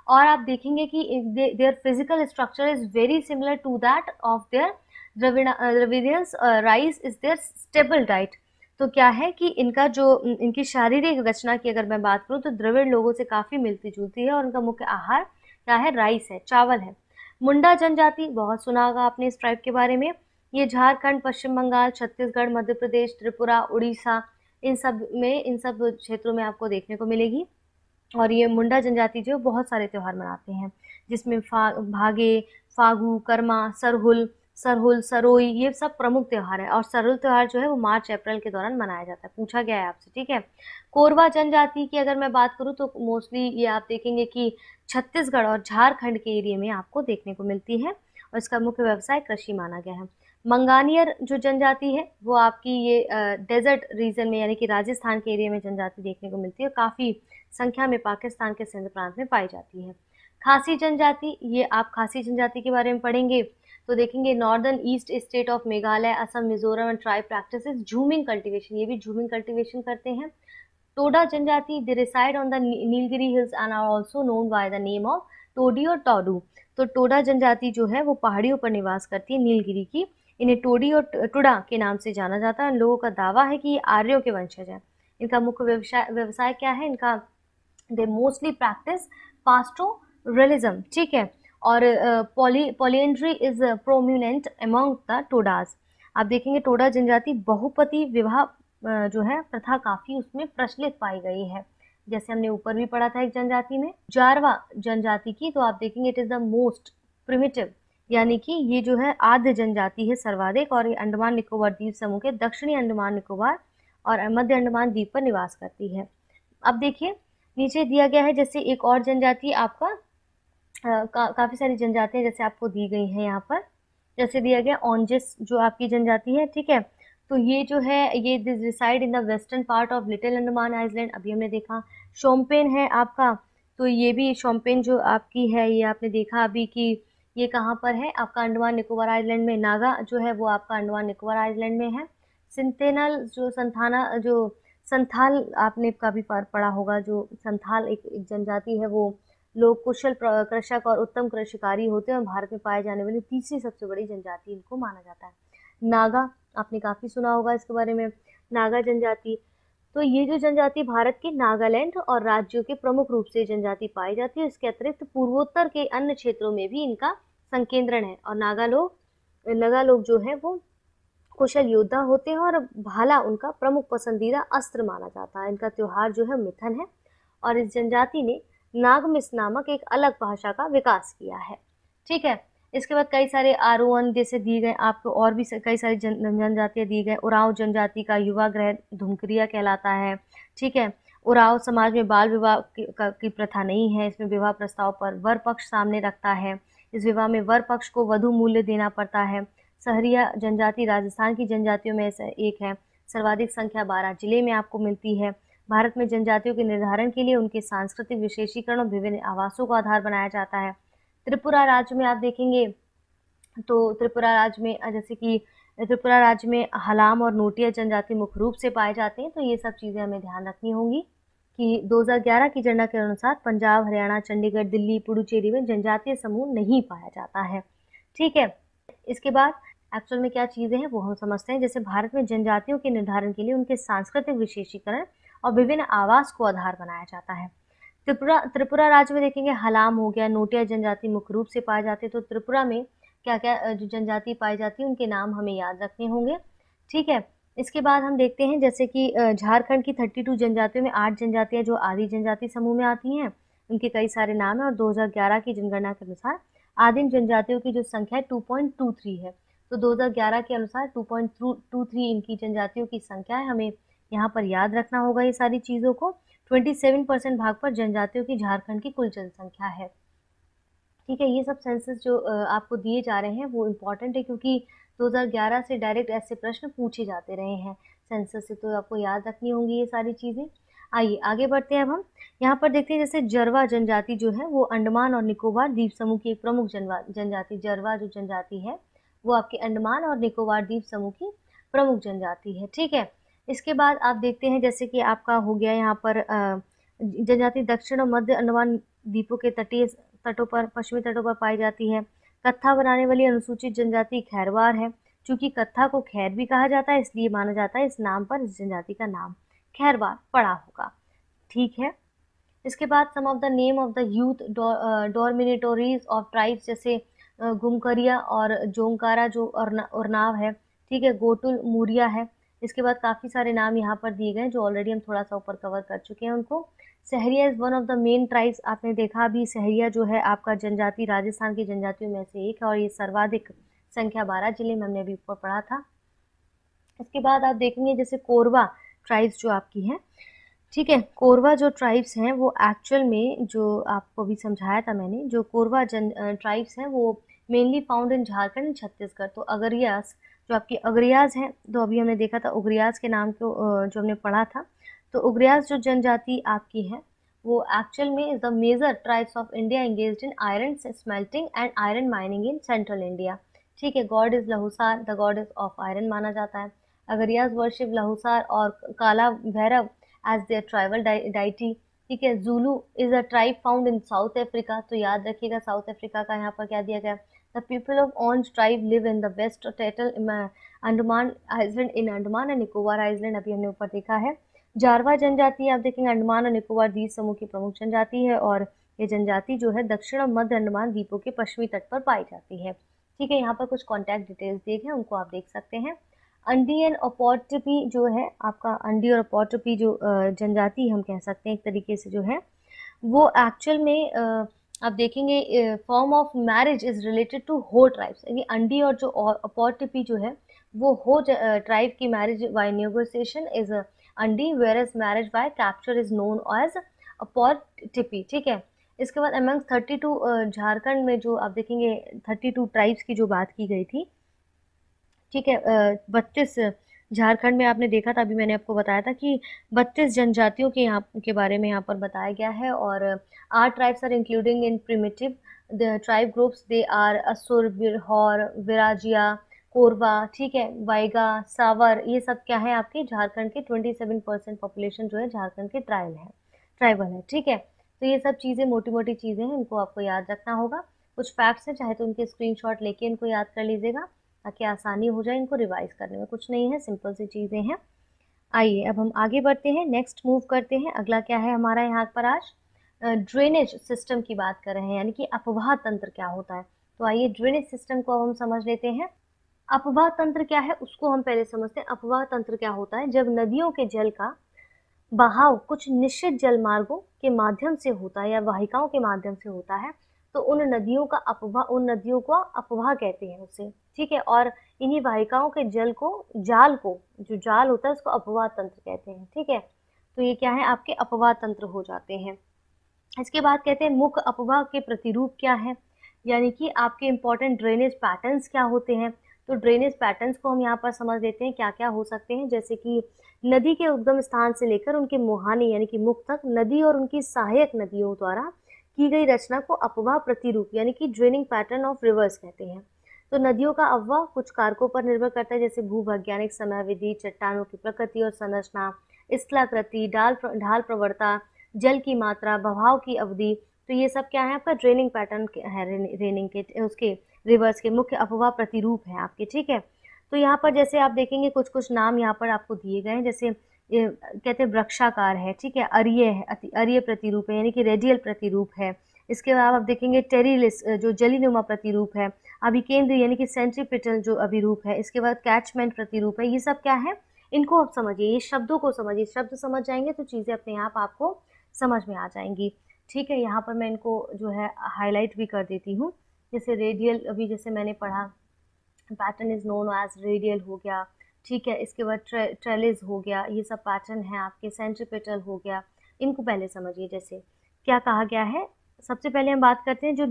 और आप देखेंगे कि their physical structure is very similar to that of their Dravidians. Rice is their stable diet. तो क्या है कि इनकी शारीरिक रचना की अगर मैं बात करूँ तो द्रविड़ लोगों से काफ़ी मिलती जुलती है और उनका मुख्य आहार क्या है? राइस है, चावल है। मुंडा जनजाति, बहुत सुना होगा आपने इस ट्राइब के बारे में। ये झारखंड, पश्चिम बंगाल, छत्तीसगढ़, मध्य प्रदेश, त्रिपुरा, उड़ीसा, इन सब क्षेत्रों में आपको देखने को मिलेगी। और ये मुंडा जनजाति जो बहुत सारे त्यौहार मनाते हैं, जिसमें भागे, फागु, कर्मा, सरहुल, सरोई, ये सब प्रमुख त्यौहार है। और सरहुल त्यौहार जो है वो मार्च अप्रैल के दौरान मनाया जाता है। पूछा गया है आपसे। ठीक है, कोरवा जनजाति की अगर मैं बात करूँ तो मोस्टली ये आप देखेंगे कि छत्तीसगढ़ और झारखंड के एरिया में आपको देखने को मिलती है और इसका मुख्य व्यवसाय कृषि माना गया है। मंगानियर जो जनजाति है वो आपकी ये डेजर्ट रीजन में यानी कि राजस्थान के एरिया में जनजाति देखने को मिलती है। काफ़ी संख्या में पाकिस्तान के सिंध प्रांत में पाई जाती है। खासी जनजाति, ये आप खासी जनजाति के बारे में पढ़ेंगे तो देखेंगे northern east state of Meghalaya, Assam, Mizoram and tribe practices jhuming cultivation. ये भी झूमिंग कल्टीवेशन करते हैं। टोडा जनजाति, they reside on the Nilgiri hills and are also known by the name of Todi और टोडू। तो टोडा जनजाति जो है वो पहाड़ियों पर निवास करती है नीलगिरी की। इन्हें टोडी और टुडा के नाम से जाना जाता है। इन लोगों का दावा है कि ये आर्यों के वंशज हैं। इनका मुख्य व्यवसाय क्या है इनका? दे मोस्टली प्रैक्टिस पास्टोरलिज्म, ठीक है। और polyandry is prominent among the Todas. आप देखेंगे टोडा जनजाति बहुपति विवाह जो है प्रथा काफी उसमें प्रचलित पाई गई है, जैसे हमने ऊपर भी पढ़ा था एक जनजाति में जारवा जनजाति की, तो आप देखेंगे it is the most primitive, यानी कि ये जो है आद्य जनजाति है सर्वाधिक, और ये अंडमान निकोबार द्वीप समूह के दक्षिणी अंडमान निकोबार और मध्य अंडमान द्वीप पर निवास करती है। अब देखिए नीचे दिया गया है जैसे एक और जनजाति आपका काफी सारी जनजातियां जैसे आपको दी गई हैं यहाँ पर, जैसे दिया गया ओंजेस जो आपकी जनजाति है, ठीक है। तो ये जो है ये reside in the western part of little Andaman island, अभी हमने देखा। शोम्पेन है आपका, तो ये भी शोम्पेन जो आपकी है ये आपने देखा अभी कि ये कहाँ पर है आपका अंडमान निकोबार आइलैंड में। नागा जो है वो आपका अंडमान निकोबार आइलैंड में है। सिंथेनल जो संथाल आपने काफी पढ़ा होगा, जो संथाल एक जनजाति है, वो लोग कुशल कृषक और उत्तम कृषिकारी होते हैं और भारत में पाए जाने वाली तीसरी सबसे बड़ी जनजाति इनको माना जाता है। नागा आपने काफी सुना होगा इसके बारे में, नागा जनजाति। तो ये जो जनजाति भारत के नागालैंड और राज्यों के प्रमुख रूप से जनजाति पाई जाती है। इसके अतिरिक्त पूर्वोत्तर के अन्य क्षेत्रों में भी इनका संकेंद्रण है। और नागा लोग जो है वो कुशल योद्धा होते हैं और भाला उनका प्रमुख पसंदीदा अस्त्र माना जाता है। इनका त्योहार जो है मिथन है। और इस जनजाति ने नागमिस नामक एक अलग भाषा का विकास किया है, ठीक है। इसके बाद कई सारे आरोहण जैसे दिए गए आपको, और भी कई सारी जनजातियां दी गए। उरांव जनजाति का युवा ग्रह धुमक्रिया कहलाता है, ठीक है। उरांव समाज में बाल विवाह की प्रथा नहीं है। इसमें विवाह प्रस्ताव पर वर पक्ष सामने रखता है। इस विवाह में वर पक्ष को वधु मूल्य देना पड़ता है। सहरिया जनजाति राजस्थान की जनजातियों में से एक है। सर्वाधिक संख्या 12 जिले में आपको मिलती है। भारत में जनजातियों के निर्धारण के लिए उनके सांस्कृतिक विशेषीकरण और विभिन्न आवासों का आधार बनाया जाता है। त्रिपुरा राज्य में आप देखेंगे तो त्रिपुरा राज्य में जैसे कि त्रिपुरा राज्य में हलाम और नोटिया जनजाति मुख्य रूप से पाए जाते हैं। तो ये सब चीज़ें हमें ध्यान रखनी होंगी कि 2011 की जनगणना के अनुसार पंजाब, हरियाणा, चंडीगढ़, दिल्ली, पुडुचेरी में जनजातीय समूह नहीं पाया जाता है, ठीक है। इसके बाद एक्चुअल में क्या चीज़ें हैं वो हम समझते हैं। जैसे भारत में जनजातियों के निर्धारण के लिए उनके सांस्कृतिक विशेषीकरण और विभिन्न आवास को आधार बनाया जाता है। त्रिपुरा राज्य में देखेंगे हलाम हो गया, नोटिया जनजाति मुख्य रूप से पाए जाते हैं। तो त्रिपुरा में क्या क्या जो जनजाति पाई जाती है उनके नाम हमें याद रखने होंगे, ठीक है। इसके बाद हम देखते हैं जैसे कि झारखंड की 32 जनजातियों में 8 जनजातियां जो आदि जनजाति समूह में आती हैं, उनके कई सारे नाम हैं। और 2011 की जनगणना के अनुसार आदिम जनजातियों की जो संख्या 2.23 है। तो 2011 के अनुसार 2.23 इनकी जनजातियों की संख्या है। हमें यहाँ पर याद रखना होगा ये सारी चीज़ों को। 27% भाग पर जनजातियों की झारखंड की कुल जनसंख्या है, ठीक है। ये सब सेंसस जो आपको दिए जा रहे हैं वो इम्पॉर्टेंट है, क्योंकि 2011 से डायरेक्ट ऐसे प्रश्न पूछे जाते रहे हैं सेंसस से, तो आपको याद रखनी होंगी ये सारी चीज़ें। आइए आगे बढ़ते हैं। अब हम यहाँ पर देखते हैं जैसे जरवा जनजाति जो है वो अंडमान और निकोबार द्वीप समूह की एक प्रमुख जनजाति। जरवा जो जनजाति है वो आपके अंडमान और निकोबार द्वीप समूह की प्रमुख जनजाति है, ठीक है। इसके बाद आप देखते हैं जैसे कि आपका हो गया यहाँ पर जनजाति दक्षिण और मध्य अंडमान द्वीपों के तटों पर, पश्चिमी तटों पर पाई जाती है। कत्था बनाने वाली अनुसूचित जनजाति खैरवार है। चूंकि कत्था को खैर भी कहा जाता है इसलिए माना जाता है इस नाम पर इस जनजाति का नाम खैरवार पड़ा होगा, ठीक है। इसके बाद some of the name of the youth dormitories of tribes, जैसे गुमकरिया और जोंकारा जो उरनाव है, ठीक है। गोटुल मूरिया है। इसके बाद काफ़ी सारे नाम यहाँ पर दिए गए जो ऑलरेडी हम थोड़ा सा ऊपर कवर कर चुके हैं उनको। Sahariya is one of the main tribes, आपने देखा अभी सहरिया जो है आपका जनजाति राजस्थान की जनजातियों में से एक है और ये सर्वाधिक संख्या 12 जिले में हमने अभी ऊपर पढ़ा था। इसके बाद आप देखेंगे जैसे कोरवा ट्राइब्स जो आपकी हैं, ठीक है। कोरवा जो ट्राइब्स हैं वो एक्चुअल में जो आपको भी समझाया था मैंने, जो कोरवा ट्राइब्स हैं वो mainly found in Jharkhand, Chhattisgarh. तो अगरियास जो आपकी अगरियाज हैं, तो अभी हमने देखा था उगरियाज के नाम को जो हमने पढ़ा था। तो उगरियाज जो जनजाति आपकी है वो एक्चुअल में is the major tribes of India engaged in iron smelting and iron mining in central India, ठीक है। God is Lahusar, the god is of iron माना जाता है। अगरियाज वर्शिप लहूसार और Kala Bhairav as their tribal deity, ठीक है। Zulu is a tribe found in South Africa, तो याद रखिएगा साउथ अफ्रीका का यहाँ पर क्या दिया गया। The people of Onge tribe live in the west टेटल Andaman island in Andaman and Nicobar island, अभी हमने ऊपर देखा है। जारवा जनजाति आप देखेंगे अंडमान और निकोबार द्वीप समूह की प्रमुख जनजाति है, और ये जनजाति जो है दक्षिण और मध्य अंडमान द्वीपों के पश्चिमी तट पर पाई जाती है। ठीक है, यहाँ पर कुछ कॉन्टैक्ट डिटेल्स दिए गए हैं, उनको आप देख सकते हैं। अंडी एंड अपॉर्टपी जो है आपका, अंडी और अपॉर्टपी जो जनजाति हम कह सकते हैं एक तरीके से जो है, वो एक्चुअल में आप देखेंगे form of marriage is related to Ho tribes, यानी अंडी और जो अपॉर्टपी जो है वो हो ट्राइब की marriage by negotiation is Andi, whereas marriage by capture is known as Opartipi. ठीक है, इसके बाद अमंग 32 झारखंड में जो आप देखेंगे 32 ट्राइब्स की जो बात की गई थी। ठीक है, 32 झारखंड में आपने देखा था, अभी मैंने आपको बताया था कि 32 जनजातियों के यहाँ के बारे में यहाँ पर बताया गया है। और 8 tribes are including in primitive the tribe groups, they are Asur, Birhor, विराजिया, Korba, ठीक है, वाइगा, सावर, ये सब क्या है आपके झारखंड के 27% पॉपुलेशन जो है झारखंड के ट्राइबल है। ठीक है, तो ये सब चीज़ें मोटी मोटी चीज़ें हैं, इनको आपको याद रखना होगा। कुछ फैक्ट्स हैं, चाहे तो उनके स्क्रीनशॉट लेके इनको याद कर लीजिएगा ताकि आसानी हो जाए इनको रिवाइज करने में। कुछ नहीं है, सिंपल सी चीज़ें हैं। आइए अब हम आगे बढ़ते हैं, नेक्स्ट मूव करते हैं। अगला क्या है हमारा यहाँ पर आज ड्रेनेज सिस्टम की बात कर रहे हैं, यानी कि अपवाह तंत्र क्या होता है। तो आइए ड्रेनेज सिस्टम को अब हम समझ लेते हैं। अपवाह तंत्र क्या है उसको हम पहले समझते हैं। अपवाह तंत्र क्या होता है, जब नदियों के जल का बहाव कुछ निश्चित जल मार्गों के माध्यम से होता है या वाहिकाओं के माध्यम से होता है, तो उन नदियों का अपवाह, उन नदियों को अपवाह कहते हैं उसे। ठीक है, और इन्हीं वाहिकाओं के जल को, जाल को, जो जाल होता है उसको अपवाह तंत्र कहते हैं। ठीक है, तो ये क्या है आपके अपवाह तंत्र हो जाते हैं। इसके बाद कहते हैं मुख्य अपवाह के प्रतिरूप क्या है, यानी कि आपके इंपॉर्टेंट ड्रेनेज पैटर्न्स क्या होते हैं। तो ड्रेनेज पैटर्न्स को हम यहाँ पर समझ लेते हैं क्या क्या हो सकते हैं। जैसे कि नदी के उद्गम स्थान से लेकर उनके मुहाने यानी कि मुख तक नदी और उनकी सहायक नदियों द्वारा की गई रचना को अपवाह प्रतिरूप यानी कि ड्रेनिंग पैटर्न ऑफ रिवर्स कहते हैं। तो नदियों का अपवाह कुछ कारकों पर निर्भर करता है, जैसे भूवैज्ञानिक समय विधि, चट्टानों की प्रकृति और संरचना, स्थलाकृति, ढाल प्रवणता, जल की मात्रा, बहाव की अवधि। तो ये सब क्या है आपका ड्रेनिंग पैटर्न है, रेनिंग के उसके रिवर्स के मुख्य अपवाह प्रतिरूप है आपके। ठीक है, तो यहाँ पर जैसे आप देखेंगे कुछ कुछ नाम यहाँ पर आपको दिए गए हैं, जैसे कहते हैं वृक्षाकार है, ठीक है, अरीय प्रतिरूप है यानी कि रेडियल प्रतिरूप है। इसके बाद आप देखेंगे टेरिलिस जो जलीनुमा प्रतिरूप है, अभिकेंद्र यानी कि सेंट्रीपिटल जो अभिरूप है। इसके बाद कैचमेंट प्रतिरूप है। ये सब क्या है, इनको आप समझिए, ये शब्दों को समझिए, शब्द समझ जाएंगे तो चीज़ें अपने आप आपको समझ में आ जाएंगी। ठीक है, यहाँ पर मैं इनको जो है हाईलाइट भी कर देती हूँ। जैसे रेडियल, अभी जैसे मैंने पढ़ा pattern is known as radial हो गया। ठीक है, इसके बाद ट्रेलिस हो गया, ये सब पैटर्न है आपके। सेंट्रीपिटल हो गया, इनको पहले समझिए। जैसे क्या कहा गया है, सबसे पहले हम बात करते हैं जो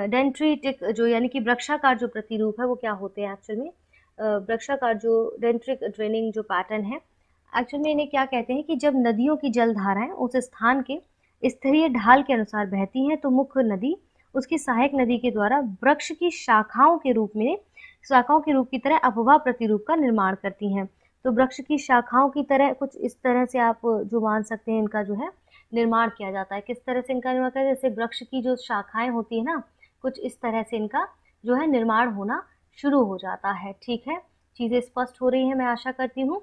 डेंट्रीटिक जो यानी कि वृक्षाकार जो प्रतिरूप है वो क्या होते हैं एक्चुअल में। वृक्षाकार जो डेंट्रिक ड्रेनिंग जो पैटर्न है एक्चुअल में इन्हें क्या कहते हैं कि जब नदियों की जल धाराएं उस स्थान के स्तरीय ढाल के अनुसार बहती हैं तो मुख्य नदी उसकी सहायक नदी के द्वारा वृक्ष की शाखाओं के रूप की तरह अपवाह प्रतिरूप का निर्माण करती हैं। तो वृक्ष की शाखाओं की तरह कुछ इस तरह से आप जो मान सकते हैं इनका जो है निर्माण किया जाता है। किस तरह से इनका निर्माण किया, जैसे वृक्ष की जो शाखाएं होती है ना, कुछ इस तरह से इनका जो है निर्माण होना शुरू हो जाता है। ठीक है, चीज़ें स्पष्ट हो रही हैं मैं आशा करती हूँ।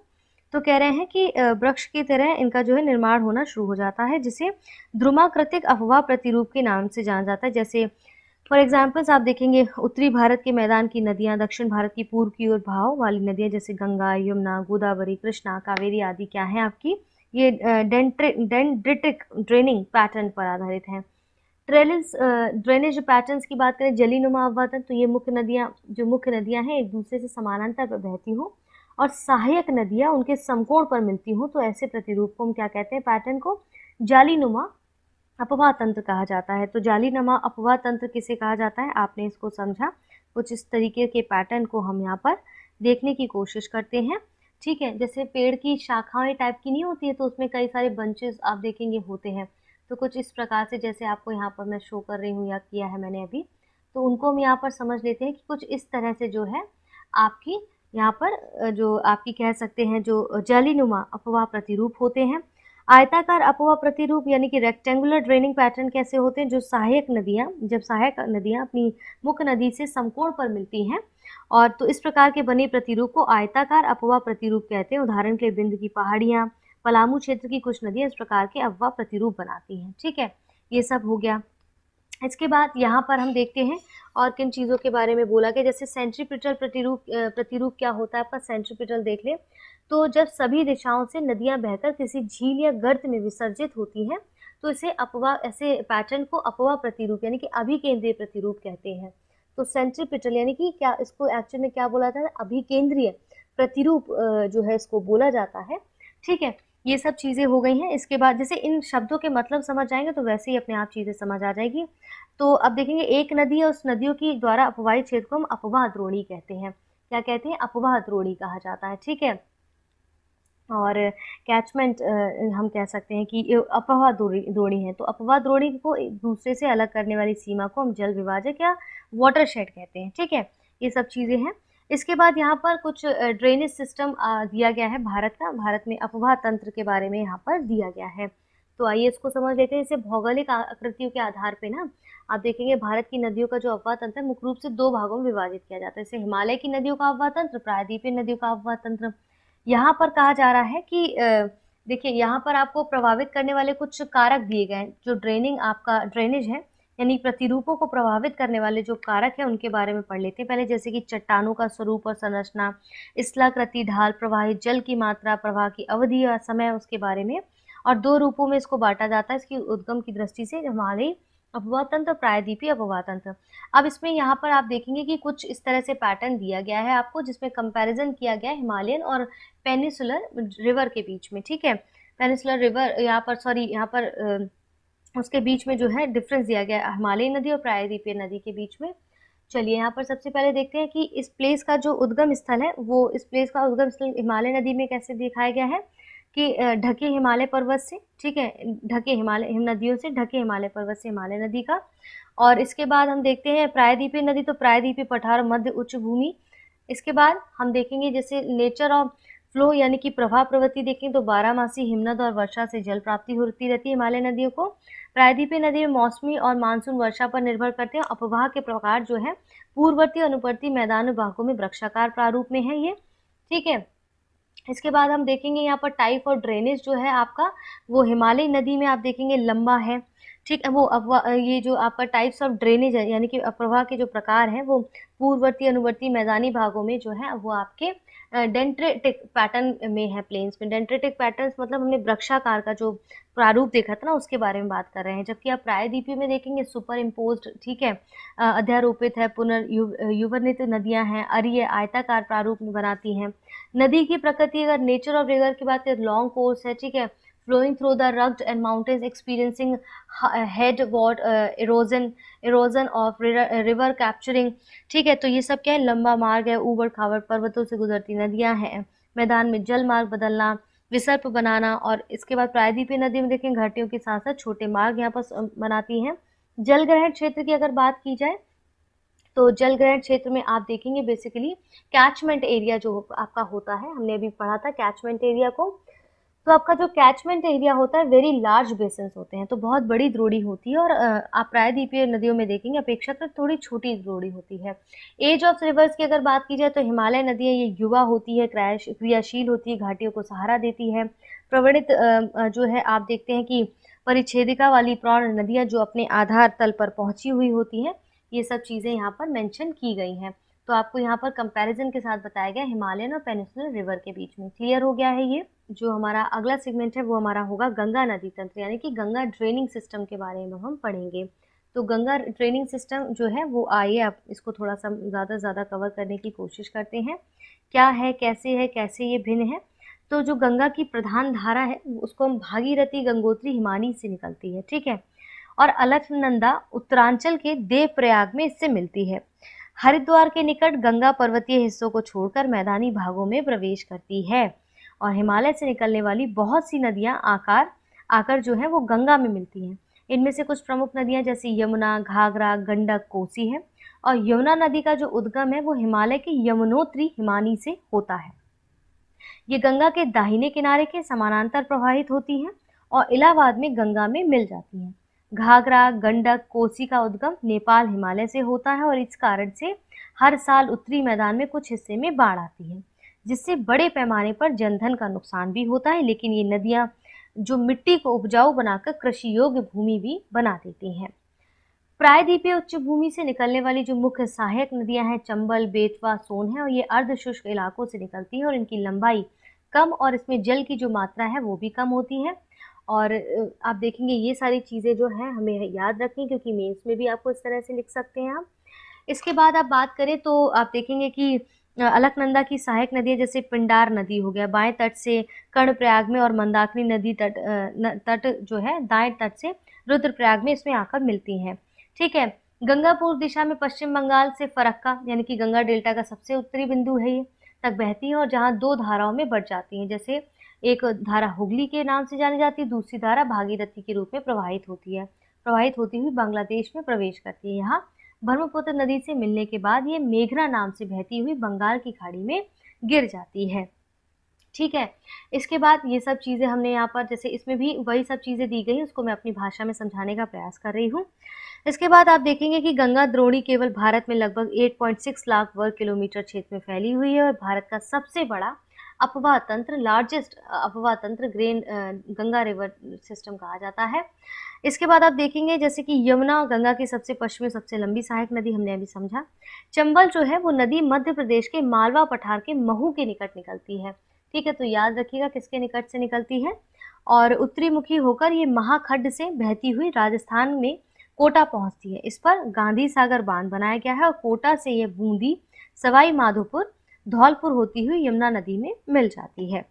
तो कह रहे हैं कि वृक्ष की तरह इनका जो है निर्माण होना शुरू हो जाता है, जिसे द्रुमाकृतिक अपवाह प्रतिरूप के नाम से जाना जाता है। जैसे फॉर एग्जाम्पल्स आप देखेंगे उत्तरी भारत के मैदान की नदियाँ, दक्षिण भारत की पूर्व की ओर बहाव वाली नदियाँ जैसे गंगा, यमुना, गोदावरी, कृष्णा, कावेरी आदि क्या है आपकी ये डेंड्रिटिक ड्रेनिंग पैटर्न पर आधारित हैं। ट्रेलिस ड्रेनेज पैटर्न्स की बात करें, जलीनुमा अपवाह, तो ये मुख्य नदियाँ हैं एक दूसरे से समानांतर पर बहती हों और सहायक नदियाँ उनके समकोण पर मिलती हों, तो ऐसे प्रतिरूप को हम क्या कहते हैं, पैटर्न को जालीनुमा अपवाह तंत्र कहा जाता है। तो जालीनुमा अपवाह तंत्र किसे कहा जाता है, आपने इसको समझा। कुछ इस तरीके के पैटर्न को हम यहाँ पर देखने की कोशिश करते हैं। ठीक है, जैसे पेड़ की शाखाएं टाइप की नहीं होती है तो उसमें कई सारे बंचेस आप देखेंगे होते हैं, तो कुछ इस प्रकार से जैसे आपको यहाँ पर मैं शो कर रही हूँ या किया है मैंने अभी, तो उनको हम यहाँ पर समझ लेते हैं कि कुछ इस तरह से जो है आपकी यहाँ पर जो आपकी कह सकते हैं जो जालीनुमा अपवाह प्रतिरूप होते हैं। आयताकार अपवाह प्रतिरूप यानी कि रेक्टेंगुलर ड्रेनिंग पैटर्न कैसे होते हैं, जो सहायक नदियाँ अपनी मुख्य नदी से समकोण पर मिलती हैं, और तो इस प्रकार के बने प्रतिरूप को आयताकार अपवाह प्रतिरूप कहते हैं। उदाहरण के लिए बिंद की पहाड़ियाँ, पलामू क्षेत्र की कुछ नदियाँ इस प्रकार के अफवाह प्रतिरूप बनाती हैं। ठीक है, ये सब हो गया। इसके बाद यहाँ पर हम देखते हैं और किन चीज़ों के बारे में बोला गया, जैसे सेंट्रीपिटल प्रतिरूप क्या होता है आपका। सेंट्रीपिटल देख ले तो जब सभी दिशाओं से नदियाँ बहकर किसी झील या गर्त में विसर्जित होती हैं तो इसे अपवाह, ऐसे पैटर्न को अपवाह प्रतिरूप यानी कि अभिकेंद्रीय प्रतिरूप कहते हैं। तो सेंट्रीपिटल यानी कि क्या, इसको एक्चुअली में क्या बोला जाता है, अभिकेंद्रीय प्रतिरूप जो है इसको बोला जाता है। ठीक है, ये सब चीज़ें हो गई हैं। इसके बाद जैसे इन शब्दों के मतलब समझ जाएंगे तो वैसे ही अपने आप चीज़ें समझ आ जाएगी। तो अब देखेंगे एक नदी है, उस नदियों की द्वारा अपवाही क्षेत्र को हम अपवाह द्रोणी कहते हैं। क्या कहते हैं, अपवाह द्रोणी कहा जाता है। ठीक है, और कैचमेंट हम कह सकते हैं कि अपवाह द्रोणी है। तो अपवाह द्रोणी को एक दूसरे से अलग करने वाली सीमा को हम जल विभाजक या वाटरशेड कहते हैं। ठीक है, ये सब चीज़ें हैं। इसके बाद यहाँ पर कुछ ड्रेनेज सिस्टम दिया गया है भारत का। भारत में अपवाह तंत्र के बारे में यहाँ पर दिया गया है। तो आइए इसको समझ लेते हैं। इसे भौगोलिक आकृतियों के आधार पे ना आप देखेंगे भारत की नदियों का जो अपवाह तंत्र है मुख्य रूप से 2 भागों में विभाजित किया जाता है। जैसे हिमालय की नदियों का अपवाह तंत्र, प्रायद्वीपीय नदियों का अपवाह तंत्र। यहाँ पर कहा जा रहा है कि देखिए यहाँ पर आपको प्रभावित करने वाले कुछ कारक दिए गए हैं। जो ड्रेनेज है यानी प्रतिरूपों को प्रभावित करने वाले जो कारक है उनके बारे में पढ़ लेते हैं पहले। जैसे कि चट्टानों का स्वरूप और संरचना, स्थलाकृति, ढाल, प्रवाहित जल की मात्रा, प्रवाह की अवधि और समय, उसके बारे में। और 2 रूपों में इसको बांटा जाता है इसकी उद्गम की दृष्टि से, हिमालयी अपवाह तंत्र, प्रायद्वीपीय अपवाह तंत्र। अब इसमें यहाँ पर आप देखेंगे कि कुछ इस तरह से पैटर्न दिया गया है आपको, जिसमें कंपैरिजन किया गया है हिमालयन और पेनिसुलर रिवर के बीच में। ठीक है, पेनिसुलर रिवर यहाँ पर उसके बीच में जो है डिफरेंस दिया गया है हिमालयी नदी और प्रायद्वीपीय नदी के बीच में। चलिए यहाँ पर सबसे पहले देखते हैं कि इस प्लेस का जो उद्गम स्थल है वो, इस प्लेस का उद्गम स्थल हिमालय नदी में कैसे दिखाया गया है कि ढके हिमालय पर्वत से। ठीक है, ढके हिमालय नदियों से, ढके हिमालय पर्वत से हिमालय नदी का। और इसके बाद हम देखते हैं प्रायद्वीपीय नदी, तो प्रायद्वीपीय पठार मध्य उच्च भूमि। इसके बाद हम देखेंगे जैसे नेचर ऑफ फ्लो यानी कि प्रवाह प्रवृत्ति देखें तो 12मासी हिमनद और वर्षा से जल प्राप्ति होती रहती है हिमालय नदियों को। प्रायद्वीपीय नदी में मौसमी और मानसून वर्षा पर निर्भर करते हैं। अपवाह के प्रकार जो है पूर्ववर्ती अनुवर्ती मैदान भागों में वृक्षाकार प्रारूप में है ये। ठीक है, इसके बाद हम देखेंगे यहाँ पर टाइप और ड्रेनेज जो है आपका वो हिमालय नदी में आप देखेंगे लंबा है। ठीक है, वो ये जो आपका टाइप्स ऑफ ड्रेनेज है यानी कि प्रवाह के जो प्रकार हैं वो पूर्ववर्ती अनुवर्ती मैदानी भागों में जो है वो आपके डेंड्रेटिक पैटर्न में है, प्लेन्स में। डेंड्रेटिक पैटर्न्स मतलब हमने वृक्षाकार का जो प्रारूप देखा था ना उसके बारे में बात कर रहे हैं। जबकि आप प्रायद्वीपीय में देखेंगे सुपर इम्पोज्ड, ठीक है, अध्यारोपित है, पुनर्युवर्णित नदियां हैं, अरीय आयताकार प्रारूप में बनाती हैं। नदी की प्रकृति अगर नेचर ऑफ रिवर की बात करें, लॉन्ग कोर्स है। ठीक है, flowing through the rugged and mountains, experiencing headwater erosion of river capturing। ठीक है, तो ये सब क्या है, लंबा मार्ग है, ऊबड़ खाबड़ पर्वतों से गुजरती नदियां हैं, मैदान में जल मार्ग बदलना, विसर्प बनाना। और इसके बाद प्रायद्वीपीय नदी में देखें घाटियों के साथ साथ छोटे मार्ग यहाँ पर बनाती हैं। जल ग्रहण क्षेत्र की अगर बात की जाए तो जल ग्रहण क्षेत्र में आप देखेंगे बेसिकली कैचमेंट एरिया जो आपका होता है, हमने अभी पढ़ा था कैचमेंट एरिया को। तो आपका जो कैचमेंट एरिया होता है वेरी लार्ज बेसिन्स होते हैं, तो बहुत बड़ी द्रोणी होती है। और आप प्रायद्वीपीय नदियों में देखेंगे अपेक्षाकृत थोड़ी छोटी द्रोणी होती है। एज ऑफ रिवर्स की अगर बात की जाए तो हिमालय नदियाँ ये युवा होती है, क्रियाशील होती है, घाटियों को सहारा देती है। प्रवणित जो है आप देखते हैं कि परिच्छेदिका वाली प्रौढ़ नदियाँ जो अपने आधार तल पर पहुंची हुई होती हैं, ये सब चीज़ें यहाँ पर मेंशन की गई हैं। तो आपको यहाँ पर कंपैरिजन के साथ बताया गया हिमालयन और पेनिसुलर रिवर के बीच में। क्लियर हो गया है ये। जो हमारा अगला सेगमेंट है वो हमारा होगा गंगा नदी तंत्र यानी कि गंगा ड्रेनिंग सिस्टम के बारे में हम पढ़ेंगे। तो गंगा ड्रेनिंग सिस्टम जो है वो आइए आप इसको थोड़ा सा ज़्यादा से ज़्यादा कवर करने की कोशिश करते हैं। क्या है, कैसे ये भिन्न है। तो जो गंगा की प्रधान धारा है उसको हम भागीरथी, गंगोत्री, हिमानी से निकलती है। ठीक है, और अलकनंदा उत्तरांचल के देवप्रयाग में इससे मिलती है। हरिद्वार के निकट गंगा पर्वतीय हिस्सों को छोड़कर मैदानी भागों में प्रवेश करती है। और हिमालय से निकलने वाली बहुत सी नदियां आकर जो है वो गंगा में मिलती हैं। इनमें से कुछ प्रमुख नदियां जैसे यमुना, घाघरा, गंडक, कोसी है। और यमुना नदी का जो उद्गम है वो हिमालय के यमुनोत्री हिमानी से होता है। ये गंगा के दाहिने किनारे के समानांतर प्रवाहित होती हैं और इलाहाबाद में गंगा में मिल जाती हैं। घाघरा, गंडक, कोसी का उद्गम नेपाल हिमालय से होता है और इस कारण से हर साल उत्तरी मैदान में कुछ हिस्से में बाढ़ आती है। जिससे बड़े पैमाने पर जनधन का नुकसान भी होता है। लेकिन ये नदियाँ जो मिट्टी को उपजाऊ बनाकर कृषि योग्य भूमि भी बना देती हैं। प्रायद्वीपीय उच्च भूमि से निकलने वाली जो मुख्य सहायक नदियां हैं चंबल, बेतवा, सोन है, और ये अर्ध शुष्क इलाकों से निकलती है और इनकी लंबाई कम और इसमें जल की जो मात्रा है वो भी कम होती है। और आप देखेंगे ये सारी चीज़ें जो हैं हमें याद रखनी, क्योंकि मेंस में भी आपको इस तरह से लिख सकते हैं आप। इसके बाद आप बात करें तो आप देखेंगे कि अलकनंदा की सहायक नदियाँ जैसे पिंडार नदी हो गया बाएं तट से कर्णप्रयाग में, और मंदाकिनी नदी तट जो है दाएं तट से रुद्रप्रयाग में इसमें आकर मिलती हैं। ठीक है, गंगापुर दिशा में पश्चिम बंगाल से फरक्का यानी कि गंगा डेल्टा का सबसे उत्तरी बिंदु है ये तक बहती है, और जहाँ दो धाराओं में बढ़ जाती हैं। जैसे एक धारा हुगली के नाम से जानी जाती है, दूसरी धारा भागीरथी के रूप में प्रवाहित होती हुई बांग्लादेश में प्रवेश करती है। यहाँ ब्रह्मपुत्र नदी से मिलने के बाद ये मेघना नाम से बहती हुई बंगाल की खाड़ी में गिर जाती है। ठीक है, इसके बाद ये सब चीज़ें हमने यहाँ पर, जैसे इसमें भी वही सब चीज़ें दी गई, उसको मैं अपनी भाषा में समझाने का प्रयास कर रही हूँ। इसके बाद आप देखेंगे कि गंगा द्रोणी केवल भारत में लगभग 8.6 लाख वर्ग किलोमीटर क्षेत्र में फैली हुई है और भारत का सबसे बड़ा अपवाह तंत्र, लार्जेस्ट अपवाह तंत्र गंगा रिवर सिस्टम कहा जाता है। इसके बाद आप देखेंगे जैसे कि यमुना गंगा की सबसे पश्चिमी सबसे लंबी सहायक नदी हमने अभी समझा। चंबल जो है वो नदी मध्य प्रदेश के मालवा पठार के महू के निकट निकलती है। ठीक है, तो याद रखिएगा किसके निकट से निकलती है, और उत्तरी मुखी होकर ये महाखड्ड से बहती हुई राजस्थान में कोटा पहुंचती है। इस पर गांधी सागर बांध बनाया गया है और कोटा से ये बूंदी, सवाई माधोपुर, धौलपुर होती हुई यमुना नदी में मिल जाती है।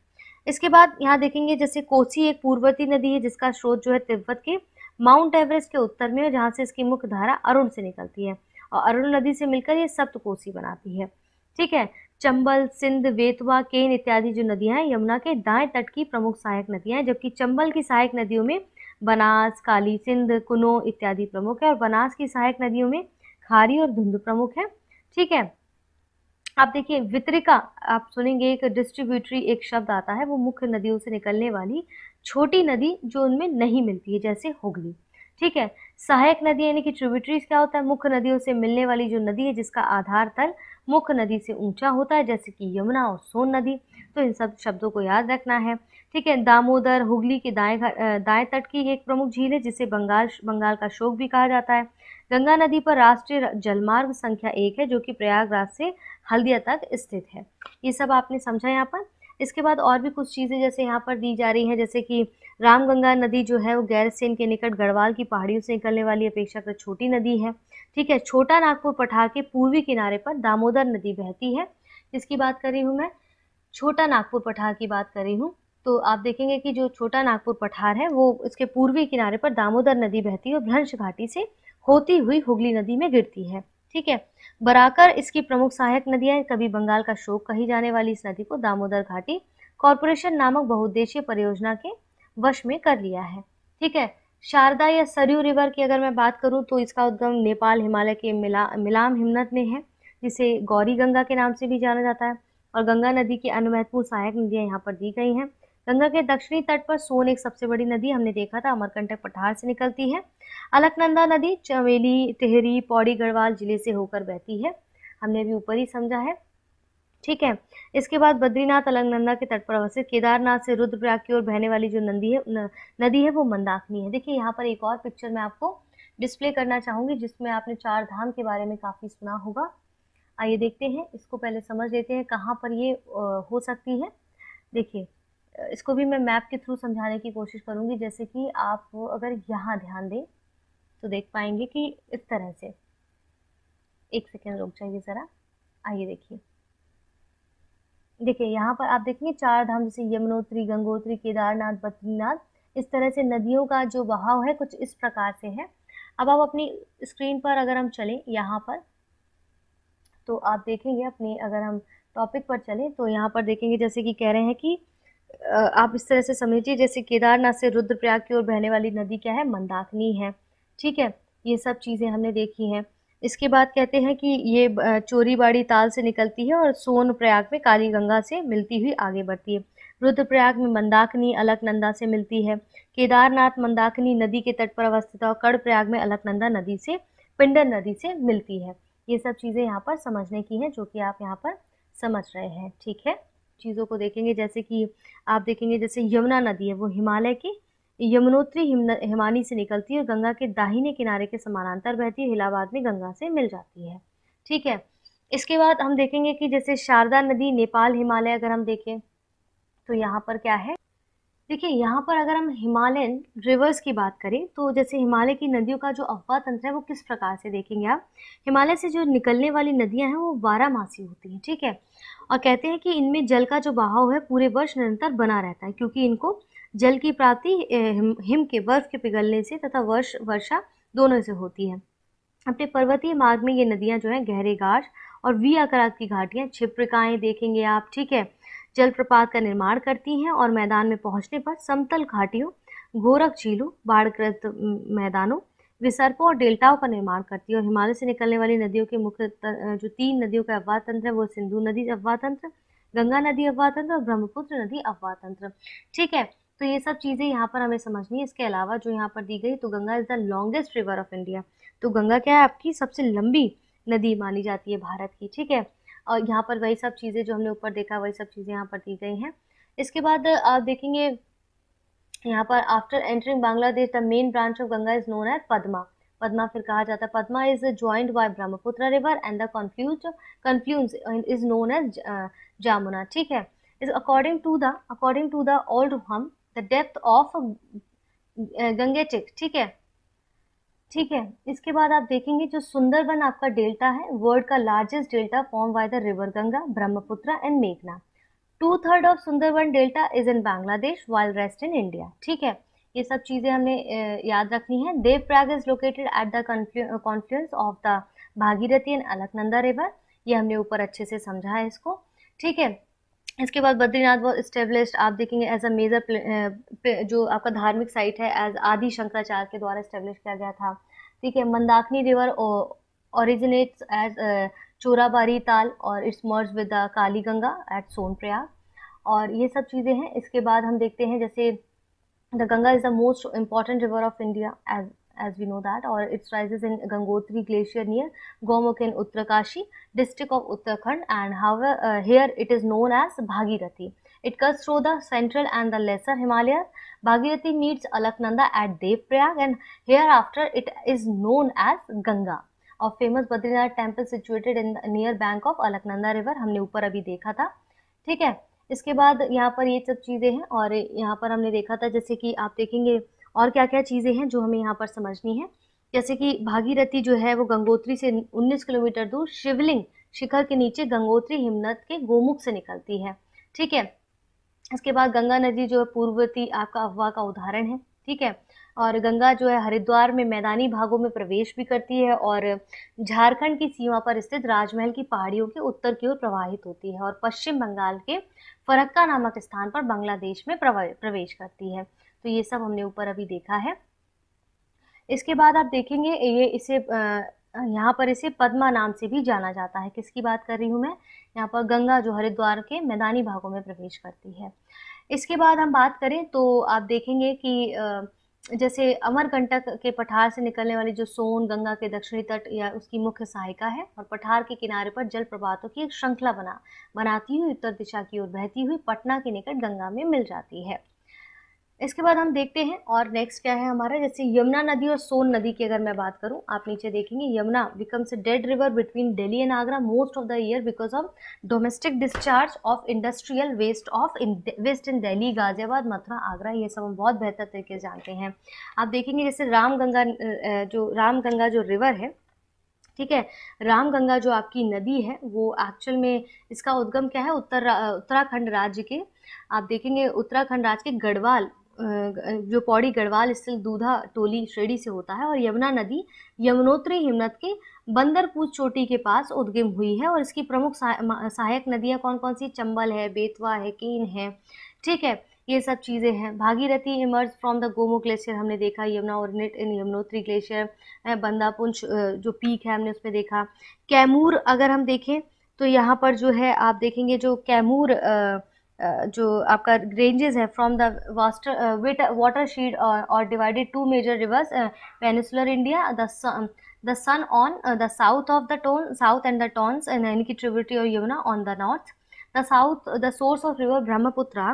इसके बाद यहाँ देखेंगे जैसे कोसी एक पूर्ववर्ती नदी है जिसका स्रोत जो है तिब्बत के माउंट एवरेस्ट के उत्तर में है, जहाँ से इसकी मुख्य धारा अरुण से निकलती है और अरुण नदी से मिलकर ये सप्तकोसी बनाती है। ठीक है, चंबल, सिंध, बेतवा, केन इत्यादि जो नदियां हैं यमुना के दाएं तट की प्रमुख सहायक नदियां हैं, जबकि चंबल की सहायक नदियों में बनास, काली सिंध, कुनो इत्यादि प्रमुख है और बनास की सहायक नदियों में खारी और धुंध प्रमुख है। ठीक है, आप देखिए वितरिका, आप सुनेंगे एक डिस्ट्रीब्यूटरी एक शब्द आता है, वो मुख्य नदियों से निकलने वाली छोटी नदी जो उनमें नहीं मिलती है, जैसे हुगली। ठीक है, सहायक नदी यानी कि ट्रिब्यूटरीज क्या होता है, मुख्य नदियों से मिलने वाली जो नदी है जिसका आधार तल मुख्य नदी से ऊंचा होता है, जैसे कि यमुना और सोन नदी। तो इन सब शब्दों को याद रखना है। ठीक है, दामोदर हुगली के दाएं तट की एक प्रमुख झील है जिसे बंगाल का शोक भी कहा जाता है। गंगा नदी पर राष्ट्रीय जलमार्ग संख्या 1 है जो कि प्रयागराज से हल्दिया तक स्थित है। ये सब आपने समझा यहाँ पर। इसके बाद और भी कुछ चीज़ें जैसे यहाँ पर दी जा रही हैं, जैसे कि रामगंगा नदी जो है वो गैरसेन के निकट गढ़वाल की पहाड़ियों से निकलने वाली अपेक्षाकृत छोटी नदी है। ठीक है, छोटा नागपुर पठार के पूर्वी किनारे पर दामोदर नदी बहती है। इसकी बात कर रही हूँ मैं, छोटा नागपुर पठार की बात कर रही हूँ। तो आप देखेंगे कि जो छोटा नागपुर पठार है वो इसके पूर्वी किनारे पर दामोदर नदी बहती है और भ्रंश घाटी से होती हुई हुगली नदी में गिरती है। ठीक है, बराकर इसकी प्रमुख सहायक नदियां, कभी बंगाल का शोक कही जाने वाली इस नदी को दामोदर घाटी कॉरपोरेशन नामक बहुउद्देशीय परियोजना के वश में कर लिया है। ठीक है, शारदा या सरयू रिवर की अगर मैं बात करूं तो इसका उद्गम नेपाल हिमालय के मिलाम हिमनद में है, जिसे गौरी गंगा के नाम से भी जाना जाता है। और गंगा नदी की अन्य महत्वपूर्ण सहायक नदियां यहाँ पर दी गई हैं। गंगा के दक्षिणी तट पर सोन एक सबसे बड़ी नदी हमने देखा था, अमरकंटक पठार से निकलती है। अलकनंदा नदी चमेली, टिहरी, पौड़ी, गढ़वाल जिले से होकर बहती है, हमने अभी ऊपर ही समझा है। ठीक है, इसके बाद बद्रीनाथ अलकनंदा के तट पर अवस्थित, केदारनाथ से रुद्रप्रयाग की ओर बहने वाली जो नदी है वो मंदाकिनी है। देखिए यहाँ पर एक और पिक्चर मैं आपको डिस्प्ले करना चाहूँगी जिसमें आपने 4 धाम के बारे में काफ़ी सुना होगा। आइए देखते हैं, इसको पहले समझ लेते हैं कहाँ पर ये हो सकती है। देखिए, इसको भी मैं मैप के थ्रू समझाने की कोशिश करूँगी, जैसे कि आप अगर यहाँ ध्यान दें तो देख पाएंगे कि इस तरह से, एक सेकेंड रुक जाइए ज़रा। आइए देखिए यहाँ पर आप देखेंगे 4 धाम जैसे यमुनोत्री, गंगोत्री, केदारनाथ, बद्रीनाथ, इस तरह से नदियों का जो बहाव है कुछ इस प्रकार से है। अब आप अपनी स्क्रीन पर अगर हम चलें यहाँ पर तो आप देखेंगे अपने, अगर हम टॉपिक पर चलें तो यहाँ पर देखेंगे जैसे कि कह रहे हैं कि आप इस तरह से समझिए जैसे केदारनाथ से रुद्रप्रयाग की ओर बहने वाली नदी क्या है, मंदाकिनी है। ठीक है, ये सब चीज़ें हमने देखी हैं। इसके बाद कहते हैं कि ये चोरीबाड़ी ताल से निकलती है और सोन प्रयाग में काली गंगा से मिलती हुई आगे बढ़ती है। रुद्रप्रयाग में मंदाकिनी अलकनंदा से मिलती है। केदारनाथ मंदाकिनी नदी के तट पर अवस्थित है और कर्णप्रयाग में अलकनंदा नदी से पिंडर नदी से मिलती है। ये सब चीज़ें यहाँ पर समझने की हैं जो कि आप यहाँ पर समझ रहे हैं। ठीक है, चीज़ों को देखेंगे, जैसे कि आप देखेंगे जैसे यमुना नदी है वो हिमालय की यमुनोत्री हिमानी से निकलती है और गंगा के दाहिने किनारे के समानांतर बहती है, इलाहाबाद में गंगा से मिल जाती है। ठीक है, इसके बाद हम देखेंगे कि जैसे शारदा नदी नेपाल हिमालय अगर हम देखें तो यहाँ पर क्या है, देखिए यहाँ पर अगर हम हिमालयन रिवर्स की बात करें तो जैसे हिमालय की नदियों का जो अफवाह तंत्र है वो किस प्रकार से देखेंगे आप, हिमालय से जो निकलने वाली नदियां हैं वो 12 मासी होती हैं। ठीक है, और कहते हैं कि इनमें जल का जो बहाव है पूरे वर्ष निरंतर बना रहता है, क्योंकि इनको जल की प्राप्ति हिम के बर्फ के पिघलने से तथा वर्षा दोनों से होती है। अपने पर्वतीय मार्ग में ये नदियां जो है गहरे गाढ़ और वी आकार की घाटियां छिप्रिकाएं देखेंगे आप। ठीक है, जलप्रपात का निर्माण करती हैं और मैदान में पहुंचने पर समतल घाटियों, गोरख झीलों, बाढ़ग्रस्त मैदानों, विसर्पों और डेल्टाओं का निर्माण करती है। और हिमालय से निकलने वाली नदियों के मुख्य जो 3 नदियों का अफवाह तंत्र है वो सिंधु नदी अफवाह तंत्र, गंगा नदी अफवाह तंत्र और ब्रह्मपुत्र नदी अफवाह तंत्र। ठीक है, तो ये सब चीज़ें यहाँ पर हमें समझनी है। इसके अलावा जो यहाँ पर दी गई, तो Ganga is the longest river of India, तो गंगा क्या है, आपकी सबसे लंबी नदी मानी जाती है भारत की। ठीक है, और यहाँ पर वही सब चीज़ें जो हमने ऊपर देखा वही सब चीज़ें यहाँ पर दी गई हैं। इसके बाद आप देखेंगे यहाँ पर after entering Bangladesh the main branch of Ganga is known as Padma. Padma फिर कहा जाता है, Padma is joined by Brahmaputra river and the confluence is known as Jamuna. ठीक है, is according to the old हम द डेप्थ ऑफ गंगेटिक। ठीक है, इसके बाद आप देखेंगे जो सुंदरबन आपका डेल्टा है, वर्ल्ड का largest delta form by the river Ganga, Brahmaputra and मेघना। 2/3 of Sundarban delta is in Bangladesh while rest in India. ठीक है, ये सब चीजें हमने याद रखनी है। Devprayag is located at the Confluence of the Bhagirathi and Alaknanda river, ये हमने ऊपर अच्छे से समझा है इसको। ठीक है, इसके बाद बद्रीनाथ वॉज एस्टेब्लिश्ड, आप देखेंगे एज अ मेजर जो आपका धार्मिक साइट है, एज आदि शंकराचार्य के द्वारा एस्टेब्लिश किया गया था। ठीक है, Mandakini river originates as Chorabari Tal और its merge with the Kali Ganga at Sonprayag, और ये सब चीज़ें हैं। इसके बाद हम देखते हैं जैसे the Ganga is the most important river of India as we know that, or it rises in Gangotri glacier near Gomukh in Uttarkashi district of Uttarakhand, and however here it is known as Bhagirathi. It cuts through the central and the lesser Himalayas. Bhagirathi meets Alaknanda at Devprayag and hereafter it is known as Ganga. और famous Badrinath temple situated in the near bank of Alaknanda river, हमने ऊपर अभी देखा था। ठीक है, इसके बाद यहाँ पर ये सब चीज़ें हैं, और यहाँ पर हमने देखा था जैसे कि आप देखेंगे और क्या क्या चीज़ें हैं जो हमें यहाँ पर समझनी है। जैसे कि भागीरथी जो है वो गंगोत्री से 19 किलोमीटर दूर शिवलिंग शिखर के नीचे गंगोत्री हिमनद के गोमुख से निकलती है। ठीक है, इसके बाद गंगा नदी जो है पूर्ववर्ती आपका अफवाह का उदाहरण है। ठीक है, और गंगा जो है हरिद्वार में मैदानी भागों में प्रवेश भी करती है और झारखंड की सीमा पर स्थित राजमहल की पहाड़ियों के उत्तर की ओर प्रवाहित होती है और पश्चिम बंगाल के फरक्का नामक स्थान पर बांग्लादेश में प्रवेश करती है। तो ये सब हमने ऊपर अभी देखा है। इसके बाद आप देखेंगे ये इसे यहाँ पर इसे पद्मा नाम से भी जाना जाता है। किसकी बात कर रही हूँ मैं, यहाँ पर गंगा जो हरिद्वार के मैदानी भागों में प्रवेश करती है। इसके बाद हम बात करें तो आप देखेंगे कि जैसे अमरकंटक के पठार से निकलने वाली जो सोन गंगा के दक्षिणी तट या उसकी मुख्य सहायिका है, और पठार के किनारे पर जल प्रपातों की एक श्रृंखला बनाती हुई उत्तर दिशा की ओर बहती हुई पटना के निकट गंगा में मिल जाती है। इसके बाद हम देखते हैं और नेक्स्ट क्या है हमारा, जैसे यमुना नदी और सोन नदी की अगर मैं बात करूं, आप नीचे देखेंगे Yamuna becomes a dead river between Delhi and Agra most of the year because of domestic discharge of industrial waste of waste in Delhi, Ghaziabad, Mathura, Agra, ये सब हम बहुत बेहतर तरीके से जानते हैं। आप देखेंगे जैसे रामगंगा जो रिवर है, ठीक है, रामगंगा जो आपकी नदी है वो एक्चुअल में इसका उद्गम क्या है, उत्तराखंड राज्य के, आप देखेंगे उत्तराखंड राज्य के गढ़वाल जो पौड़ी गढ़वाल स्थित दूधा टोली श्रेणी से होता है, और यमुना नदी यमुनोत्री हिमनद के बंदरपूछ चोटी के पास उद्गम हुई है, और इसकी प्रमुख सहायक नदियां कौन कौन सी, चंबल है, बेतवा है, केन है। ठीक है, ये सब चीज़ें हैं। Bhagirathi emerge from the Gomukh glacier हमने देखा, Yamuna originate in Yamunotri glacier, Bandarpunch जो पीक है हमने उसमें देखा। कैमूर अगर हम देखें तो यहाँ पर जो है आप देखेंगे जो कैमूर जो आपका रेंजेस है फ्रॉम द वाटर शीट और divided 2 major rivers peninsular India, the Son on the south of the south and the Tons यानी कि ट्रिब्यूटरी और Yamuna on the north, the source of river Brahmaputra,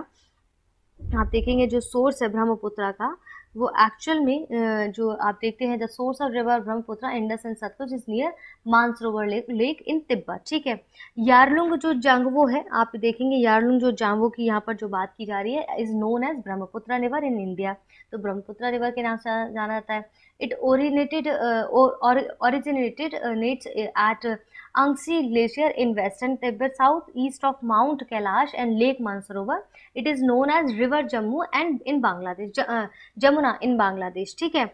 आप देखेंगे जो सोर्स है ब्रह्मपुत्रा का, वो एक्चुअल में जो आप देखते हैं the source of river Brahmaputra Indus and Sutlej is near Mansarovar lake in Tibet, ठीक है। यारलुंग जो जांगवो है, आप देखेंगे यारलुंग जो जांगवो की यहाँ पर जो बात की जा रही है is known as Brahmaputra river in India, तो ब्रह्मपुत्रा रिवर के नाम से जाना जाता है। It originated at Angsi Glacier in western Tibet, southeast of Mount Kailash and Lake Mansarovar. It is known as River Jammu and in Bangladesh, Jamuna in Bangladesh, ठीक है।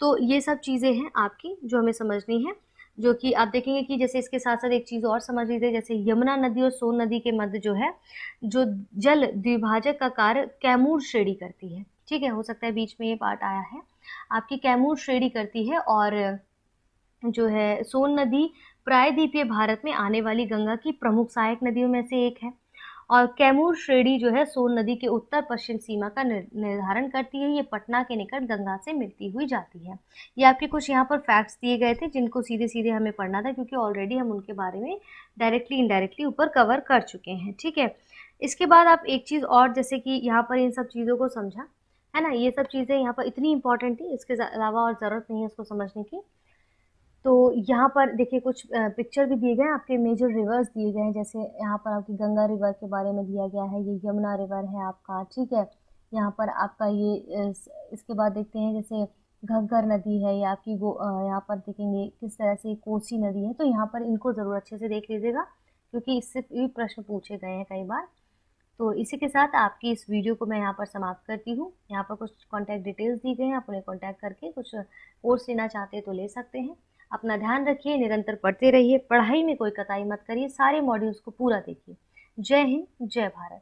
तो ये सब चीज़ें हैं आपकी जो हमें समझनी है, जो कि आप देखेंगे कि जैसे इसके साथ साथ एक चीज़ और समझ लीजिए, जैसे यमुना नदी और सोन नदी के मध्य जो है जो जल द्विभाजक का कार्य कैमूर श्रेणी करती है, ठीक है। हो सकता है बीच में ये पार्ट आया है, आपकी कैमूर श्रेणी करती है, और जो है सोन नदी प्रायद्वीपीय भारत में आने वाली गंगा की प्रमुख सहायक नदियों में से एक है, और कैमूर श्रेणी जो है सोन नदी के उत्तर पश्चिम सीमा का निर्धारण करती है। ये पटना के निकट गंगा से मिलती हुई जाती है। ये आपके कुछ यहाँ पर फैक्ट्स दिए गए थे जिनको सीधे सीधे हमें पढ़ना था, क्योंकि ऑलरेडी हम उनके बारे में डायरेक्टली इनडायरेक्टली ऊपर कवर कर चुके हैं, ठीक है। इसके बाद आप एक चीज़ और, जैसे कि यहाँ पर इन सब चीज़ों को समझा है ना, ये सब चीज़ें यहाँ पर इतनी इंपॉर्टेंट थी, इसके अलावा और ज़रूरत नहीं है इसको समझने की। तो यहाँ पर देखिए कुछ पिक्चर भी दिए गए हैं, आपके मेजर रिवर्स दिए गए हैं, जैसे यहाँ पर आपकी गंगा रिवर के बारे में दिया गया है, ये यमुना रिवर है आपका, ठीक है। यहाँ पर आपका ये इसके बाद देखते हैं जैसे घग्गर नदी है, या आपकी यहाँ पर देखेंगे किस तरह से कोसी नदी है। तो यहाँ पर इनको ज़रूर अच्छे से देख लीजिएगा, क्योंकि इससे भी प्रश्न पूछे गए हैं कई बार। तो इसी के साथ आपकी इस वीडियो को मैं यहाँ पर समाप्त करती हूँ। यहाँ पर कुछ कॉन्टैक्ट डिटेल्स दी गई हैं, आप उन्हें कॉन्टैक्ट करके कुछ कोर्स लेना चाहते हैं तो ले सकते हैं। अपना ध्यान रखिए, निरंतर पढ़ते रहिए, पढ़ाई में कोई कताई मत करिए, सारे मॉड्यूल्स को पूरा देखिए। जय हिंद, जय भारत।